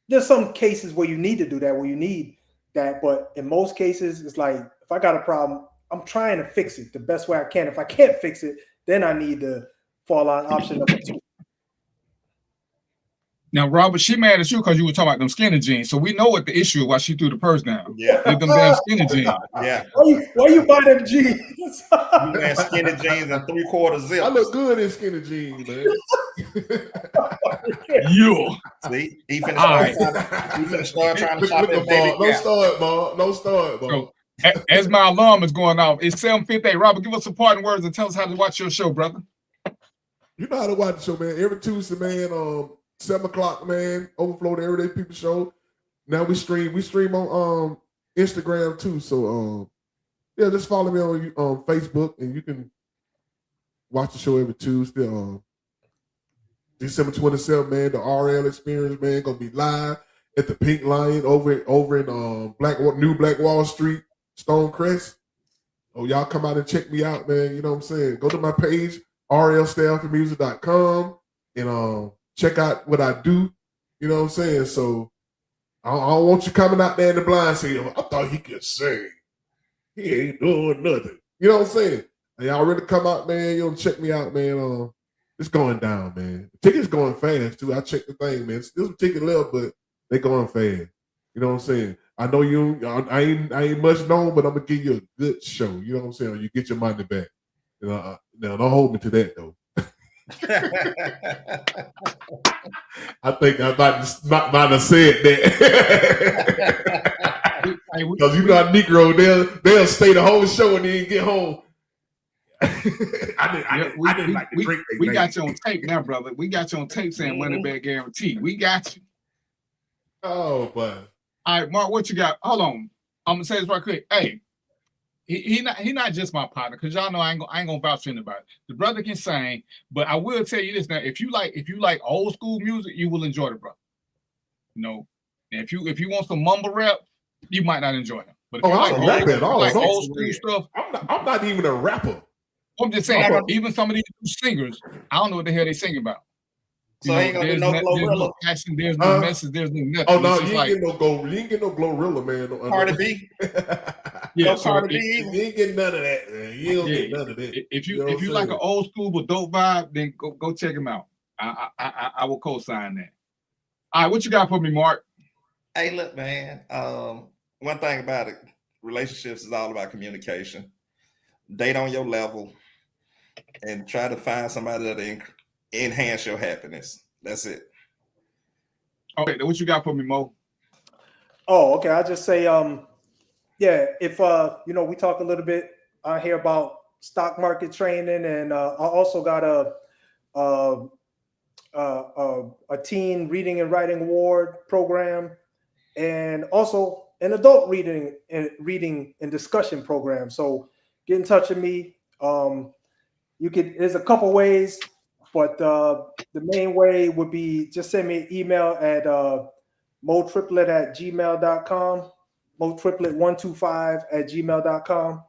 there's some cases where you need to do that, where you need that, but in most cases, it's like, if I got a problem, I'm trying to fix it the best way I can. If I can't fix it, then I need to fall on option number 2. Now, Robert, she mad at you because you were talking about them skinny jeans. So we know what the issue is, why she threw the purse down. Yeah. Them damn skinny jeans. Yeah. Why you buy them jeans? You wear skinny jeans and 3/4 zip. I look good in skinny jeans, man. You. See? He finna start trying to shop at Baby Don't start, Bob. Don't start, Bob. So, as my alarm is going off, it's 7:58. Robert, give us some parting words and tell us how to watch your show, brother. You know how to watch the show, man. Every Tuesday, man, 7 o'clock, man. Overflow the Everyday People Show. Now we stream on Instagram too. So yeah, just follow me on Facebook, and you can watch the show every Tuesday. December 27th, man, the RL Experience, man, gonna be live at the Pink Lion over in New Black Wall Street, Stonecrest. Oh, y'all come out and check me out, man. You know what I'm saying? Go to my page, rlstaffandmusic.com, and check out what I do. You know what I'm saying? So I don't want you coming out there in the blind saying, I thought he could sing. He ain't doing nothing. You know what I'm saying? And y'all really come out, man. You know, check me out, man. It's going down, man. The ticket's going fast, too. I checked the thing, man. Still some ticket left, but they going fast. You know what I'm saying? I know I ain't much known, but I'm going to give you a good show. You know what I'm saying? You get your money back. Now, don't hold me to that, though. I think I might have said that. Because you got Negro, they'll stay the whole show and then get home. I didn't like to drink. We got you on tape now, brother. We got you on tape saying money back guarantee. We got you. Oh, boy. All right, Mark, what you got? Hold on. I'm gonna say this right quick. Hey, he not just my partner, because y'all know I ain't gonna vouch for anybody. The brother can sing, but I will tell you this now: if you like old school music, you will enjoy the brother. You know, and if you want some mumble rap, you might not enjoy him. But if you like old school stuff, I'm not even a rapper. I'm just saying, even some of these singers, I don't know what the hell they sing about. So ain't gonna be no Glorilla. There's no passion, there's no message, there's no nothing. Oh no, you ain't get no Glorilla, man. Cardi B. Yeah, No so Cardi B You either. ain't getting none of that, man. You ain't gonna get none of that. if You you know what if you I'm like saying? an old school but dope vibe, then go check him out. I will co-sign that. All right, what you got for me, Mark? Hey, look, man. One thing about it, relationships is all about communication. Date on your level and try to find somebody that enhance your happiness. That's it. Okay, then what you got for me, Mo? Oh, okay. I'll just say, yeah, if we talk a little bit I hear about stock market training, and I also got a teen reading and writing award program, and also an adult reading and discussion program. So get in touch with me. There's a couple ways, but the main way would be just send me an email at motriplet@gmail.com, motriplet125@gmail.com,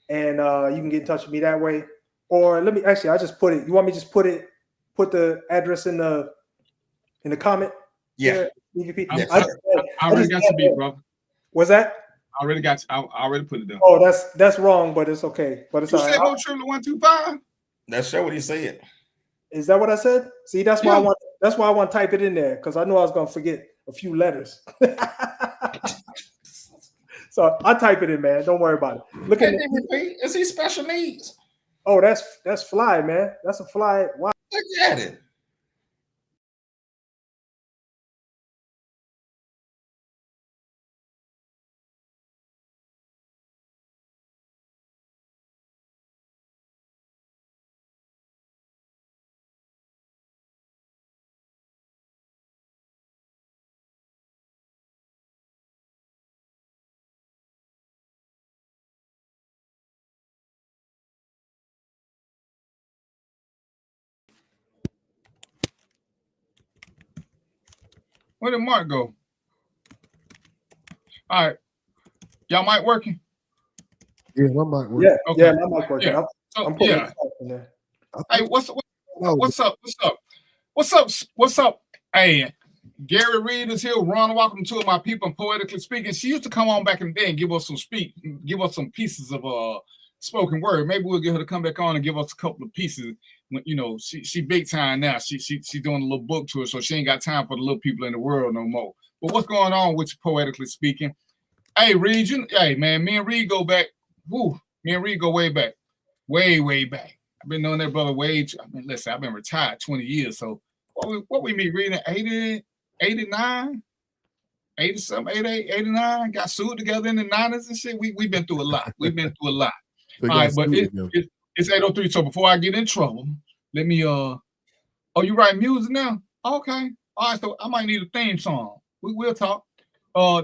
and you can get in touch with me that way. Or I just put it. You want me to just put the address in the comment? Yeah. EVP? Yes. I already got your beat, bro. What's that? I already got. I already put it down. Oh, that's wrong, but it's okay. But it's You all said right. Mo Triplet 125. That's sure what he said. Is that what I said? See, that's why Yeah. That's why I want to type it in there, because I knew I was going to forget a few letters. So I type it in, man. Don't worry about it. Look at DVP, is he special needs? Oh, that's fly, man. That's a fly. Wow. Look at it. Where did Mark go? All right, y'all mic working? Yeah, my mic work. Yeah, Okay. yeah, my mic working. Yeah. I'm putting Yeah. it in there. Hey, what's up? Hey, Gary Reed is here. Ron, welcome to my people and Poetically Speaking. She used to come on back in the day and give us some pieces of spoken word. Maybe we'll get her to come back on and give us a couple of pieces. She big time now. She doing a little book tour, so she ain't got time for the little people in the world no more. But what's going on with you, Poetically Speaking? Hey, Reed, hey man, me and Reed go back. Woo, me and Reed go way back, way back. I've been knowing that brother way. Listen, I've been retired 20 years. So what we meet reading 80, 89, 80 something, 88, 89, got sued together in the 90s and shit. We've been through a lot. We've been through a lot. All right, but it's 8:03. So before I get in trouble, let me oh, you write music now? Okay. All right, so I might need a theme song. We'll talk.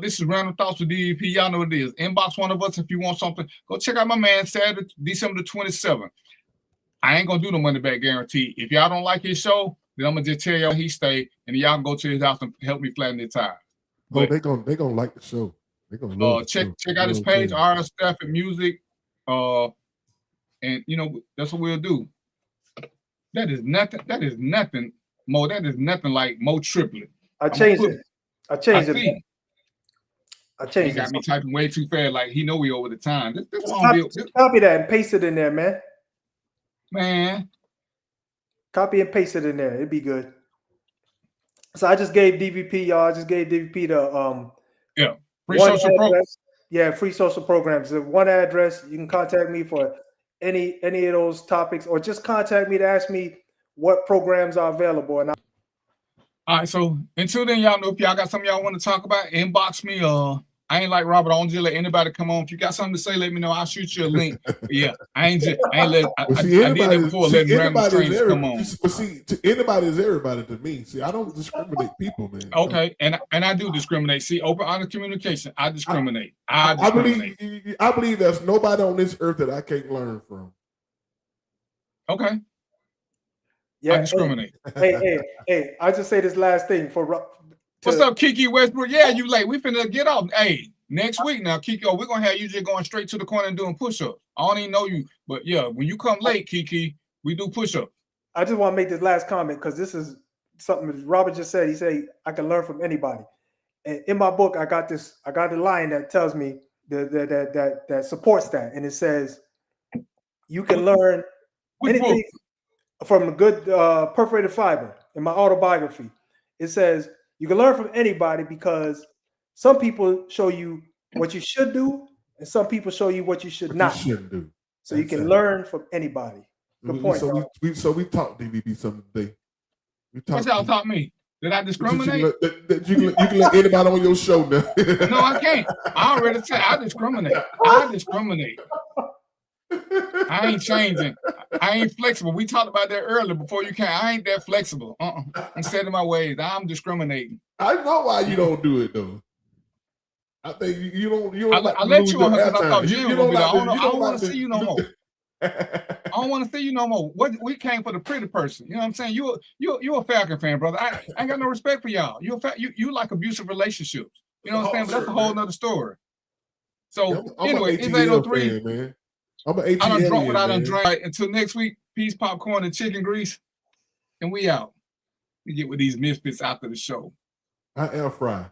This is Random Thoughts with DEP. Y'all know what it is. Inbox one of us if you want something. Go check out my man Saturday, December the 27th. I ain't gonna do the money back guarantee. If y'all don't like his show, then I'm gonna just tell y'all he stay, and y'all can go to his house and help me flatten the tire. But they gonna like the show. They gonna love check out his page, RS Staff and Music. And that's what we'll do. That is nothing, Mo. That is nothing like Mo Triplet. I changed it. I changed it. Got me typing way too fast. Like he know we over the time. This copy that and paste it in there, man. Man, copy and paste it in there. It'd be good. So I just gave DVP, y'all. I just gave DVP the free social programs. Yeah, free social programs. The one address. You can contact me for any of those topics, or just contact me to ask me what programs are available. And all right, so until then, y'all know if y'all got something y'all want to talk about, inbox me. I ain't like Robert. I don't just let anybody come on. If you got something to say, let me know. I'll shoot you a link. Yeah, I did that before. Letting random strangers come on. But see, anybody is everybody to me. See, I don't discriminate people, man. Okay, and I do discriminate. See, open, honest communication. I discriminate. I believe there's nobody on this earth that I can't learn from. Okay. Yeah, I discriminate. Hey! I just say this last thing What's up, Kiki Westbrook? Yeah, you late. We finna get off. Hey, next week now, Kiki, we're gonna have you just going straight to the corner and doing push-ups. I don't even know you, but yeah, when you come late, Kiki, we do push-ups. I just want to make this last comment because this is something that Robert just said. He said I can learn from anybody. And in my book, I got a line that tells me that supports that, and it says you can learn anything from a good perforated fiber. In my autobiography, it says you can learn from anybody because some people show you what you should do, and some people show you what you should not do. So you can learn from anybody. Good point. So we talked DVB someday. What y'all taught me? Did I discriminate? You can let anybody on your show now. No, I can't. I already said I discriminate. I discriminate. I ain't changing. I ain't flexible. We talked about that earlier before you came. I ain't that flexible. I'm set in my ways. I'm discriminating. I know why you don't do it though. I think you don't. I let you on because I thought Jim would be there. I don't want to see you no more. I don't want to see you no more. We came for the pretty person. You know what I'm saying? You're a Falcon fan, brother. I ain't got no respect for y'all. You like abusive relationships. You know what I'm saying? But that's a whole nother story. So anyway, it's 803. Man. I'm an ATL I done drunk what I done man. drank. Until next week, peace, popcorn, and chicken grease. And we out. We get with these misfits after the show. I air fry.